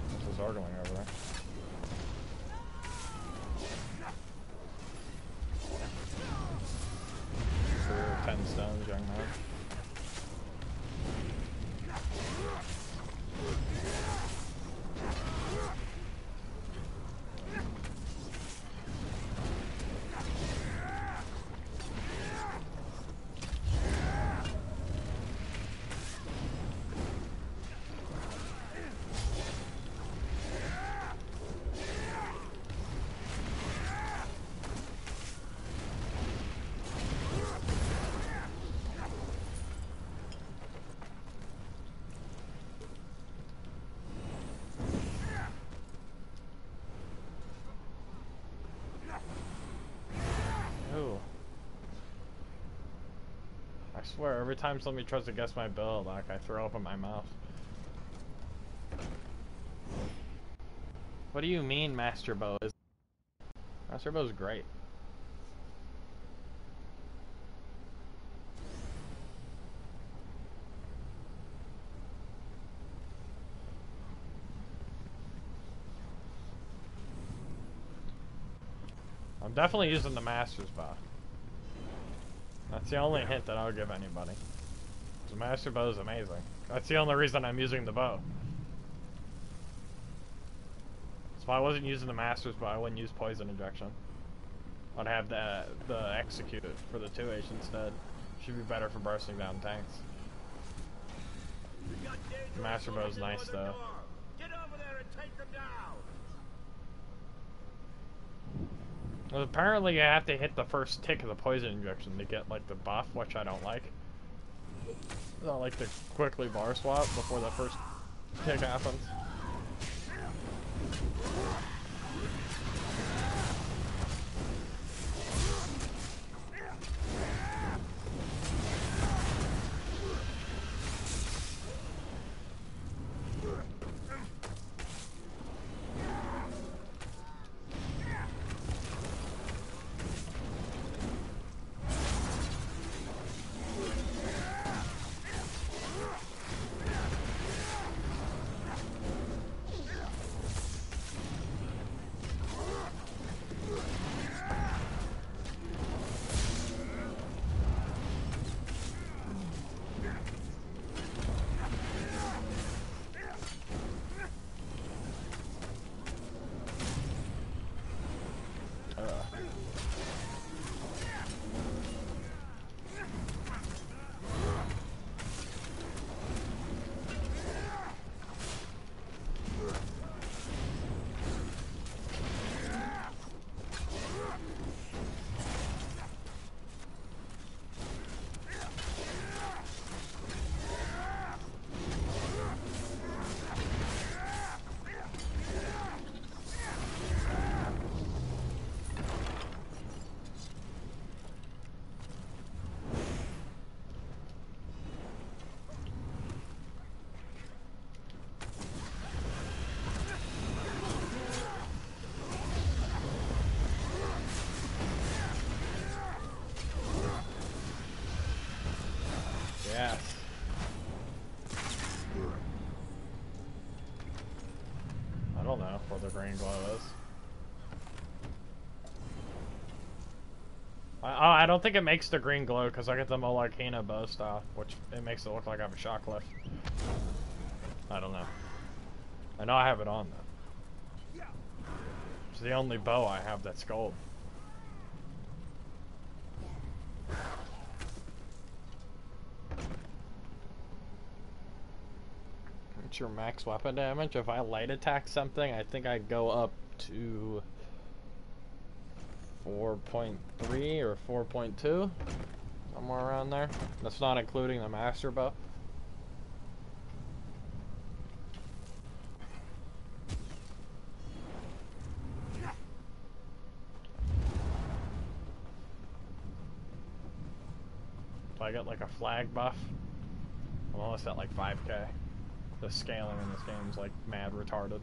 There's a Zargling over there. For 10 stones, young man. I swear, every time somebody tries to guess my build, like, I throw up in my mouth. What do you mean Master Bow is... Master Bow is great. I'm definitely using the Master's Bow. That's the only hint that I'll give anybody. The Master Bow is amazing. That's the only reason I'm using the bow. So if I wasn't using the Master's Bow, I wouldn't use Poison Injection. I'd have the Execute for the 2H instead. Should be better for bursting down tanks. The Master Bow is nice though. Well, apparently you have to hit the first tick of the poison injection to get like the buff, which I don't like. I don't like to quickly bar swap before the first tick happens. Yes. I don't know what the green glow is. I don't think it makes the green glow because I get the Molarcana bow style, which it makes it look like I have a shock lift. I don't know. I know I have it on though. It's the only bow I have that's gold. What's your max weapon damage? If I light attack something, I think I'd go up to 4.3 or 4.2. Somewhere around there. That's not including the master bow. If I get like a flag buff, I'm almost at like 5k. The scaling in this game is like mad retarded.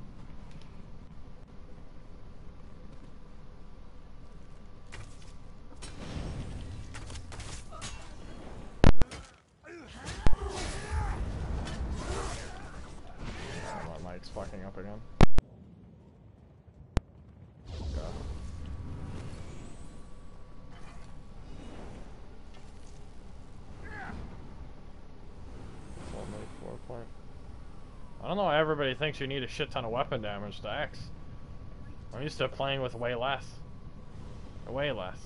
My mic's fucking up again. Okay. Only 4 point. I don't know why everybody thinks you need a shit ton of weapon damage to X. I'm used to playing with way less. Way less.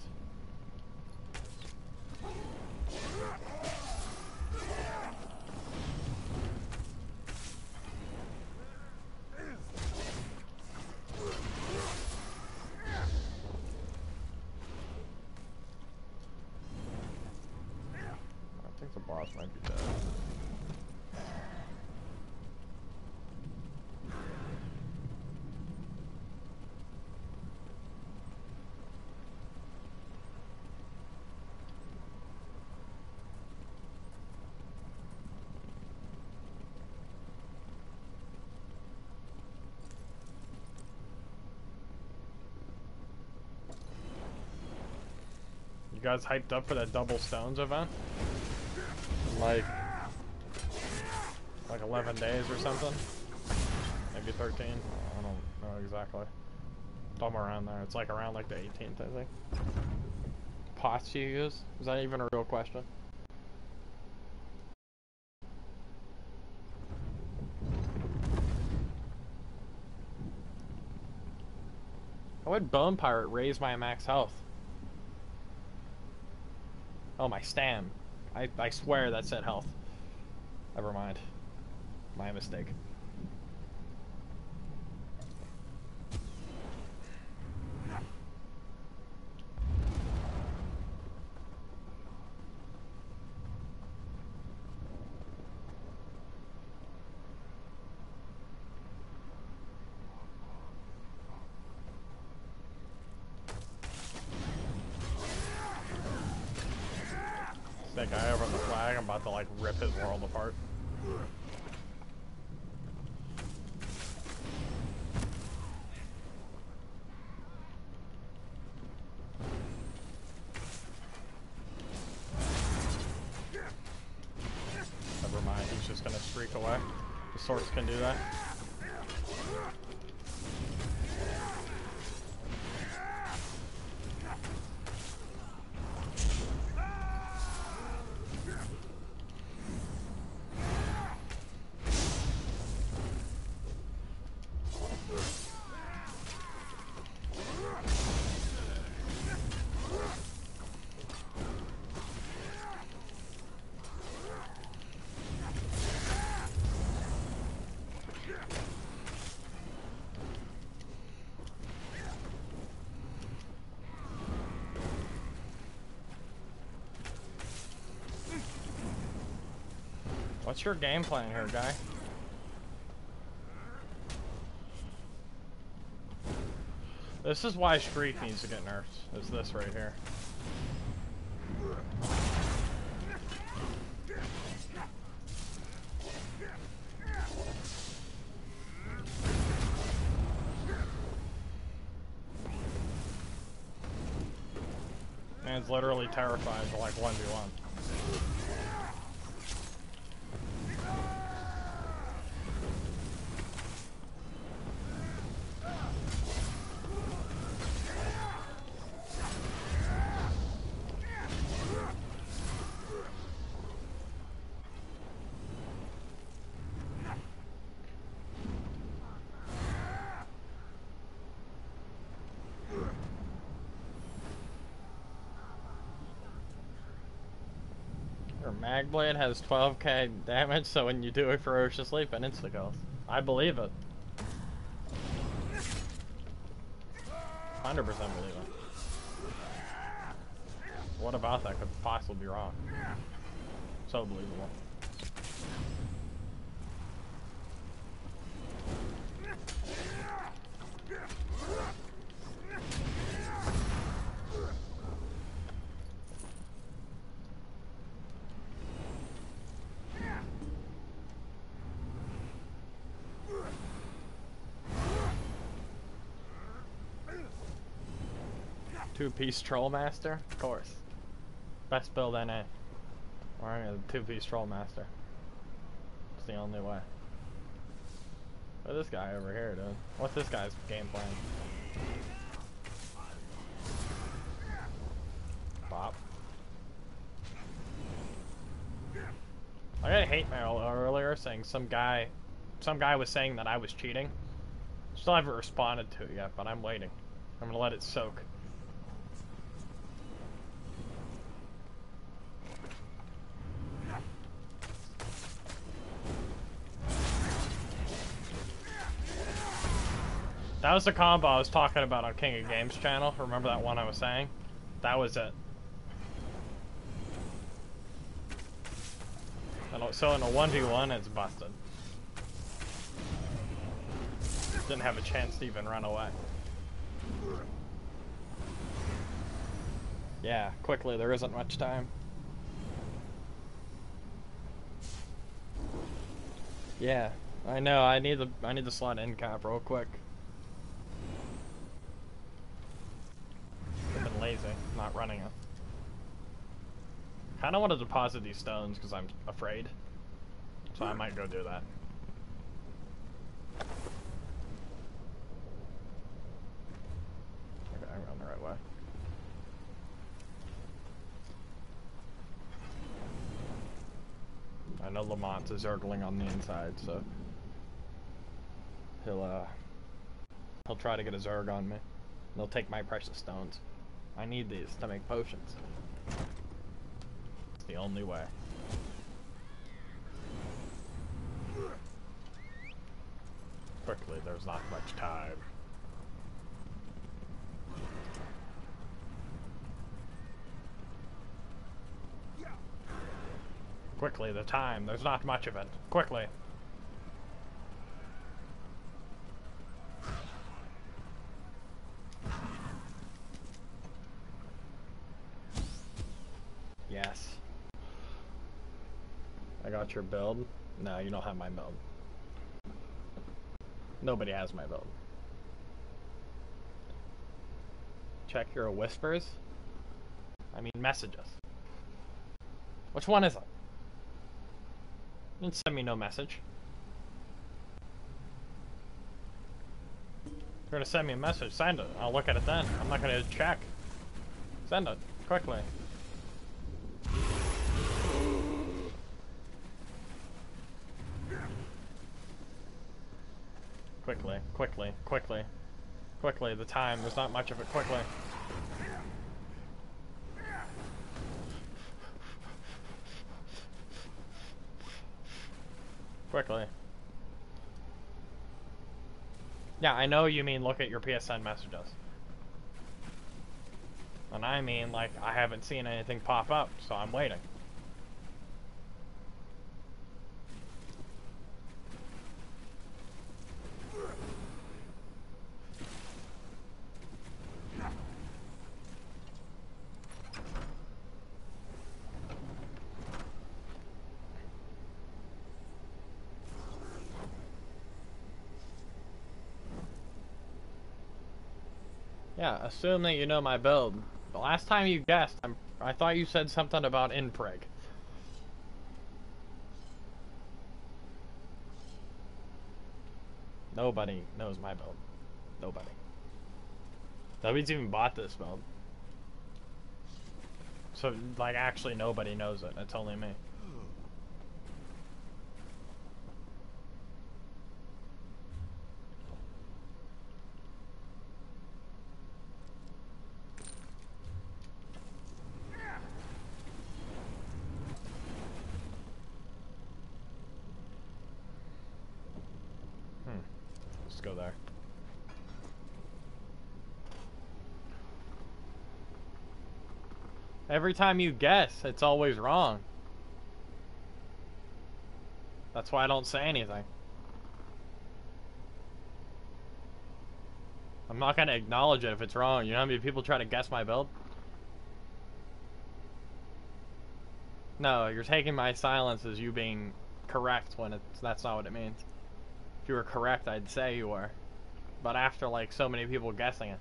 I think the boss might be dead. You guys hyped up for that double stones event? Like 11 days or something? Maybe 13? I don't know exactly. Somewhere around there. It's like around like the 18th, I think. Pots you use? Is that even a real question? How would Bone Pirate raise my max health? Oh, my stam. I swear that said health. Never mind. My mistake. That guy over on the flag, I'm about to like rip his world apart. Never mind, he's just gonna streak away. The swords can do that. What's your game plan here, guy? This is why Shriek needs to get nerfed. Is this right here. Man's literally terrified to like 1v1. Your mag blade has 12k damage, so when you do a ferocious leap, it insta kills. I believe it. 100% believe it. What about that could possibly be wrong? So believable. Two-piece troll master? Of course. Best build NA. Wearing a two-piece troll master. It's the only way. Look at this guy over here, dude. What's this guy's game plan? Bop. I got a hate mail earlier saying some guy was saying that I was cheating. Still haven't responded to it yet, but I'm waiting. I'm gonna let it soak. That was the combo I was talking about on King of Games channel. Remember that one I was saying? That was it. So in a 1v1, it's busted. Didn't have a chance to even run away. Yeah, quickly, there isn't much time. Yeah, I know, I need the slot end cap real quick. I've been lazy, not running it. Kinda want to deposit these stones because I'm afraid. So I might go do that. Okay, I'm going the right way. I know Lamont's is zergling on the inside, so he'll try to get a zerg on me. They'll take my precious stones. I need these to make potions. It's the only way. Quickly, there's not much time. Quickly, the time. There's not much of it. Quickly. Yes. I got your build. No, you don't have my build. Nobody has my build. Check your whispers. I mean messages. Which one is it? You didn't send me no message. If you're gonna send me a message, send it. I'll look at it then. I'm not gonna check. Send it. Quickly. Quickly, quickly, quickly. Quickly, the time. There's not much of it. Quickly. Quickly. Yeah, I know you mean look at your PSN messages. And I mean, like, I haven't seen anything pop up, so I'm waiting. Yeah, assume that you know my build. The last time you guessed, I thought you said something about inpreg. Nobody knows my build. Nobody. Nobody's even bought this build. So, like, actually nobody knows it. It's only me. Let's go there. Every time you guess, it's always wrong. That's why I don't say anything. I'm not gonna acknowledge it if it's wrong. You know how many people try to guess my build? No, you're taking my silence as you being correct when that's not what it means. If you were correct, I'd say you were. But after, like, so many people guessing it.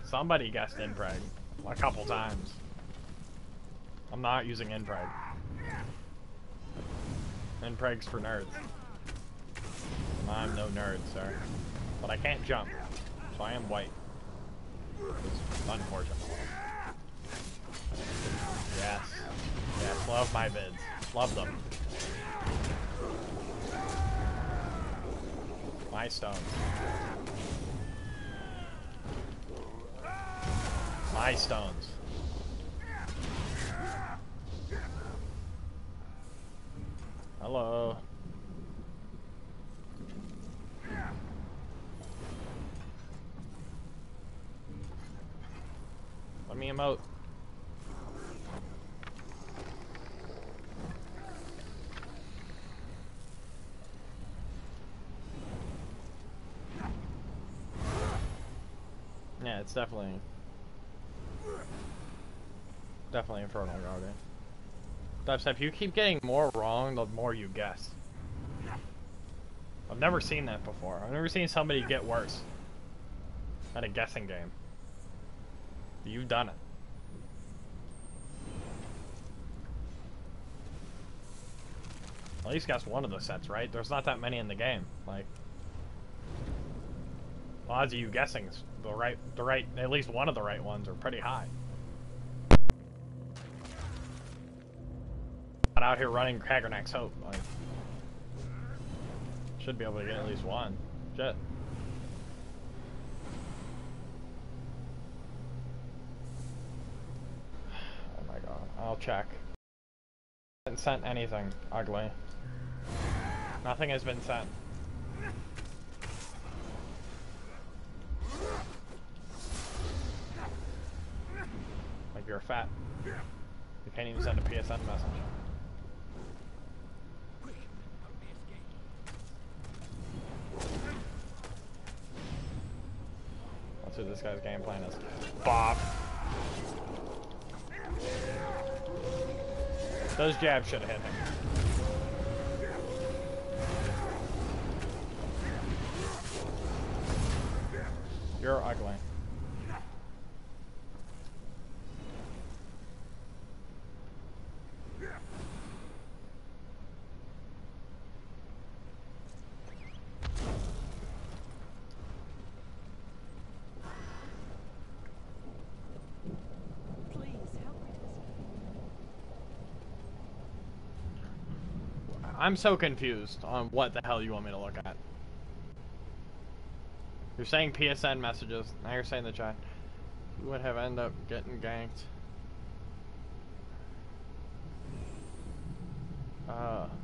Somebody guessed inpreg a couple times. I'm not using inpreg. Inpreg's for nerds. I'm no nerd, sir. But I can't jump, so I am white. It's unfortunate. Yes. Yes, love my vids. Love them. My stones. My stones. Hello. Let me emote. Yeah, it's definitely Infernal Guardian. Dubstep, you keep getting more wrong the more you guess. I've never seen that before. I've never seen somebody get worse at a guessing game. You've done it. At least guess one of the sets, right? There's not that many in the game. Like, odds of you guessing the right, at least one of the right ones are pretty high. Not out here running Kragernack's Hope. Like, should be able to get at least one. Shit. Oh my god. I'll check. I haven't sent anything ugly. Nothing has been sent. Like, you're fat. You can't even send a PSN message. That's what this guy's game plan is. Bob. Those jabs should have hit him. You're ugly. I'm so confused on what the hell you want me to look at. You're saying PSN messages. Now you're saying the chat. You would have ended up getting ganked.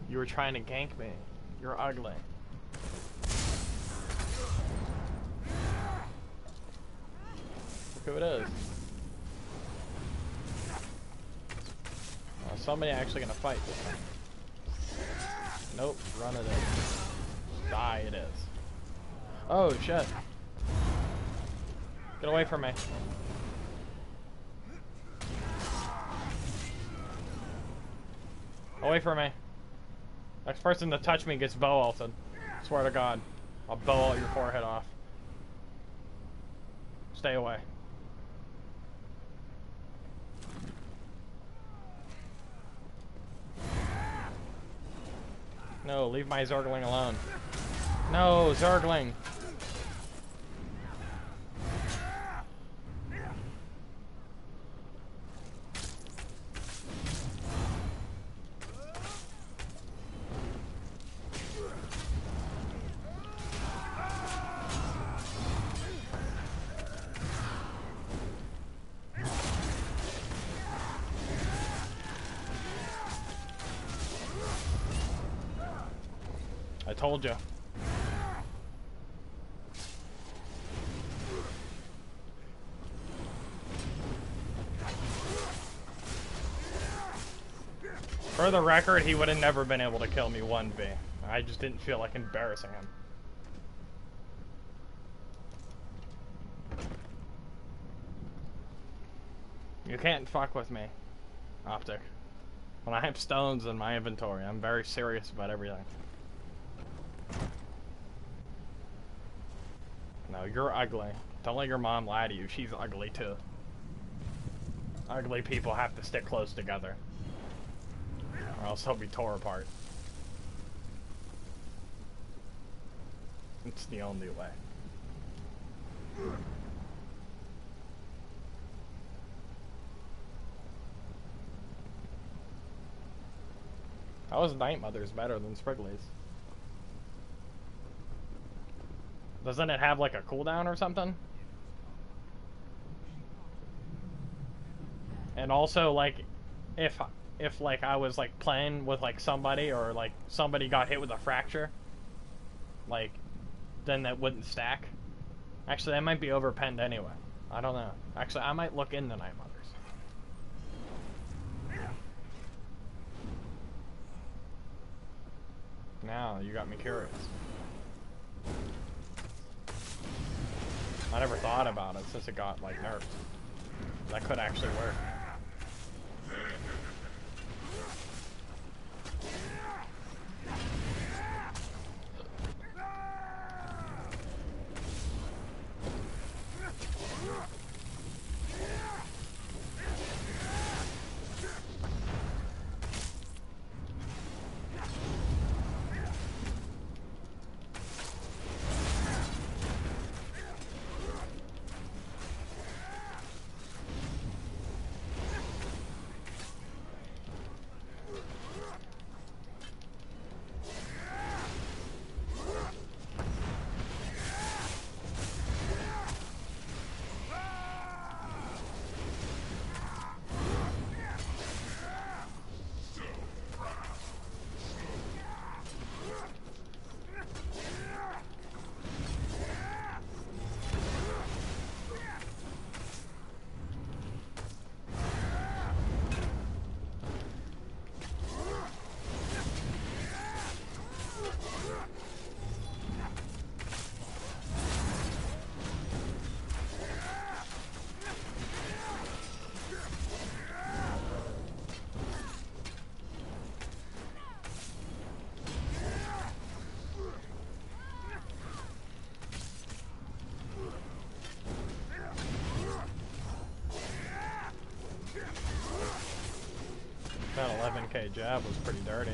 You were trying to gank me. You're ugly. Look who it is. Somebody actually gonna fight this time. Nope, run it in. Die it is. Oh shit. Get away from me. Away from me. Next person to touch me gets bow ulted. Swear to God. I'll bow ult your forehead off. Stay away. No, leave my Zergling alone. No, Zergling. I told you. For the record, he would have never been able to kill me 1v. I just didn't feel like embarrassing him. You can't fuck with me, Optic. When I have stones in my inventory, I'm very serious about everything. No, you're ugly. Don't let your mom lie to you. She's ugly too. Ugly people have to stick close together, or else they'll be tore apart. It's the only way. How is Night Mother's better than Spriggly's? Doesn't it have like a cooldown or something? And also, like, if like I was like playing with like somebody, or like somebody got hit with a fracture, like, then that wouldn't stack. Actually, that might be overpenned anyway. I don't know. Actually, I might look into Night Mothers. Now you got me curious. I never thought about it since it got like nerfed. That could actually work. 11k jab was pretty dirty.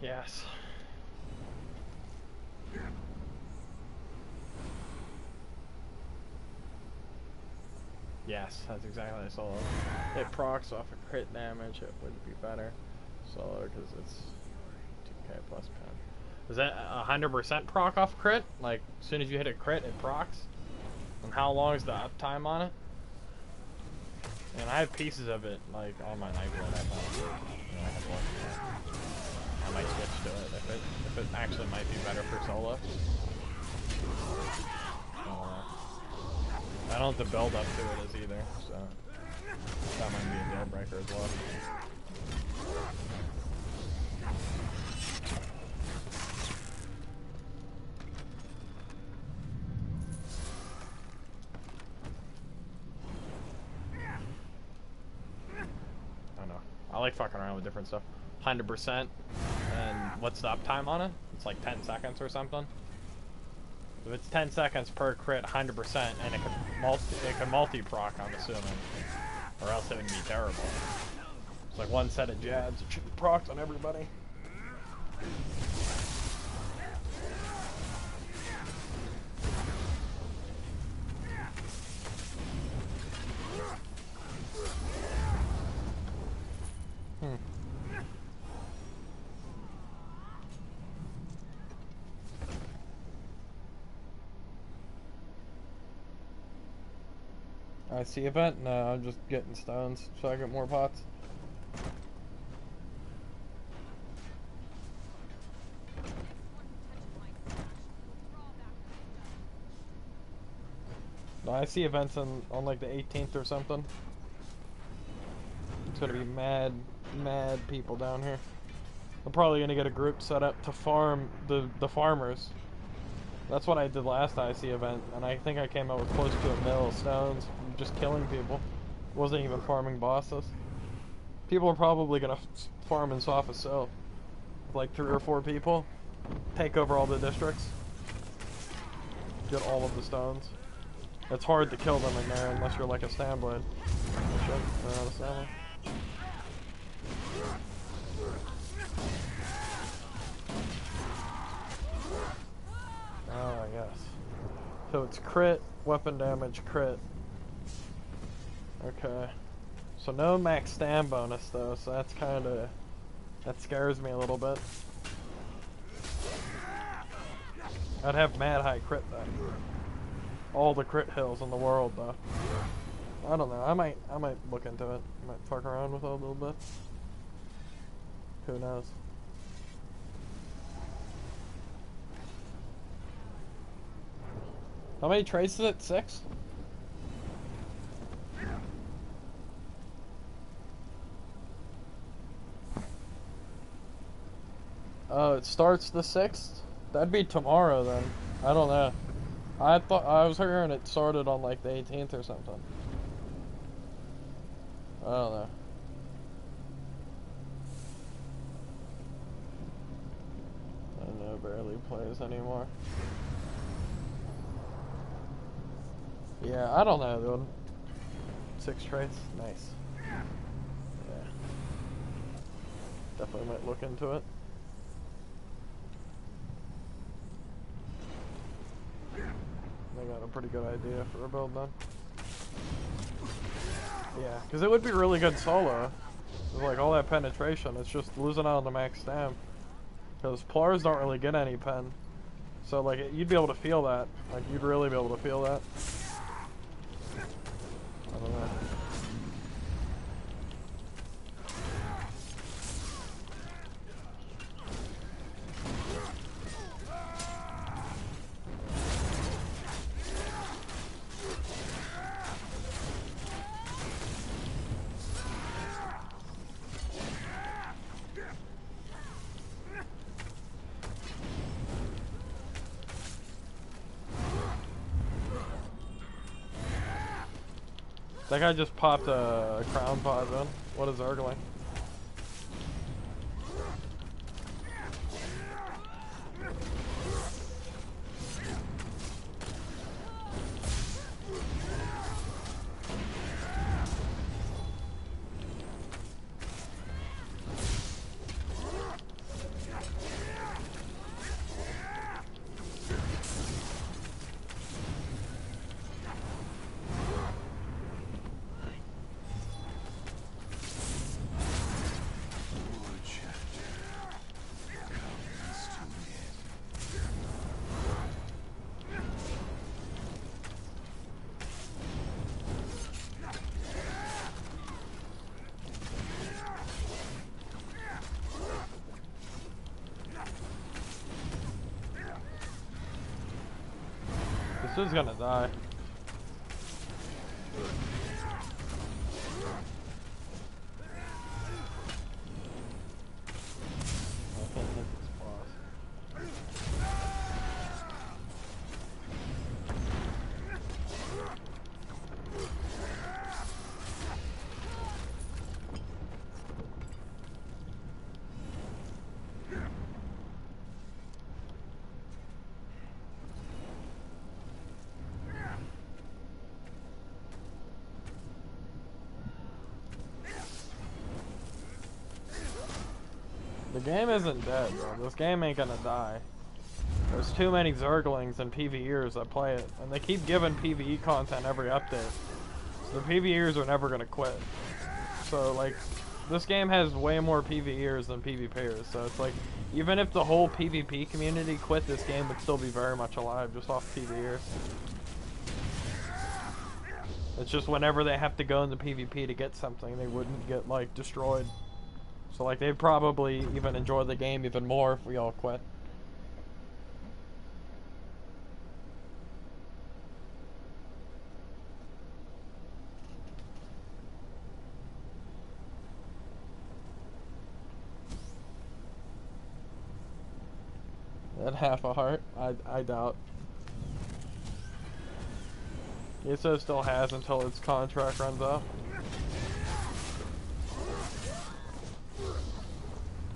Yes. Yes, that's exactly what I saw. It procs off a crit damage, it would be better. Solar, because it's 2k plus pen. Is that 100% proc off crit? Like, as soon as you hit a crit, it procs? And how long is the uptime on it? And I have pieces of it, like, on my knife blade, I found. I have one. I might switch to it if it actually might be better for solo. I don't have to build up to it as either, so that might be a deal breaker as well. I don't know. I like fucking around with different stuff. 100%, and what's the uptime on it? It's like 10 seconds or something. If it's 10 seconds per crit, 100%, and it can multi-proc, I'm assuming, or else it would be terrible. It's like one set of jabs, it should be procs on everybody. I see event? No, I'm just getting stones so I get more pots. No, I see events on like the 18th or something. It's gonna be mad people down here. I'm probably gonna get a group set up to farm the farmers. That's what I did last IC event, and I think I came out with close to 1 mil stones from just killing people. Wasn't even farming bosses. People are probably gonna farm in Sofa Soap. Like 3 or 4 people. Take over all the districts. Get all of the stones. It's hard to kill them in there unless you're like a Stamblade. Oh shit, they're out of stamina. Oh, yes. So it's crit, weapon damage, crit. Okay. So no max stam bonus though, so that's kinda... that scares me a little bit. I'd have mad high crit then. All the crit hills in the world though. I don't know, I might look into it. I might fuck around with it a little bit. Who knows? How many traces is it? 6? Oh, it starts the 6th? That'd be tomorrow then. I don't know. I was hearing it started on like the 18th or something. I don't know. I know barely plays anymore. Yeah, I don't know, dude. 6 traits? Nice. Yeah. Definitely might look into it. I got a pretty good idea for a build then. Yeah, because it would be really good solo. With like all that penetration, it's just losing out on the max stam. Because plars don't really get any pen. So like, you'd be able to feel that. Like, you'd really be able to feel that. I don't know. That guy just popped a crown pod then. What is Zergling? This is gonna die. I can't hit this boss. The game isn't dead, bro. This game ain't gonna die. There's too many Zerglings and PvEers that play it, and they keep giving PvE content every update. So the PvEers are never gonna quit. So, like, this game has way more PvEers than PvPers, so it's like, even if the whole PvP community quit, this game would still be very much alive, just off PvEers. It's just whenever they have to go into PvP to get something, they wouldn't get, like, destroyed. So, like, they'd probably even enjoy the game even more if we all quit. At half a heart? I doubt. Eso still has until its contract runs out.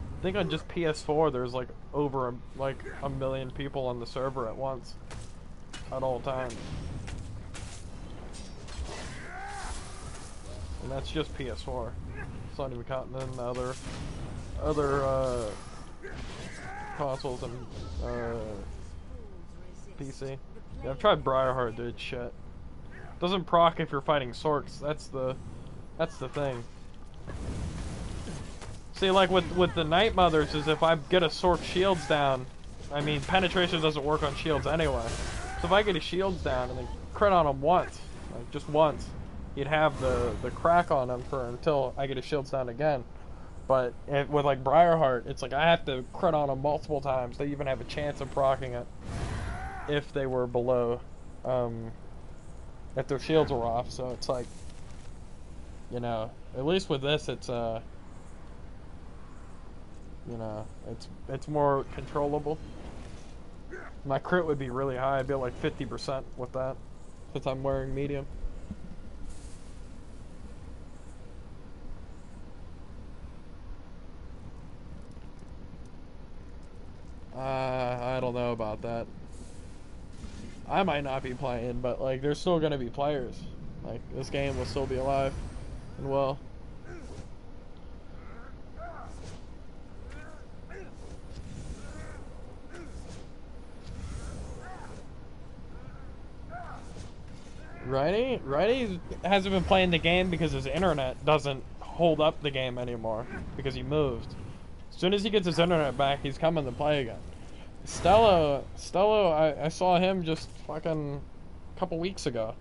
I think on just PS4 there's like over a million people on the server at once. At all times. And that's just PS4. It's not even counting in the other consoles and PC. Yeah, I've tried Briarheart, dude. Shit. Doesn't proc if you're fighting Sorks. That's the thing. See, like with the Night Mothers, is if I get a Sork shields down, I mean penetration doesn't work on shields anyway. So if I get his shields down and then crit on him once, like just once, you'd have the crack on him for until I get his shields down again. But with like Briarheart, it's like I have to crit on them multiple times to even have a chance of proccing it if they were below, if their shields were off. So it's like, you know, at least with this, it's you know, it's more controllable. My crit would be really high. I'd be like 50% with that, since I'm wearing medium. I don't know about that. I might not be playing, but like, there's still gonna be players. Like, this game will still be alive and well. Righty hasn't been playing the game because his internet doesn't hold up the game anymore because he moved. As soon as he gets his internet back, he's coming to play again. Stello, I saw him just fucking a couple weeks ago.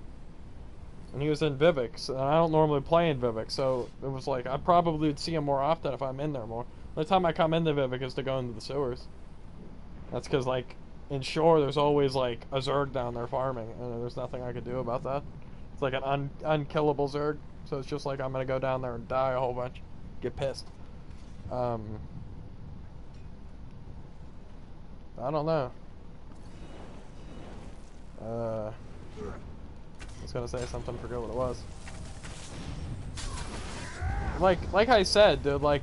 And he was in Vivix, and I don't normally play in Vivix, so it was like, I probably would see him more often if I'm in there more. The only time I come into Vivix is to go into the sewers. That's because, like, in Shore, there's always, like, a Zerg down there farming, and there's nothing I could do about that. It's like an unkillable Zerg, so it's just like, I'm gonna go down there and die a whole bunch. Get pissed. I don't know. I was gonna say something, forget what it was. like I said, dude, like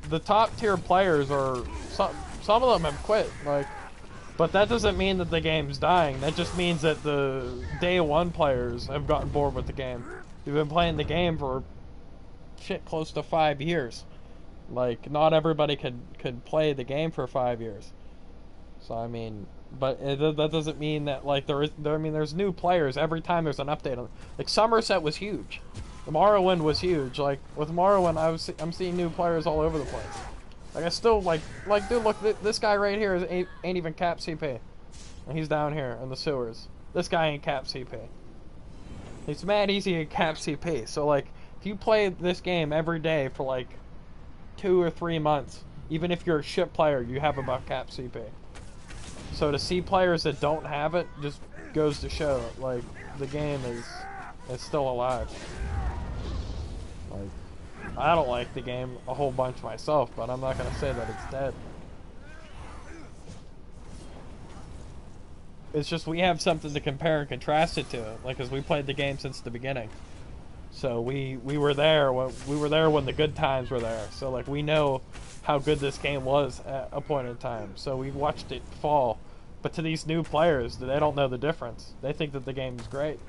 the top tier players are some of them have quit, like, but that doesn't mean that the game's dying. That just means that the day one players have gotten bored with the game. You've been playing the game for shit close to 5 years. Like, not everybody could play the game for 5 years. So I mean, but that doesn't mean that like there's new players every time there's an update on. Like Somerset was huge, the Morrowind was huge. Like with Morrowind, I'm seeing new players all over the place. Like I still like dude, look, this guy right here ain't even cap CP, and he's down here in the sewers. This guy ain't cap CP. He's mad easy to cap CP. So like, if you play this game every day for like 2 or 3 months, even if you're a shit player, you have about cap CP. So to see players that don't have it just goes to show, like, the game is still alive. Like, I don't like the game a whole bunch myself, but I'm not gonna say that it's dead. It's just we have something to compare and contrast it to, like, cause we played the game since the beginning. So we were there when the good times were there. So like we know how good this game was at a point in time. So we watched it fall. But to these new players, they don't know the difference. They think that the game is great.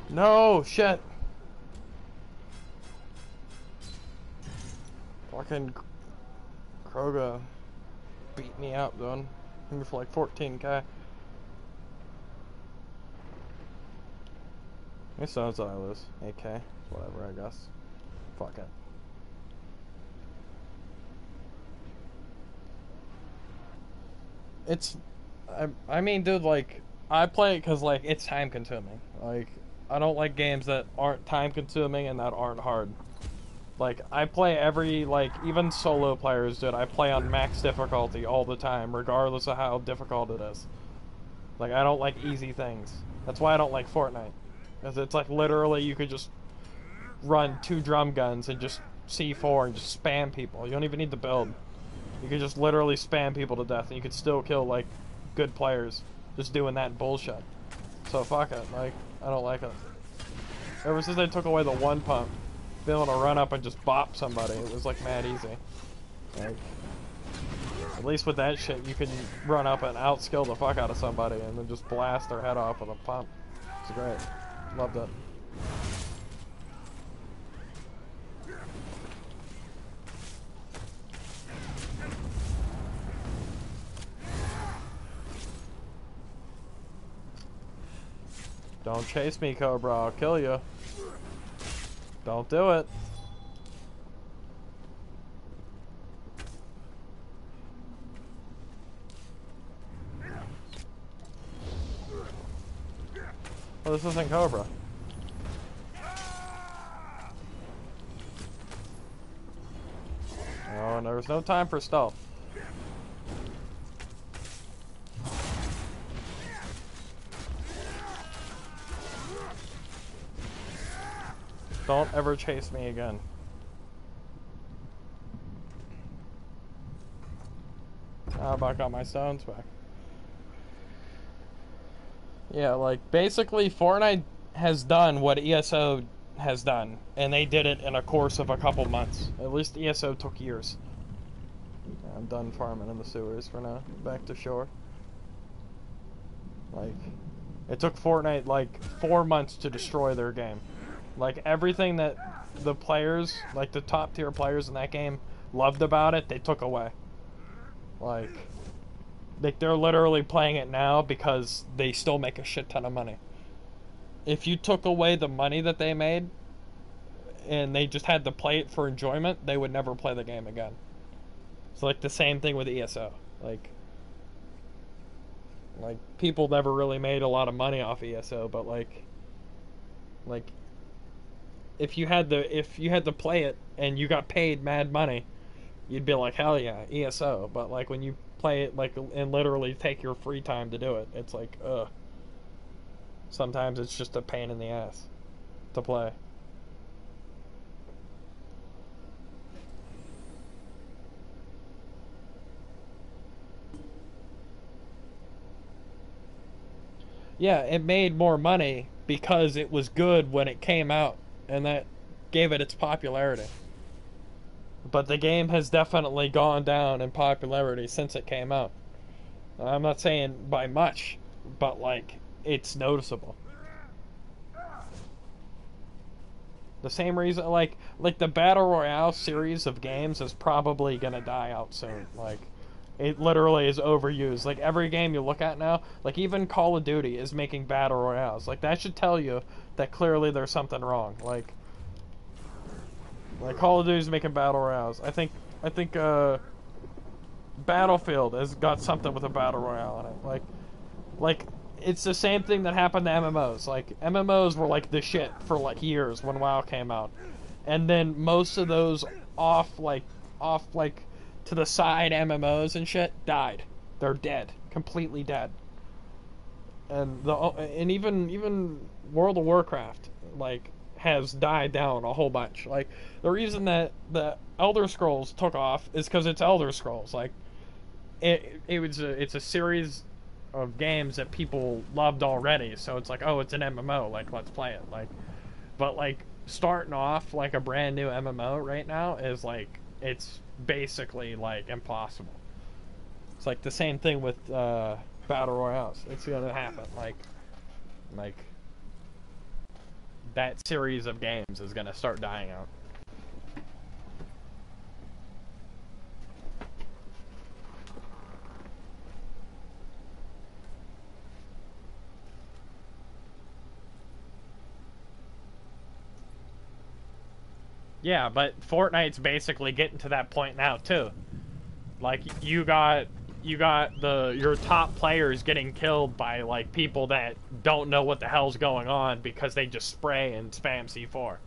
No, shit. Fucking Kroga beat me up, dude. Hit me for like 14k. It sounds like I lose. 8k. Whatever, I guess. Fuck it. It's... I mean, dude, like, I play it because, like, it's time consuming. Like, I don't like games that aren't time consuming and that aren't hard. Like, I play every, like, even solo players, dude, I play on max difficulty all the time, regardless of how difficult it is. Like, I don't like easy things. That's why I don't like Fortnite. Because it's like, literally, you could just run 2 drum guns and just C4 and just spam people. You don't even need to build. You could just literally spam people to death and you could still kill, like, good players just doing that bullshit. So fuck it, like, I don't like it. Ever since they took away the one pump, being able to run up and just bop somebody, it was like mad easy. Like, at least with that shit, you can run up and outskill the fuck out of somebody and then just blast their head off with a pump. It's great. Loved it. Don't chase me, Cobra. I'll kill you. Don't do it. Oh, this isn't Cobra. Oh, and there's no time for stealth. Don't ever chase me again. How about got my stones back? Yeah, like, basically, Fortnite has done what ESO has done, and they did it in a course of a couple months. At least ESO took years. I'm done farming in the sewers for now. Back to shore. Like, it took Fortnite, like, 4 months to destroy their game. Like, everything that the players, like, the top-tier players in that game loved about it, they took away. Like, they're literally playing it now because they still make a shit ton of money. If you took away the money that they made and they just had to play it for enjoyment, they would never play the game again. It's like the same thing with ESO. Like people never really made a lot of money off ESO, but like if you had to play it and you got paid mad money, you'd be like, hell yeah, ESO. But like when you play it like and literally take your free time to do it, it's like ugh. Sometimes it's just a pain in the ass to play. Yeah, it made more money because it was good when it came out, and that gave it its popularity. But the game has definitely gone down in popularity since it came out. I'm not saying by much, but like, it's noticeable. The same reason, like the Battle Royale series of games is probably gonna die out soon. Like, it literally is overused. Like, every game you look at now, like, even Call of Duty is making Battle Royales. Like, that should tell you that clearly there's something wrong. Like Call of Duty is making Battle Royales. I think Battlefield has got something with a Battle Royale in it. Like, it's the same thing that happened to MMOs. Like, MMOs were, like, the shit for, like, years when WoW came out. And then most of those off, to the side MMOs and shit died. They're dead. Completely dead. And even World of Warcraft, like, has died down a whole bunch. Like, the reason that the Elder Scrolls took off is because it's Elder Scrolls. Like, it's a series of games that people loved already, so it's like, oh, it's an MMO, like, let's play it. Like, but like, starting off like a brand new MMO right now is like, it's basically like impossible. It's like the same thing with Battle Royales. It's gonna happen. Like that series of games is gonna start dying out. Yeah, but Fortnite's basically getting to that point now too. Like, you got your top players getting killed by like people that don't know what the hell's going on because they just spray and spam C4.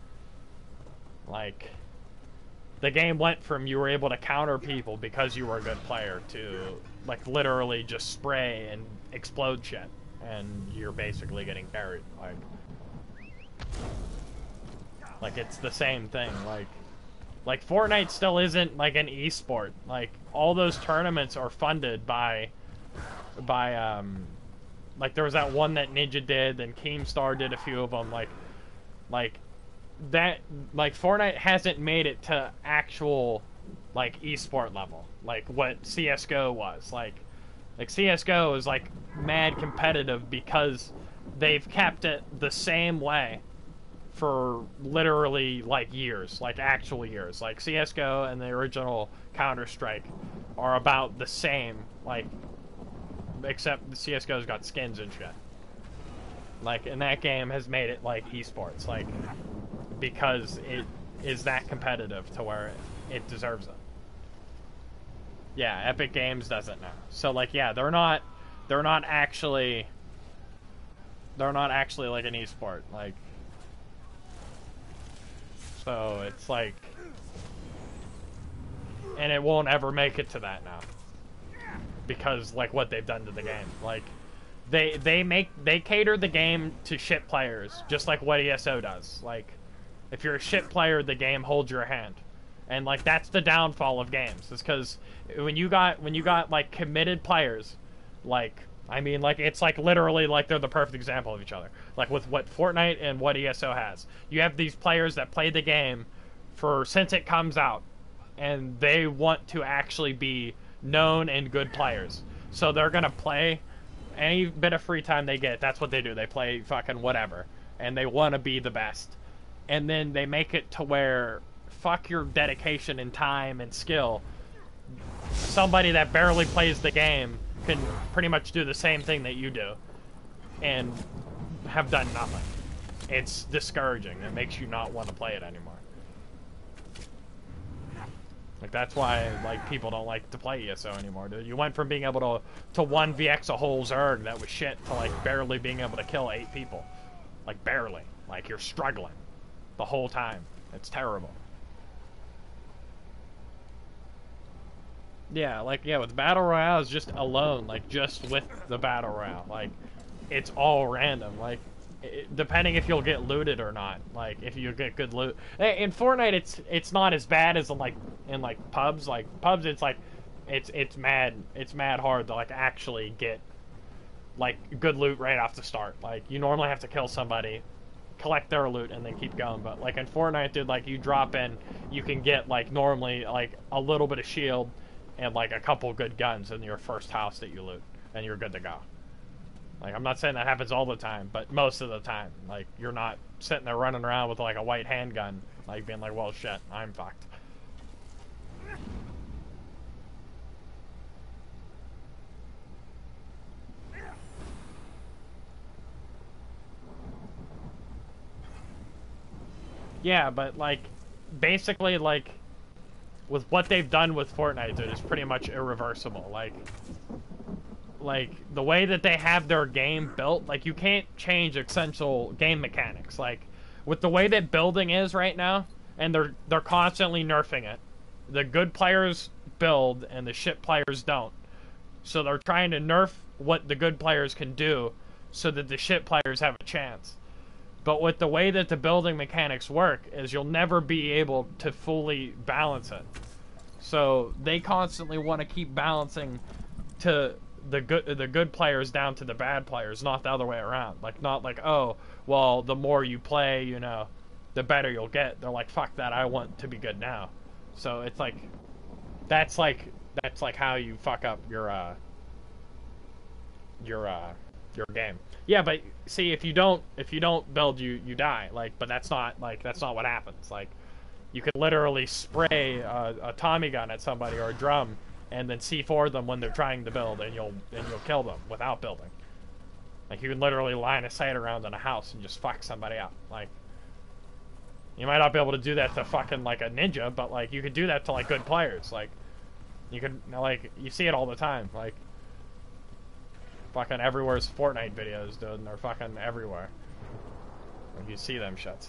Like, the game went from you were able to counter people because you were a good player to like literally just spray and explode shit, and you're basically getting carried. Like, it's the same thing. Like Fortnite still isn't like an esport. Like, all those tournaments are funded by like, there was that one that Ninja did, then Keemstar did a few of them. Like that, like, Fortnite hasn't made it to actual like esport level, like what CS:GO was. Like CS:GO is like mad competitive because they've kept it the same way for literally like years, like actual years. Like, CS:GO and the original Counter-Strike are about the same, like, except the CS:GO's got skins and shit. Like, and that game has made it like esports, like, because it is that competitive to where it deserves it. Yeah, Epic Games does it now. So like, yeah, they're not actually like an esport. Like, so it's like, and it won't ever make it to that now because like what they've done to the game. Like, they cater the game to shit players, just like what ESO does. Like, if you're a shit player, the game holds your hand, And like that's the downfall of games, is because when you got like committed players, like I mean like it's like literally like they're the perfect example of each other. Like with what Fortnite and what ESO has, you have these players that play the game for since it comes out, and they want to actually be known and good players. So they're gonna play any bit of free time they get. That's what they do. They play fucking whatever, and they want to be the best. And then they make it to where fuck your dedication and time and skill. Somebody that barely plays the game can pretty much do the same thing that you do and have done nothing. It's discouraging. It makes you not want to play it anymore. Like that's why like people don't like to play ESO anymore, dude. You went from being able to 1vx a whole zerg that was shit to like barely being able to kill 8 people. Like barely. Like you're struggling the whole time. It's terrible. Yeah, like yeah, with battle royale is just alone, like just with the battle royale. Like it's all random. Like depending if you'll get looted or not. Like if you get good loot. In Fortnite, it's not as bad as in pubs. Like pubs, it's like it's mad hard to like actually get like good loot right off the start. Like you normally have to kill somebody, collect their loot, and then keep going. But like in Fortnite, dude, like you drop in, you can get like normally like a little bit of shield and like a couple good guns in your first house that you loot, and you're good to go. Like, I'm not saying that happens all the time, but most of the time. Like, you're not sitting there running around with, like, a white handgun, like, being like, well, shit, I'm fucked. Yeah, but, like, basically, like, with what they've done with Fortnite, dude, is pretty much irreversible. Like the way that they have their game built, like you can't change essential game mechanics. Like with the way that building is right now, and they're constantly nerfing it. The good players build and the shit players don't. So they're trying to nerf what the good players can do so that the shit players have a chance. But with the way that the building mechanics work is you'll never be able to fully balance it. So they constantly want to keep balancing to the good players down to the bad players, not the other way around. Like not like, oh, well, the more you play, you know, the better you'll get. They're like, fuck that, I want to be good now. So it's like that's like how you fuck up your game. Yeah, but see, if you don't build, you die. Like, but that's not what happens. Like, you could literally spray a Tommy gun at somebody or a drum, and then C4 them when they're trying to build, and you'll kill them without building. Like, you can literally line a sight around in a house and just fuck somebody up. Like, you might not be able to do that to fucking like a ninja, but like you could do that to like good players. Like, you could like you see it all the time. Like, fucking everywhere's Fortnite videos, dude, and they're fucking everywhere. Like, you see them shits.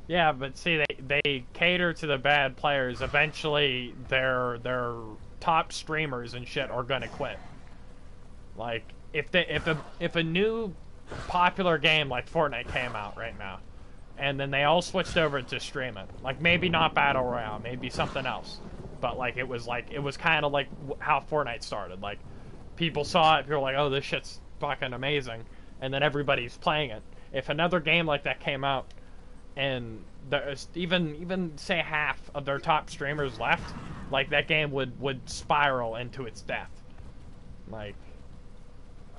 Yeah, but see, they cater to the bad players. Eventually, their top streamers and shit are gonna quit. Like, if a new popular game like Fortnite came out right now, and then they all switched over to streaming, like maybe not Battle Royale, maybe something else, but like it was kind of like how Fortnite started. Like, people saw it, people were like, oh, this shit's fucking amazing, and then everybody's playing it. If another game like that came out, and there's even say half of their top streamers left, like that game would spiral into its death. Like,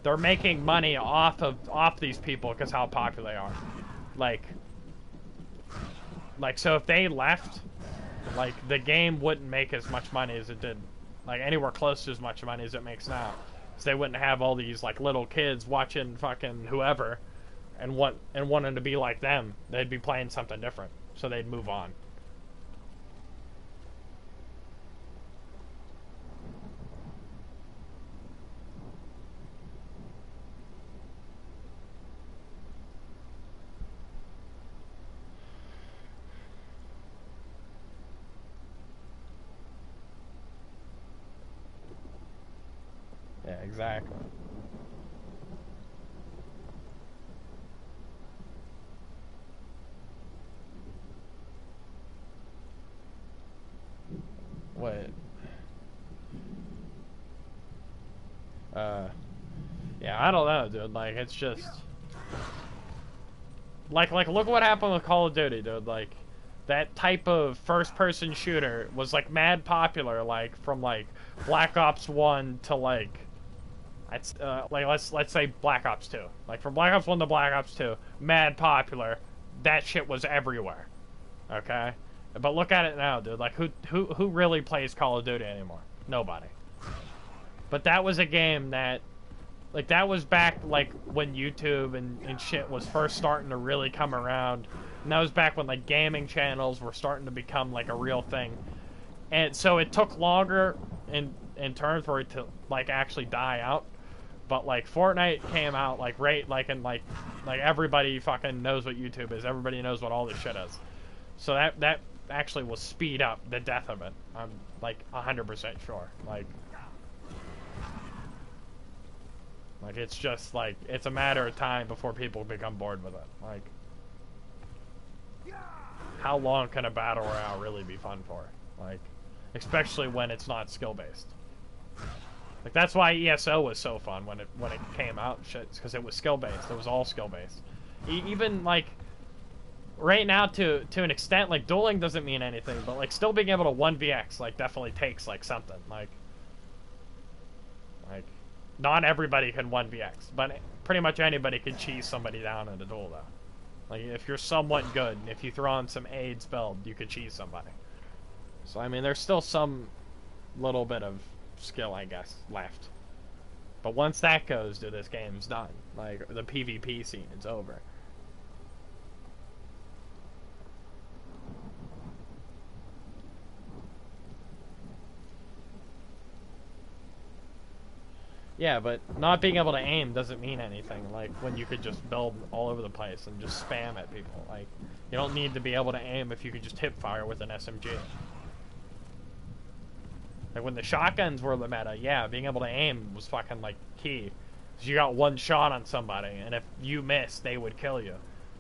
they're making money off these people because how popular they are. Like so if they left, like the game wouldn't make as much money as it did, like anywhere close to as much money as it makes now. So they wouldn't have all these like little kids watching fucking whoever and wanting to be like them. They'd be playing something different, so they'd move on. exactly. What? Yeah, I don't know, dude. Like, it's just... Like, look what happened with Call of Duty, dude. Like, that type of first-person shooter was, like, mad popular, like, from, like, Black Ops 1 to, like, let's say Black Ops 2. Like, from Black Ops 1 to Black Ops 2, mad popular. That shit was everywhere. Okay? But look at it now, dude. Like, who really plays Call of Duty anymore? Nobody. But that was a game that... Like, that was back, like, when YouTube and shit was first starting to really come around. And that was back when, like, gaming channels were starting to become, like, a real thing. And so it took longer in terms for it to, like, actually die out. But, like, Fortnite came out, like, like, everybody fucking knows what YouTube is. Everybody knows what all this shit is. So that actually will speed up the death of it. I'm, like, 100% sure. Like, it's just, like, it's a matter of time before people become bored with it. Like, how long can a battle royale really be fun for? Like, especially when it's not skill-based. Like, that's why ESO was so fun when it came out, shit, because it was skill-based. It was all skill-based. Even, like, right now, to an extent, like, dueling doesn't mean anything, but, like, still being able to 1vx, like, definitely takes, like, something. Like, not everybody can 1vx, but pretty much anybody can cheese somebody down in a duel, though. Like, if you're somewhat good, and if you throw on some AIDS build, you could cheese somebody. So, I mean, there's still some little bit of skill, I guess, left. But once that goes, dude, this game's done. Like, the PvP scene is over. Yeah, but not being able to aim doesn't mean anything, like, when you could just build all over the place and just spam at people. Like, you don't need to be able to aim if you could just hip fire with an SMG. Like, when the shotguns were the meta, yeah, being able to aim was fucking, like, key. Because you got one shot on somebody, and if you missed, they would kill you.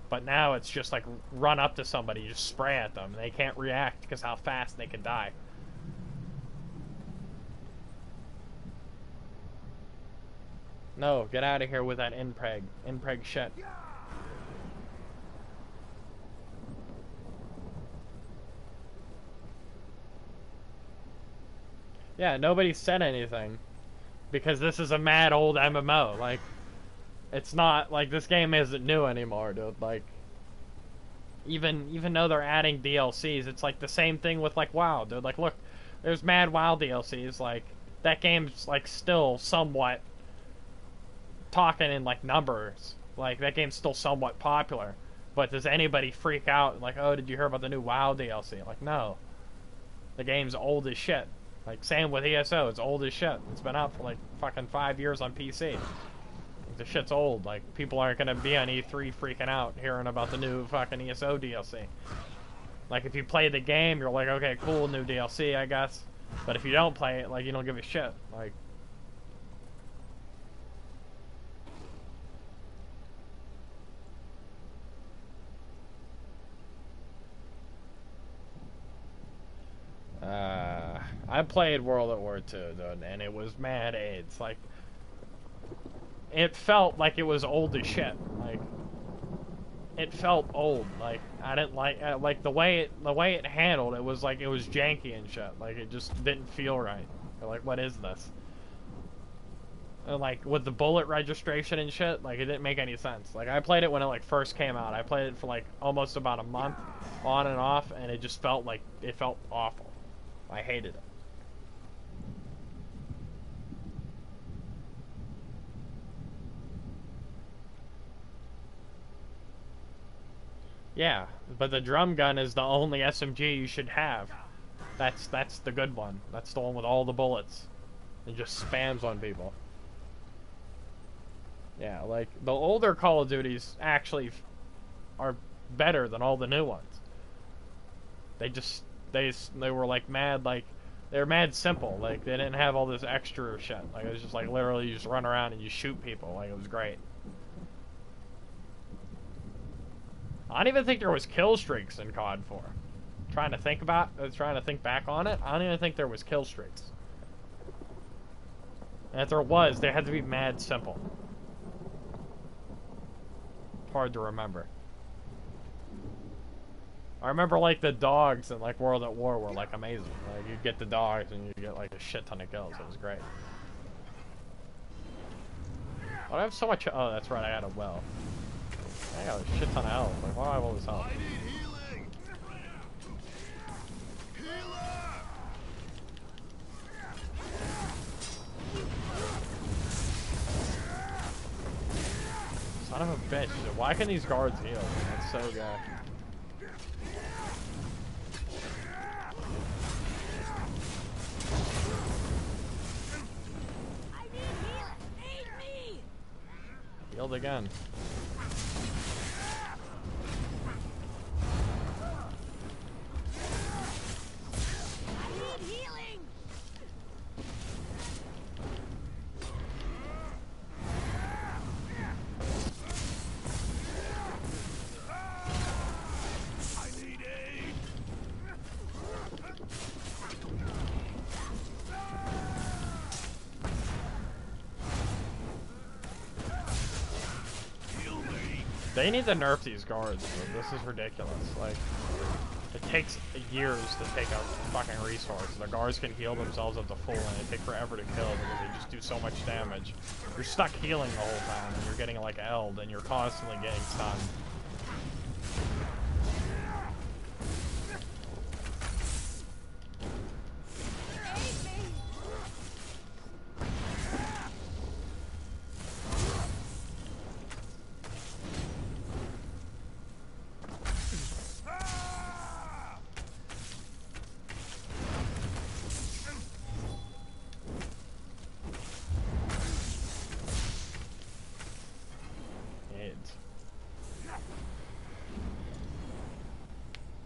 But now it's just, like, run up to somebody, just spray at them, and they can't react because how fast they can die. No, get out of here with that inpreg. Inpreg shit. Yeah, nobody said anything. Because this is a mad old MMO. Like, it's not, like, this game isn't new anymore, dude. Like, even though they're adding DLCs, it's, like, the same thing with, like, WoW, dude. Like, look, there's mad WoW DLCs. Like, that game's, like, still somewhat talking in, like, numbers. Like, that game's still somewhat popular. But does anybody freak out, like, oh, did you hear about the new WoW DLC? Like, no. The game's old as shit. Like, same with ESO, it's old as shit. It's been out for, like, fucking 5 years on PC. Like, the shit's old. Like, people aren't gonna be on E3 freaking out hearing about the new fucking ESO DLC. Like, if you play the game, you're like, okay, cool, new DLC, I guess. But if you don't play it, like, you don't give a shit. Like, I played World at War II, dude, and it was mad AIDS. Like, it felt like it was old as shit. Like, it felt old. Like, I didn't like the way it handled it was like it was janky and shit. Like, it just didn't feel right. Like, what is this? And, like, with the bullet registration and shit, like, it didn't make any sense. Like, I played it when it, like, first came out. I played it for, like, almost about a month, on and off, and it just felt like, it felt awful. I hated it. Yeah, but the drum gun is the only SMG you should have. That's the good one. That's the one with all the bullets. It just spams on people. Yeah, like, the older Call of Duties actually are better than all the new ones. They were like mad, like, They were mad simple. Like, they didn't have all this extra shit. Like, it was just like, literally, you just run around and you shoot people. Like, it was great. I don't even think there was kill streaks in COD 4. Trying to think back on it, I don't even think there was kill streaks. And if there was, they had to be mad simple. Hard to remember. I remember, like, the dogs in, like, World at War were, like, amazing. Like, you'd get the dogs and you'd get, like, a shit ton of kills. It was great. Why do I have so much? Oh, that's right, I had a well. I got a shit ton of health. Like, why do I have all this health? Son of a bitch. Why can these guards heal? That's so good. Healed again. They need to nerf these guards, dude. This is ridiculous. Like, it takes years to take a fucking resource. The guards can heal themselves up to full, and they take forever to kill because they just do so much damage. You're stuck healing the whole time, and you're getting, like, L'd, and you're constantly getting stunned.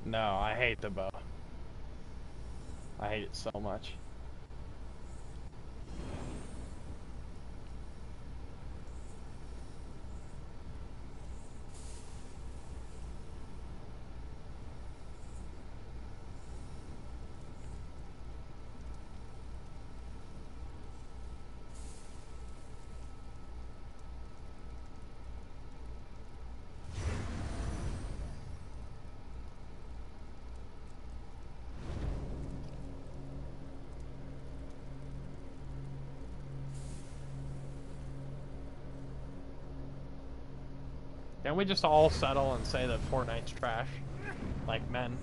No, I hate the bow. I hate it so much. Can't we just all settle and say that Fortnite's trash? Like men.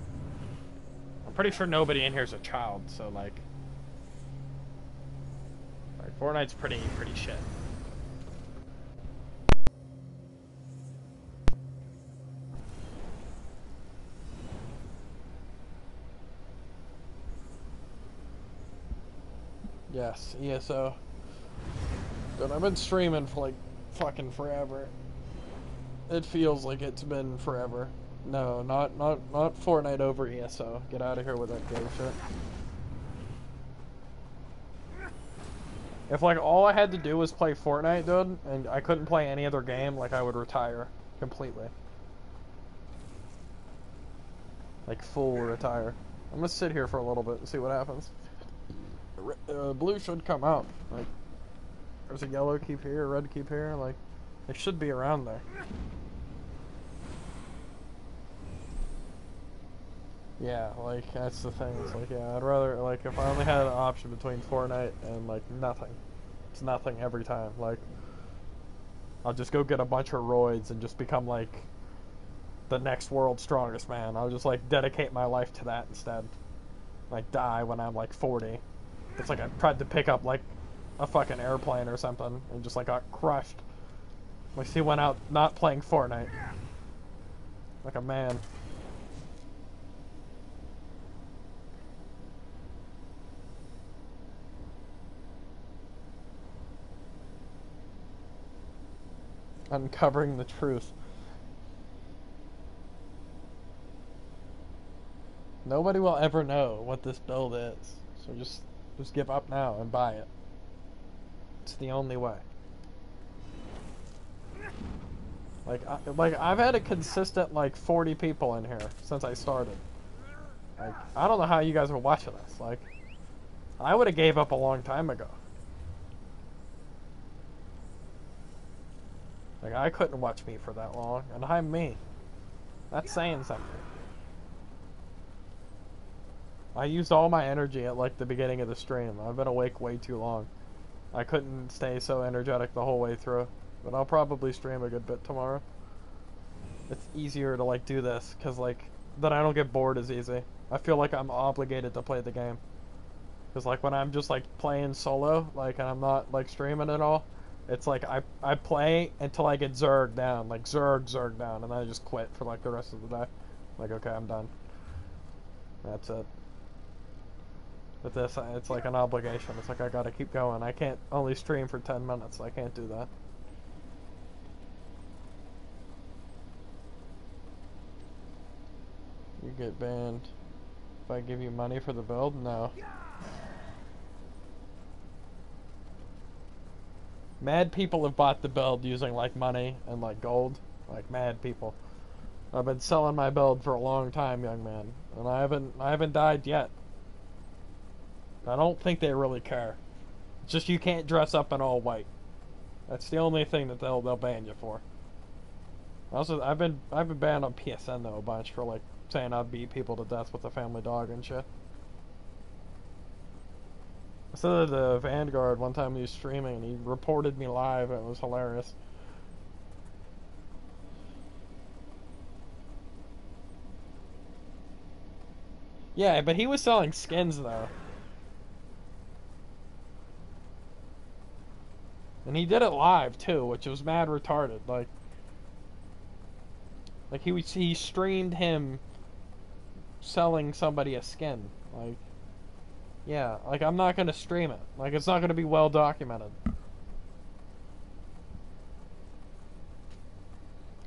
I'm pretty sure nobody in here is a child, so like Fortnite's pretty shit. Yes, ESO. Dude, I've been streaming for like fucking forever. It feels like it's been forever. No, not Fortnite over ESO. Get out of here with that gay shit. If like all I had to do was play Fortnite, dude, and I couldn't play any other game, like I would retire completely. Like full retire. I'm gonna sit here for a little bit and see what happens. Blue should come out. Like, there's a yellow keep here, a red keep here. Like, it should be around there. Yeah, like, that's the thing. It's like, yeah, I'd rather, like, if I only had an option between Fortnite and, like, nothing. It's nothing every time. Like, I'll just go get a bunch of roids and just become, like, the next world's strongest man. I'll just, like, dedicate my life to that instead. Like, die when I'm, like, 40. It's like I tried to pick up, like, a fucking airplane or something and just, like, got crushed. Like, he went out not playing Fortnite. Like a man. Uncovering the truth. Nobody will ever know what this build is. So just give up now and buy it. It's the only way. Like I've had a consistent like 40 people in here since I started. Like I don't know how you guys are watching this. Like I would have gave up a long time ago. Like I couldn't watch me for that long, and I'm me. That's saying something. I used all my energy at like the beginning of the stream. I've been awake way too long. I couldn't stay so energetic the whole way through. But I'll probably stream a good bit tomorrow. It's easier to like do this because like then I don't get bored as easy. I feel like I'm obligated to play the game. Because like when I'm just like playing solo, like and I'm not like streaming at all, it's like I play until I get zerg down, like zerg down, and then I just quit for like the rest of the day. Like okay, I'm done. That's it. But this, it's like an obligation. It's like I gotta keep going. I can't only stream for 10 minutes. I can't do that. You get banned if I give you money for the build? No. Mad people have bought the build using like money and like gold. Like mad people. I've been selling my build for a long time, young man, and I haven't died yet. I don't think they really care. It's just you can't dress up in all white. That's the only thing that they'll ban you for. Also, I've been banned on PSN though a bunch for like saying I'd beat people to death with a family dog and shit. I said to the Vanguard one time he was streaming and he reported me live and it was hilarious. Yeah, but he was selling skins though. And he did it live too, which was mad retarded. Like he streamed him selling somebody a skin. Like, yeah, like I'm not gonna stream it. Like it's not gonna be well documented.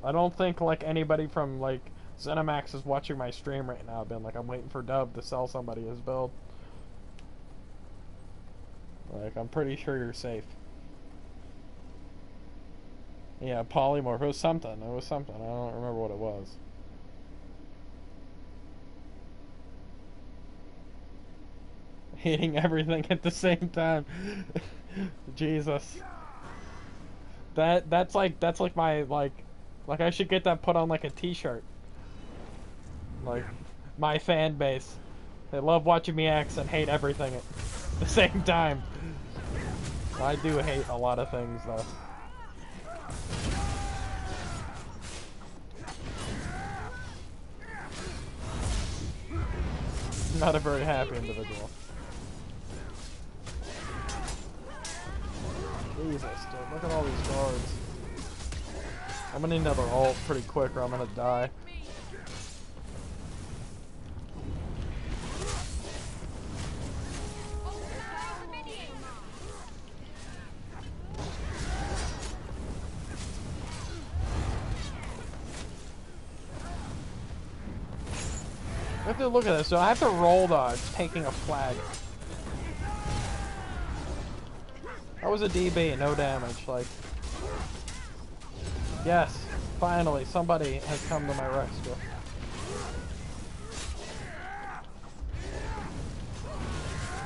I don't think like anybody from like ZeniMax is watching my stream right now. Being like, I'm waiting for Dove to sell somebody his build. Like I'm pretty sure you're safe. Yeah, polymorph. It was something. It was something. I don't remember what it was. Hitting everything at the same time. Jesus. That's like my like I should get that put on like a t-shirt. Like my fan base. They love watching me act and hate everything at the same time. I do hate a lot of things though. Not a very happy individual. Jesus, dude, look at all these guards. I'm gonna need another ult pretty quick or I'm gonna die. I have to look at this, so I have to roll dodge taking a flag. That was a DB, no damage, like... Yes, finally, somebody has come to my rescue.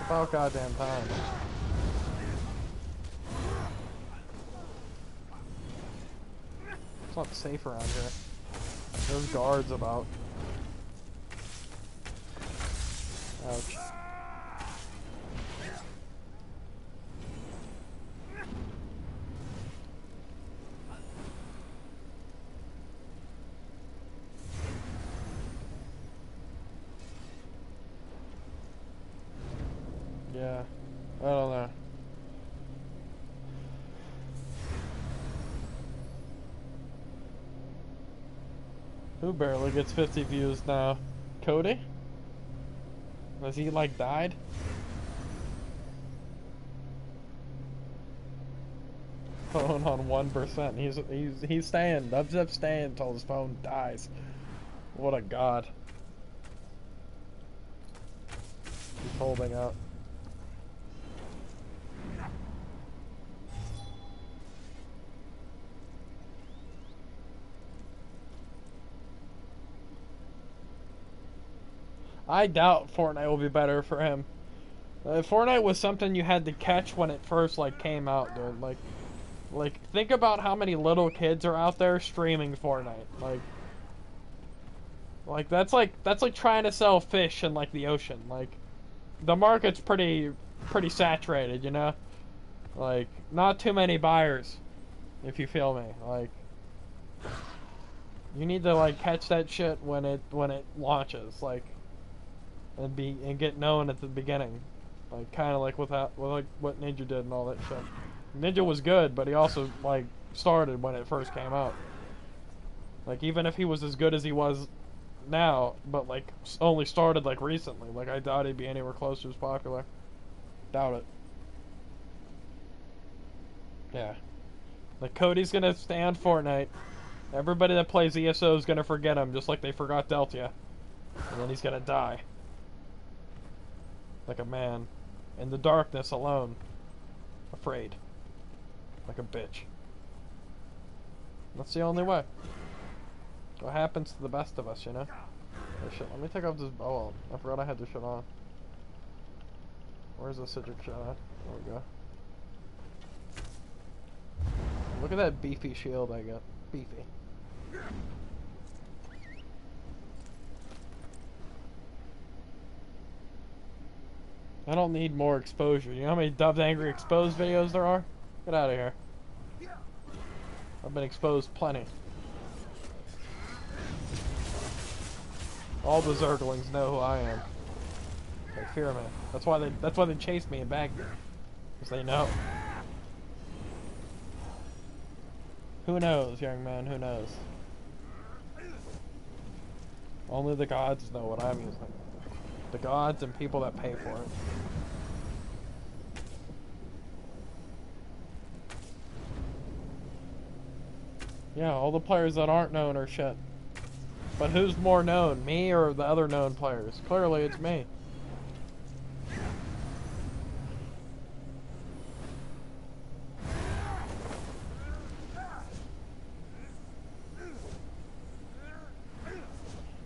About goddamn time. It's not safe around here. There's guards about. Ouch. Yeah, I don't know. Who barely gets 50 views now? Cody? Has he like died? Phone on 1%. He's staying. Dubstep staying until his phone dies. What a god. He's holding out. I doubt Fortnite will be better for him. Fortnite was something you had to catch when it first like came out, dude. Like think about how many little kids are out there streaming Fortnite. Like that's like trying to sell fish in like the ocean. Like the market's pretty saturated, you know? Like not too many buyers, if you feel me. Like you need to like catch that shit when it launches, like and get known at the beginning. Like kind of like with like what Ninja did and all that shit. Ninja was good, but he also like started when it first came out. Like even if he was as good as he was now, but like only started like recently, like I doubt he'd be anywhere close to as popular. Doubt it. Yeah. Like Cody's gonna stand Fortnite. Everybody that plays ESO is gonna forget him, just like they forgot Delta. And then he's gonna die. Like a man. In the darkness alone. Afraid. Like a bitch. That's the only way. What happens to the best of us, you know? Oh shit, let me take off this bow. I forgot I had this shit on. Where's the citric shit at? There we go. Look at that beefy shield I got. Beefy. I don't need more exposure. You know how many Dovetheangry exposed videos there are? Get out of here. I've been exposed plenty. All the zerglings know who I am. They fear me. That's why they chase me and bag me. Because they know. Who knows, young man, who knows? Only the gods know what I'm using. The gods and people that pay for it. Yeah, all the players that aren't known are shit. But who's more known, me or the other known players? Clearly it's me.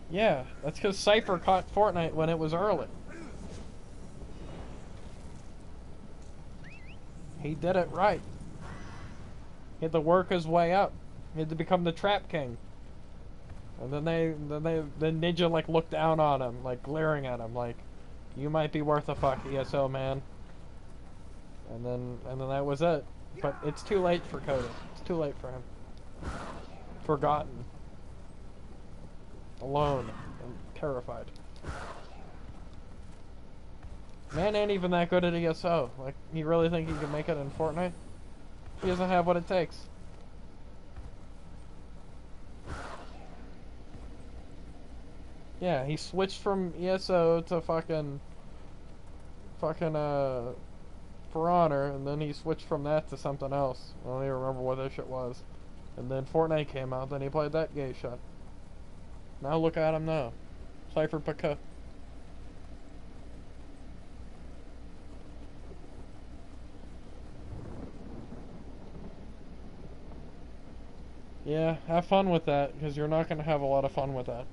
Yeah, that's because Cypher caught Fortnite when it was early. He did it right. He had to work his way up. He had to become the Trap King. And then Ninja like looked down on him, like glaring at him, like, you might be worth a fuck, ESO man. And then that was it. But it's too late for Cody. It's too late for him. Forgotten. Alone and terrified. Man ain't even that good at ESO. Like, you really think he can make it in Fortnite? He doesn't have what it takes. Yeah, he switched from ESO to fucking For Honor, and then he switched from that to something else. I don't even remember what that shit was. And then Fortnite came out, then he played that gay shit. Now look at him now. Cypher Paka. Yeah, have fun with that, because you're not going to have a lot of fun with that.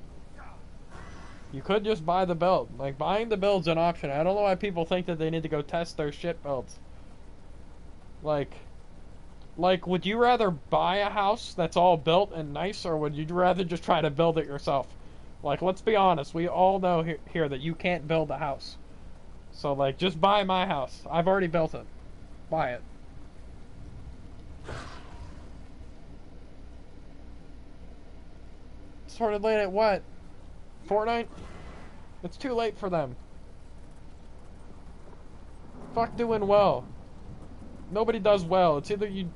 You could just buy the build. Like, buying the build's an option. I don't know why people think that they need to go test their shit builds. Like, would you rather buy a house that's all built and nice, or would you rather just try to build it yourself? Like, let's be honest. We all know here that you can't build a house. So, like, just buy my house. I've already built it. Buy it. Started late at what? Fortnite? It's too late for them. Fuck doing well. Nobody does well. It's either you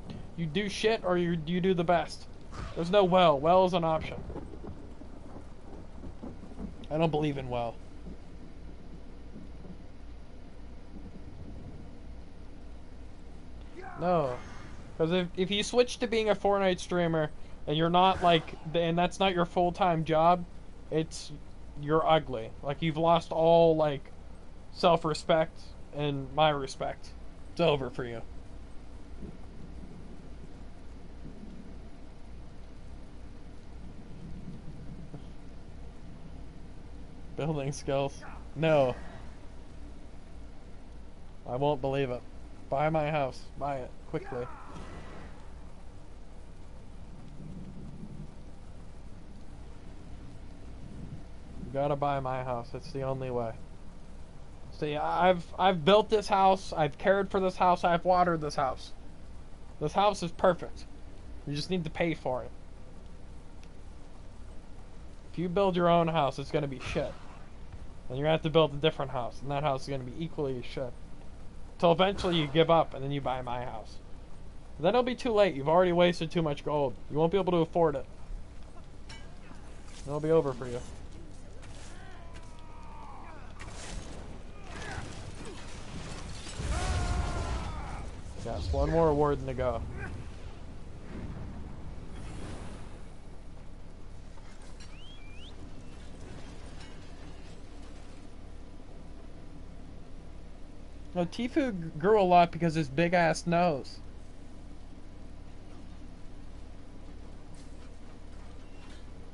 do shit or you do the best. There's no well. Well is an option. I don't believe in well. No. Because if you switch to being a Fortnite streamer and you're not like, and that's not your full-time job, you're ugly. Like, you've lost all, like, self-respect and my respect. It's over for you. Building skills. No. I won't believe it. Buy my house. Buy it. Quickly. You gotta buy my house. It's the only way. See, I've built this house. I've cared for this house. I've watered this house. This house is perfect. You just need to pay for it. If you build your own house, it's gonna be shit. And you're gonna have to build a different house, and that house is gonna be equally as shit. Till eventually you give up, and then you buy my house. Then it'll be too late. You've already wasted too much gold. You won't be able to afford it. It'll be over for you. Yes, one more warden to go. No, Tfue grew a lot because his big ass nose.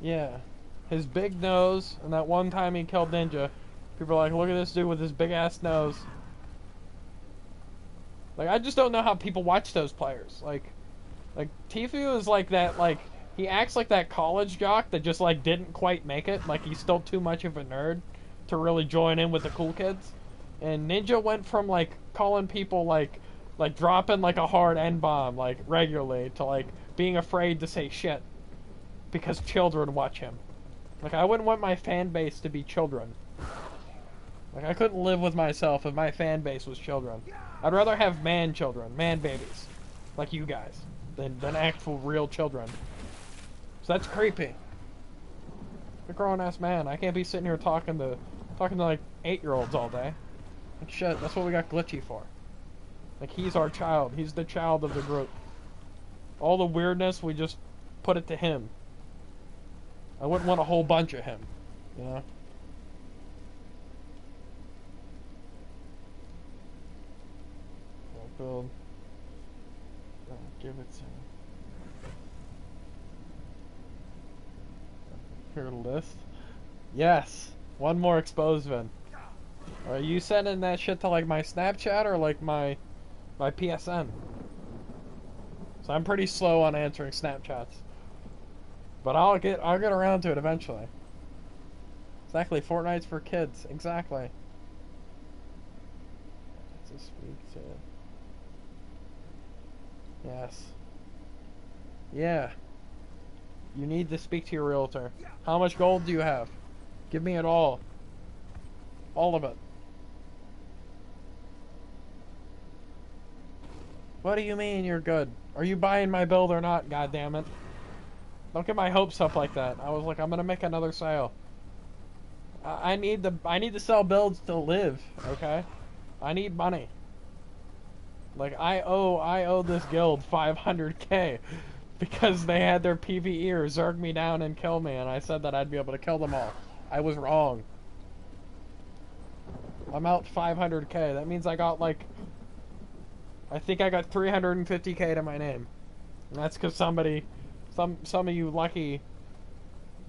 Yeah. His big nose, and that one time he killed Ninja. People are like, look at this dude with his big ass nose. Like, I just don't know how people watch those players. Like Tfue is like that, like, he acts like that college jock that just, like, didn't quite make it. Like, he's still too much of a nerd to really join in with the cool kids. And Ninja went from, like, calling people, like dropping, like, a hard N-bomb, like, regularly, to, like, being afraid to say shit. Because children watch him. Like, I wouldn't want my fan base to be children. Like, I couldn't live with myself if my fan base was children. I'd rather have man children, man babies, like you guys, than actual real children. So that's creepy. I'm a grown-ass man. I can't be sitting here talking to like 8-year-olds all day. Like, shit, that's what we got Glitchy for. Like, he's our child. He's the child of the group. All the weirdness, we just put it to him. I wouldn't want a whole bunch of him, you know? Build. Give it to here list. Yes, one more exposed vin. Are you sending that shit to like my Snapchat or like my PSN? So I'm pretty slow on answering Snapchats, but I'll get around to it eventually. Exactly, Fortnite's for kids. Exactly. Let's speak to. Yes. Yeah. You need to speak to your realtor. How much gold do you have? Give me it all. All of it. What do you mean you're good? Are you buying my build or not, goddammit? Don't get my hopes up like that. I was like, I'm gonna make another sale. I need to sell builds to live, okay? I need money. Like, I owe this guild 500k because they had their PvE'er zerg me down and kill me, and I said that I'd be able to kill them all. I was wrong. I'm out 500k. That means I got, like, I think I got 350k to my name. And that's because some of you lucky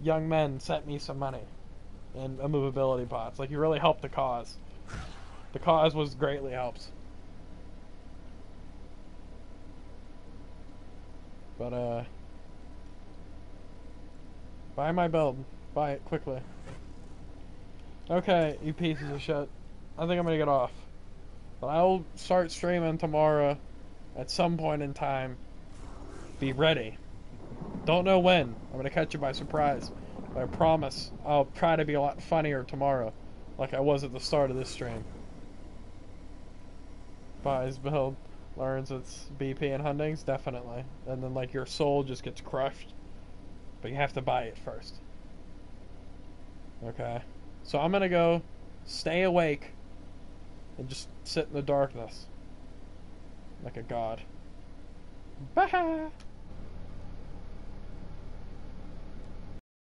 young men sent me some money in immovability pots. Like, you really helped the cause. The cause was greatly helped. But, buy my build. Buy it quickly. Okay, you pieces of shit. I think I'm gonna get off. But I'll start streaming tomorrow at some point in time. Be ready. Don't know when. I'm gonna catch you by surprise. But I promise I'll try to be a lot funnier tomorrow. Like I was at the start of this stream. Buys build. Learns its BP and huntings, definitely. And then, like, your soul just gets crushed. But you have to buy it first. Okay. So I'm gonna go stay awake and just sit in the darkness. Like a god. Bye!